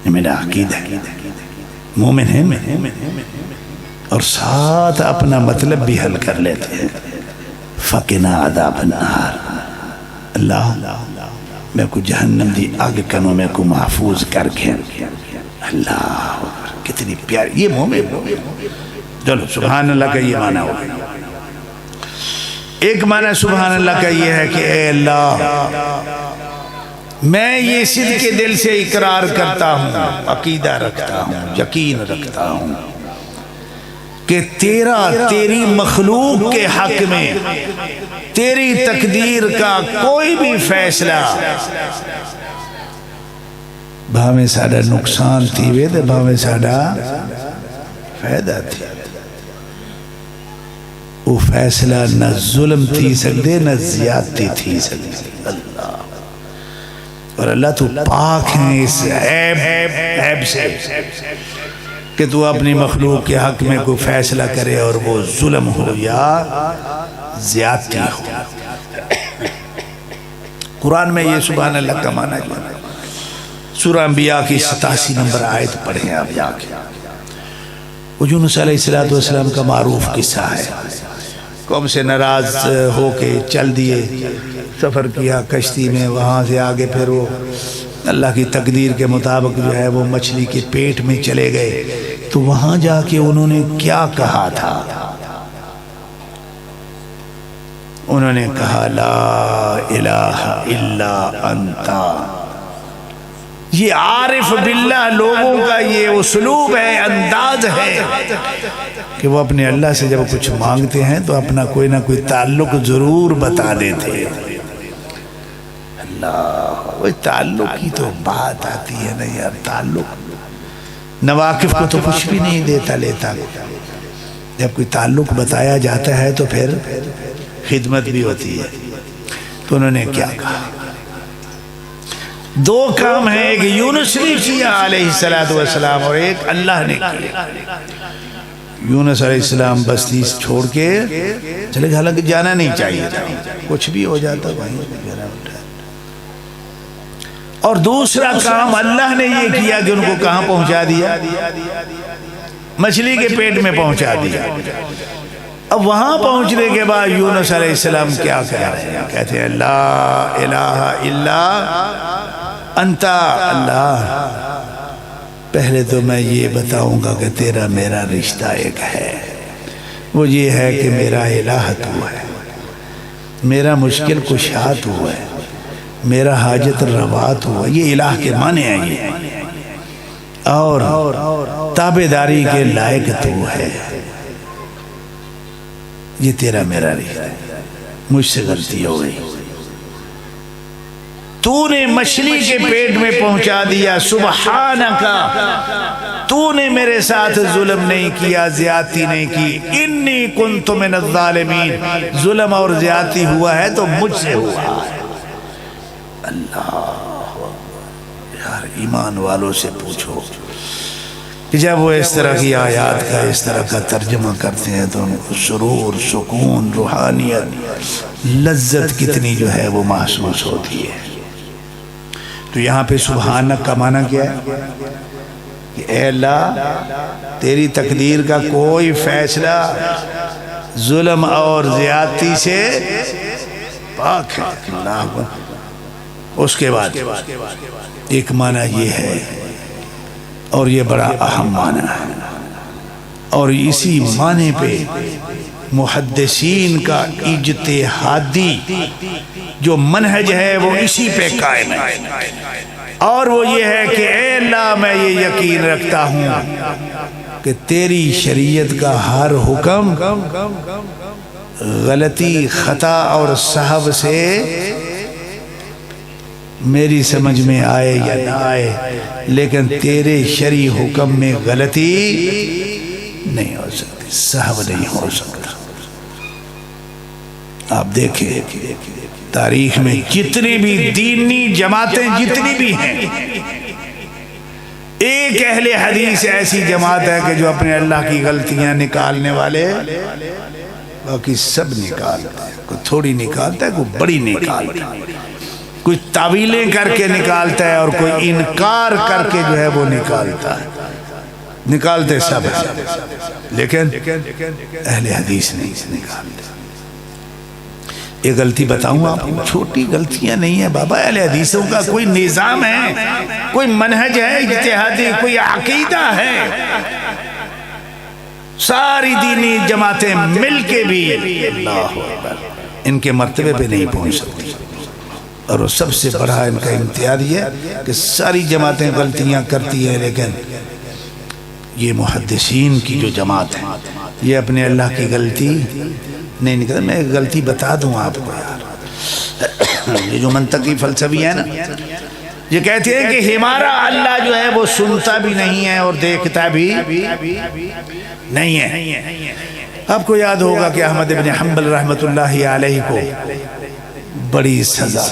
یہ میرا عقیدہ ہے. مومن ہے اور ساتھ اپنا مطلب بھی حل کر لیتے ہیں. فقنا عذاب النار، اللہ میں کو جہنم دی آگ کنوں میں کو محفوظ کر کے. اللہ کتنی پیاری یہ مومن. چلو سبحان اللہ کا یہ معنی ہو. ایک معنی سبحان اللہ کا یہ ہے کہ اے اللہ میں یہ صدق کے دل سے اقرار کرتا ہوں، عقیدہ رکھتا ہوں، یقین رکھتا ہوں کہ تیری مخلوق کے حق میں تیری تقدیر کا کوئی بھی فیصلہ بھاویں ساڑھا نقصان تھی وے دے بھاویں ساڑھا فائدہ تھی. وہ فیصلہ نہ ظلم تھی سکتے نہ زیادتی تھی سکتے. اللہ اور اللہ تو پاک ہیں اس عیب سے کہ تو اپنی مخلوق کے حق میں کوئی فیصلہ کرے اور وہ ظلم ہو یا زیادتی ہو. قرآن میں یہ سبحان اللہ کا معنی جو ہے سورہ انبیاء کی 87 نمبر آیت پڑھیں آپ جا کے. وہ یونس علیہ السلام کا معروف قصہ ہے. قوم سے ناراض ہو کے چل دیے، سفر کیا کشتی میں، وہاں سے آگے پھر وہ اللہ کی تقدیر کے مطابق جو ہے وہ مچھلی کے پیٹ میں چلے گئے. تو وہاں جا کے انہوں نے کیا کہا تھا؟ انہوں نے کہا لا الہ الا انتا. یہ عارف باللہ لوگوں کا یہ اسلوب ہے، انداز ہے کہ وہ اپنے اللہ سے جب کچھ مانگتے ہیں تو اپنا کوئی نہ کوئی تعلق ضرور بتا دیتے. اللہ، وہ تعلق کی تو بات آتی ہے نا یار. تعلق نواقف کو تو کچھ بھی نہیں دیتا لیتا. جب کوئی تعلق بتایا جاتا ہے تو پھر خدمت بھی ہوتی ہے. تو انہوں نے کیا کہا؟ دو کام ہیں، ایک یونس نے کیا علیہ السلام اور ایک اللہ نے کیا. یونس علیہ السلام بستی چھوڑ کے چلے، حالانکہ جانا نہیں چاہیے تھا، کچھ بھی ہو جاتا بھائی. اور دوسرا کام اللہ نے یہ کیا کہ ان کو کہاں پہنچا دیا؟ مچھلی کے پیٹ میں پہنچا دیا. اب وہاں پہنچنے کے بعد یونس علیہ السلام کیا کہہ رہے ہیں؟ کہتے ہیں لا الہ الا انتا. اللہ، پہلے تو میں یہ بتاؤں گا کہ تیرا میرا رشتہ ایک ہے. وہ یہ ہے کہ میرا الہ تو ہے، میرا مشکل کشا تو ہے، میرا حاجت روا تو ہے. یہ الہ کے معنی ہیں یہ. اور تابعداری کے لائق تو ہے. یہ تیرا میرا رشتہ ہے. مجھ سے غلطی ہو گئی، تو نے مچھلی کے پیٹ میں پہنچا دیا. سبحانکا، تو نے میرے ساتھ ظلم نہیں کیا، زیادتی نہیں کی. انی کنت من الظالمین، ظلم اور زیادتی ہوا ہے تو مجھ سے ہوا ہے. اللہ یار، ایمان والوں سے پوچھو کہ جب وہ اس طرح کی آیات کا اس طرح کا ترجمہ کرتے ہیں تو ان کو سرور، سکون، روحانیت، لذت کتنی جو ہے وہ محسوس ہوتی ہے. تو یہاں پہ سبحانک کا معنی کیا ہے؟ کہ اے اللہ، تیری تقدیر کا کوئی فیصلہ ظلم اور زیادتی سے پاک ہے. اللہ. اس کے بعد ایک معنی یہ ہے، اور یہ بڑا اہم معنی ہے، اور اسی معنی پہ محدثین کا اجتہادی جو منہج ہے وہ اسی پہ قائم ہے. اور وہ یہ ہے کہ اے اللہ، میں یہ یقین رکھتا ہوں کہ تیری شریعت کا ہر حکم غلطی، خطا اور سہو سے میری سمجھ میں آئے یا نہ آئے، لیکن تیرے شرعی حکم میں غلطی نہیں ہو سکتی، سہو نہیں ہو سکتا. آپ دیکھیں تاریخ میں جتنی بھی دینی جماعتیں جتنی بھی ہیں، ایک اہل حدیث ایسی جماعت ہے کہ جو اپنے اللہ کی غلطیاں نکالنے والے، باقی سب نکالتے ہیں. کوئی تھوڑی نکالتا ہے، کوئی بڑی نکالتا ہے، کوئی تعویلیں کر کے نکالتا ہے اور کوئی انکار کر کے جو ہے وہ نکالتا ہے. نکالتے سب ہیں، لیکن اہل حدیث نہیں نکالتے. یہ غلطی بتاؤں آپ کو، چھوٹی غلطیاں نہیں ہیں بابا. اہل حدیثوں کا کوئی نظام ہے، کوئی منہج ہے اجتہادی، کوئی عقیدہ ہے. ساری دینی جماعتیں مل کے بھی اللہ اکبر ان کے مرتبے پہ نہیں پہنچ سکتی. اور وہ سب سے بڑا ان کا امتیاز یہ ہے کہ ساری جماعتیں غلطیاں کرتی ہیں، لیکن یہ محدثین کی جو جماعت ہے یہ اپنے اللہ کی غلطی نہیں نکلتا. میں ایک غلطی بتا دوں آپ کو یار، یہ جو منطقی فلسفی ہے نا، یہ کہتے ہیں کہ ہمارا اللہ جو ہے وہ سنتا بھی نہیں ہے اور دیکھتا بھی نہیں ہے. آپ کو یاد ہوگا کہ احمد بن حنبل رحمت اللہ علیہ کو بڑی سزا،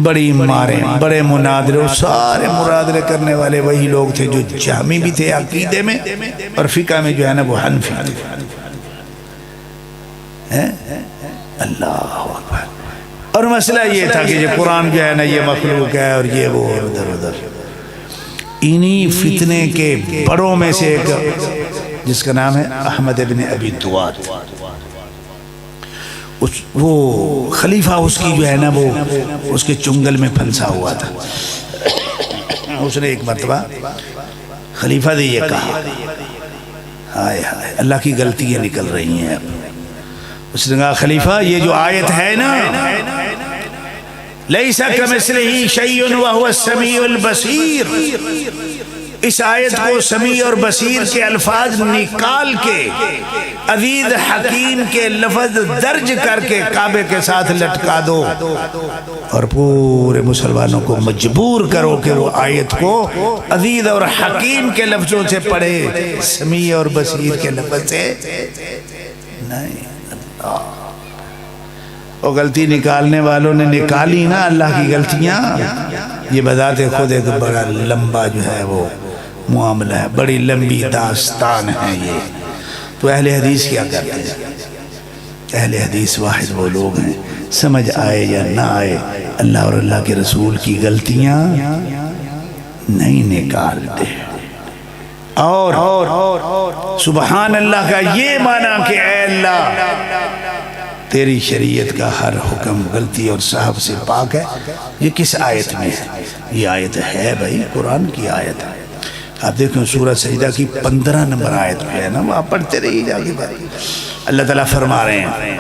بڑی ماریں، بڑے مناظرے. سارے مناظرے کرنے والے وہی لوگ تھے جو جہمی بھی تھے عقیدے میں، اور فقہ میں جو ہے نا وہ حنفی تھے. اللہ اکبر. اور مسئلہ یہ تھا کہ یہ قرآن جو ہے نا یہ مخلوق ہے اور یہ وہ ادھر ادھر. انہی فتنے کے بڑوں میں سے ایک جس کا نام ہے احمد ابن ابی دواد، وہ خلیفہ اس کی جو ہے نا وہ اس کے چنگل میں پھنسا ہوا تھا. اس نے ایک مرتبہ خلیفہ نے یہ کہا، ہائے ہائے اللہ کی غلطیاں نکل رہی ہیں. اس نے کہا خلیفہ یہ جو آیت ہے نا لیس کمثلہ شیء وہو السمیع البصیر، اس آیت کو سمیع اور بصیر کے الفاظ نکال کے عزیز حکیم کے لفظ درج کر کے کعبے کے ساتھ لٹکا دو اور پورے مسلمانوں کو مجبور کرو کہ وہ آیت کو عزیز اور حکیم کے لفظوں سے پڑھے، سمیع اور بصیر کے لفظ سے نہیں. وہ غلطی نکالنے والوں نے نکالی نا اللہ کی غلطیاں. یہ بذات خود ایک بڑا لمبا جو ہے وہ معاملہ ہے، بڑی لمبی داستان ہے یہ. تو اہل حدیث کیا کرتے ہیں؟ اہل حدیث واحد وہ لوگ ہیں سمجھ آئے یا نہ آئے اللہ اور اللہ کے رسول کی غلطیاں نہیں نکالتے. اور سبحان اللہ کا یہ معنی کہ اے اللہ تیری شریعت کا ہر حکم غلطی اور صاحب سے پاک ہے. یہ کس آیت میں ہے؟ یہ آیت ہے بھائی قرآن کی آیت ہے. آپ دیکھیں سورہ سجدہ کی 15 نمبر آیت پہ ہے نا، وہ آپ پڑھتے رہی جاگے بھائی. اللہ تعالیٰ فرما رہے ہیں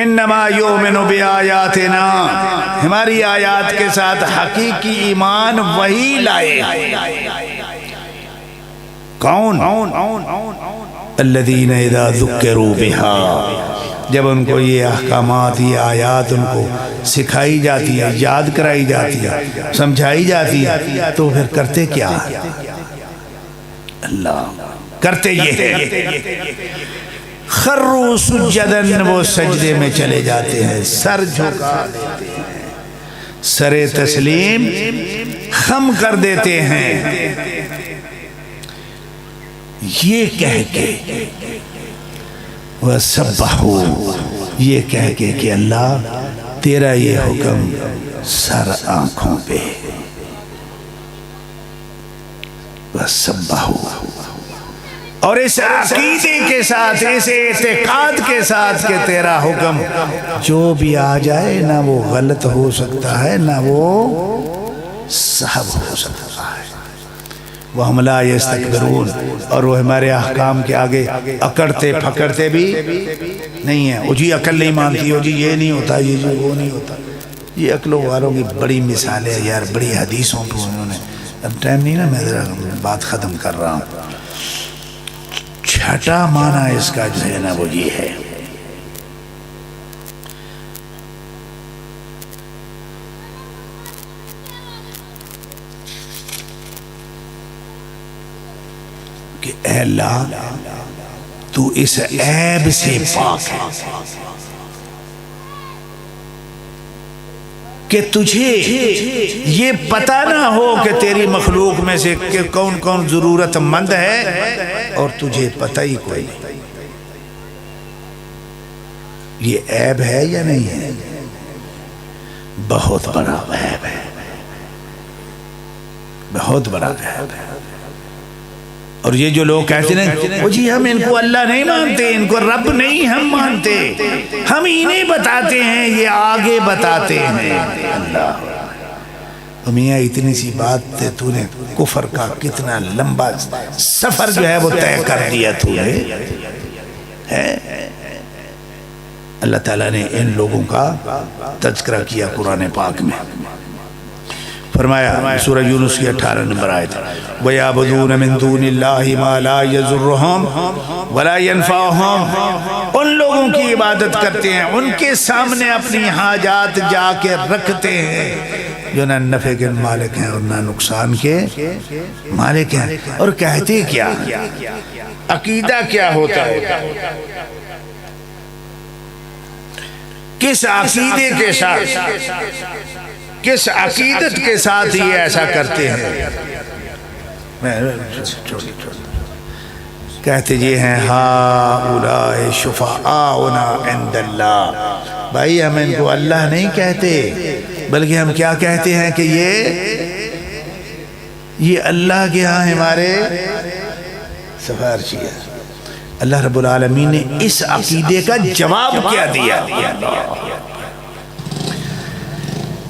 انما یؤمن بآیاتنا، ہماری آیات کے ساتھ حقیقی ایمان وہی لائے. کون؟ الذین اذا ذکروا بہا، جب ان کو یہ احکامات یہ آیات ان کو سکھائی جاتی ہے، یاد کرائی جاتی ہے، سمجھائی جاتی ہے تو پھر کرتے کیا؟ اللہ کرتے یہ ہے خروا سجداً، وہ سجدے میں چلے جاتے ہیں، سر جھکا دیتے ہیں، سر تسلیم خم کر دیتے ہیں. یہ کہہ کے وَسَبَّحُوا، یہ کہہ کے کہ اللہ تیرا یہ حکم سر آنکھوں پہ. وَسَبَّحُوا، اور اس عقیدے کے ساتھ اس اعتقاد کے ساتھ کہ تیرا حکم جو بھی آ جائے نہ وہ غلط ہو سکتا ہے نہ وہ صحب ہو سکتا ہے. وَهُمْ لَا يَسْتَكْبِرُونَ، اور وہ ہمارے احکام کے آگے اکڑتے پھکڑتے بھی نہیں ہیں. وہ جی عقل نہیں مانتی، وہ جی یہ نہیں ہوتا، یہ جی وہ نہیں ہوتا. یہ عقلوں والوں کی بڑی مثالیں یار، بڑی حدیثوں کو انہوں نے. اب ٹائم نہیں نا، میں ذرا بات ختم کر رہا ہوں. چھٹا معنی اس کا جو ہے نا وہ یہ ہے کہ اے اللہ تو اس عیب سے پاک ہے کہ تجھے یہ پتہ نہ ہو کہ تیری مخلوق میں سے کہ کون کون ضرورت مند ہے اور تجھے پتہ ہی کوئی نہیں. یہ عیب ہے یا نہیں ہے؟ بہت بڑا عیب ہے، بہت بڑا عیب ہے. اور یہ جو لوگ کہتے ہیں وہ جی ہم ان کو اللہ نہیں مانتے، ان کو رب نہیں ہم مانتے، ہم انہیں بتاتے ہیں، یہ آگے بتاتے ہیں. اللہ میاں اتنی سی بات تو نے کفر کا کتنا لمبا سفر جو ہے وہ طے کر دیا تو ہے. اللہ تعالیٰ نے ان لوگوں کا تذکرہ کیا قرآن پاک میں. فرمایا سورہ یونس کی 18 نمبر آیت، وَيَعْبُدُونَ مِن دُونِ اللَّهِ مَا لَا يَضُرُّهُمْ وَلَا يَنْفَعُهُمْ، ان لوگوں کی عبادت کرتے ہیں، ان کے سامنے اپنی حاجات جا کے رکھتے ہیں جو نہ نفع کے مالک ہیں اور نہ نقصان کے مالک ہیں. اور کہتے کیا؟ عقیدہ کیا ہوتا ہے؟ کس عقیدے کے ساتھ، کس عقیدت کے ساتھ یہ ایسا کرتے ہیں؟ کہتے یہ ہیں ہؤلاء شفعاؤنا عند اللہ. بھائی ہم ان کو اللہ نہیں کہتے بلکہ ہم کیا کہتے ہیں کہ یہ اللہ کے ہاں ہمارے سفارشی ہے. اللہ رب العالمین نے اس عقیدے کا جواب کیا دیا؟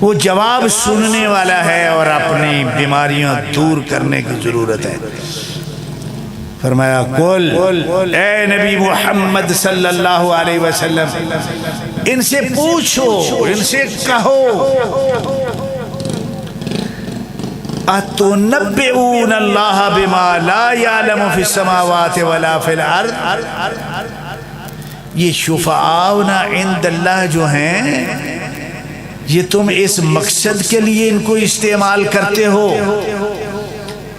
وہ جواب سننے والا ہے اور اپنی بیماریاں دور کرنے کی ضرورت ہے. فرمایا قل اے نبی محمد صلی اللہ علیہ وسلم ان سے پوچھو، ان سے کہو اتنبئون اللہ بما لا یعلم فی السماوات ولا فی الارض. یہ شفعاؤنا عند اللہ جو ہیں یہ تم اس مقصد کے لیے ان کو استعمال کرتے ہو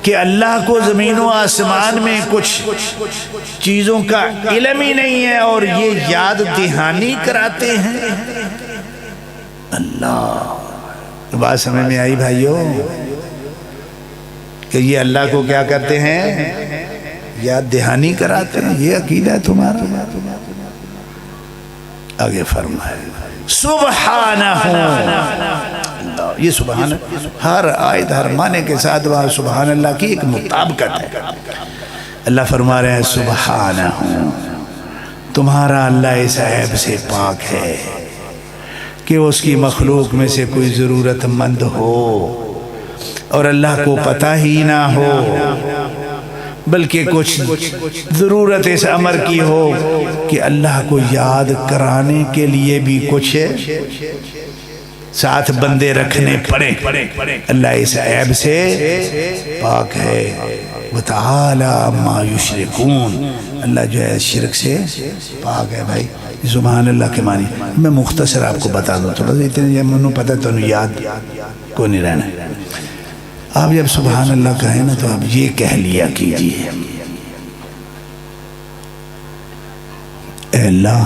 کہ اللہ کو زمین و آسمان میں کچھ چیزوں کا علم ہی نہیں ہے اور یہ یاد دہانی کراتے ہیں. اللہ بات سمجھ میں آئی بھائیو کہ یہ اللہ کو کیا کرتے ہیں؟ یاد دہانی کراتے ہیں. یہ عقیدہ ہے تمہارا. آگے فرمائے سبحانہ. یہ سبحان ہر آیت ہر معنی کے ساتھ وہاں سبحان اللہ کی ایک مطابقت ہے. اللہ فرما رہے ہیں سبحانہ تمہارا اللہ اس عیب سے پاک ہے کہ اس کی مخلوق میں سے کوئی ضرورت مند ہو اور اللہ کو پتہ ہی نہ ہو، بلکہ کچھ ضرورت اس امر کی ہو کہ اللہ کو یاد کرانے کے لیے بھی کچھ ساتھ بندے رکھنے پڑے. اللہ اس عیب سے پاک ہے. وتعالی عما یشرکون. اللہ جو ہے شرک سے پاک ہے. بھائی سبحان اللہ کے معنی میں مختصر آپ کو بتا دوں تھوڑا سا، اتنے منو پتہ تو یاد کو نہیں رہنا. آپ جب سبحان اللہ کہیں نا تو آپ یہ کہہ لیا کیجیے اے اللہ.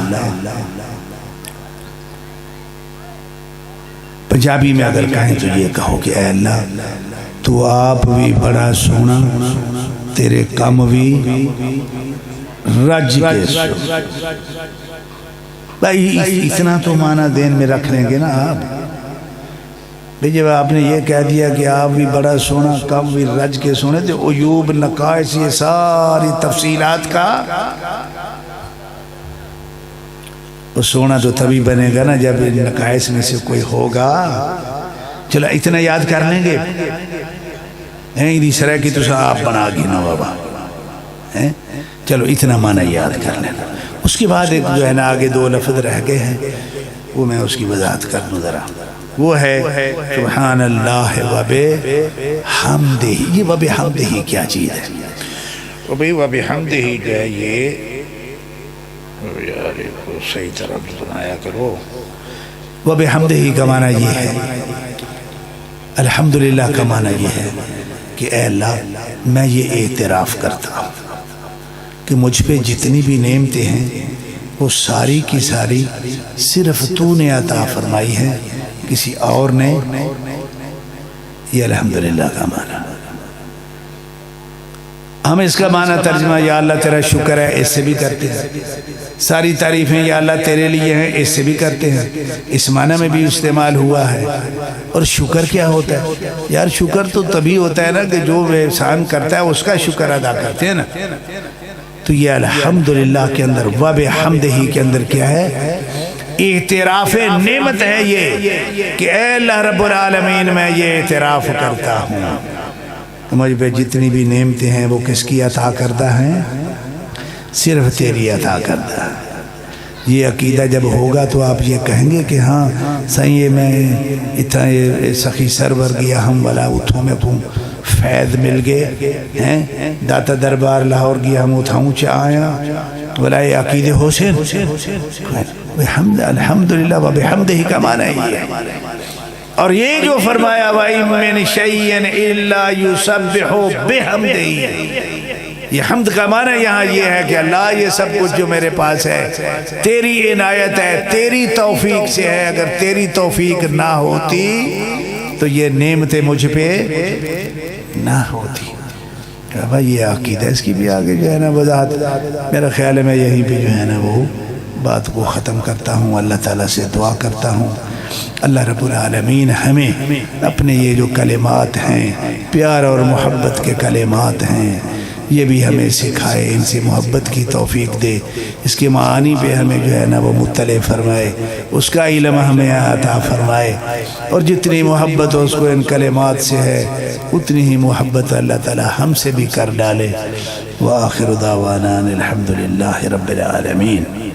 پنجابی میں اگر کہیں تو یہ کہو کہ اے اللہ تو آپ بھی بڑا سونا، تیرے کام بھی رج کے سونا. بھائی اتنا تو معنی دین میں رکھ لیں گے نا آپ. جب آپ نے یہ کہہ دیا کہ آپ بھی بڑا سونا کم بھی رج کے سونے تو عیوب نقائص یہ ساری تفصیلات کا وہ سونا تو تبھی بنے گا نا جب نقائص میں سے کوئی ہوگا. چلو اتنا یاد کر لیں گے. سرح کی تو آپ بنا گی نا بابا. چلو اتنا معنی یاد کر لینا. اس کے بعد ایک جو ہے نا آگے دو لفظ رہ گئے ہیں وہ میں اس کی وضاحت کر دوں ذرا. وہ ہے سبحان اللہ وبحمدہ. یہ وبحمدہ کیا چیز ہے؟ وبحمدہ جو ہے یہ یار کو صحیح طرح بنایا کرو. وبحمدہ کا معنی یہ ہے، الحمدللہ کا معنی یہ ہے کہ اے اللہ میں یہ اعتراف کرتا ہوں کہ مجھ پہ جتنی بھی نعمتیں ہیں وہ ساری کی ساری صرف تو نے عطا فرمائی ہے، کسی اور نے. یہ الحمدللہ کا معنی. ہم اس کا معنی ترجمہ یا اللہ تیرا شکر ہے اس سے بھی کرتے ہیں. ساری تعریفیں یا اللہ تیرے لیے ہیں اس سے بھی کرتے ہیں. اس معنی میں بھی استعمال ہوا ہے. اور شکر کیا ہوتا ہے یار؟ شکر تو تبھی ہوتا ہے نا کہ جو احسان کرتا ہے اس کا شکر ادا کرتے ہیں نا. تو یہ الحمدللہ کے اندر وبحمدہ کے اندر کیا ہے؟ اعتراف نعمت ہے یہ کہ اے اللہ رب العالمین میں یہ اعتراف کرتا ہوں مجھ پہ جتنی بھی نعمتیں ہیں وہ کس کی عطا کردہ ہیں؟ صرف تیری عطا کردہ. یہ عقیدہ جب ہوگا تو آپ یہ کہیں گے کہ ہاں صحیح میں اتنا یہ سخی سرور گیا ہم والا اتھوں میں پوں فیض مل گئے ہیں داتا دربار لاہور گیا ہم اتھاؤں چا آیا ولا یہ عقید حسین. الحمدللہ وبحمدہ کا معنی ہی ہے. اور یہ جو فرمایا وَإِن مِّن شَيْءٍ إِلَّا يُسَبِّحُ بِحَمْدِهِ، یہ حمد کا معنی یہاں یہ ہے کہ اللہ یہ سب کچھ جو میرے پاس ہے تیری عنایت ہے، تیری توفیق سے ہے. اگر تیری توفیق نہ ہوتی تو یہ نعمتیں مجھ پہ نہ ہوتی. کہا بھائی یہ عقیدہ، اس کی بھی آگے جو ہے نا وضاحت، میرا خیال ہے میں یہیں پہ جو ہے نا وہ بات کو ختم کرتا ہوں۔ اللہ تعالیٰ سے دعا کرتا ہوں اللہ رب العالمین ہمیں اپنے یہ جو کلمات ہیں، پیار اور محبت کے کلمات ہیں، یہ بھی ہمیں سکھائے، ان سے محبت کی توفیق دے، اس کے معانی پہ ہمیں جو ہے نا وہ مطلع فرمائے، اس کا علم ہمیں عطا فرمائے، اور جتنی محبت اس کو ان کلمات سے ہے اتنی ہی محبت اللہ تعالی ہم سے بھی کر ڈالے۔ وآخر دعوانا الحمدللہ رب العالمین۔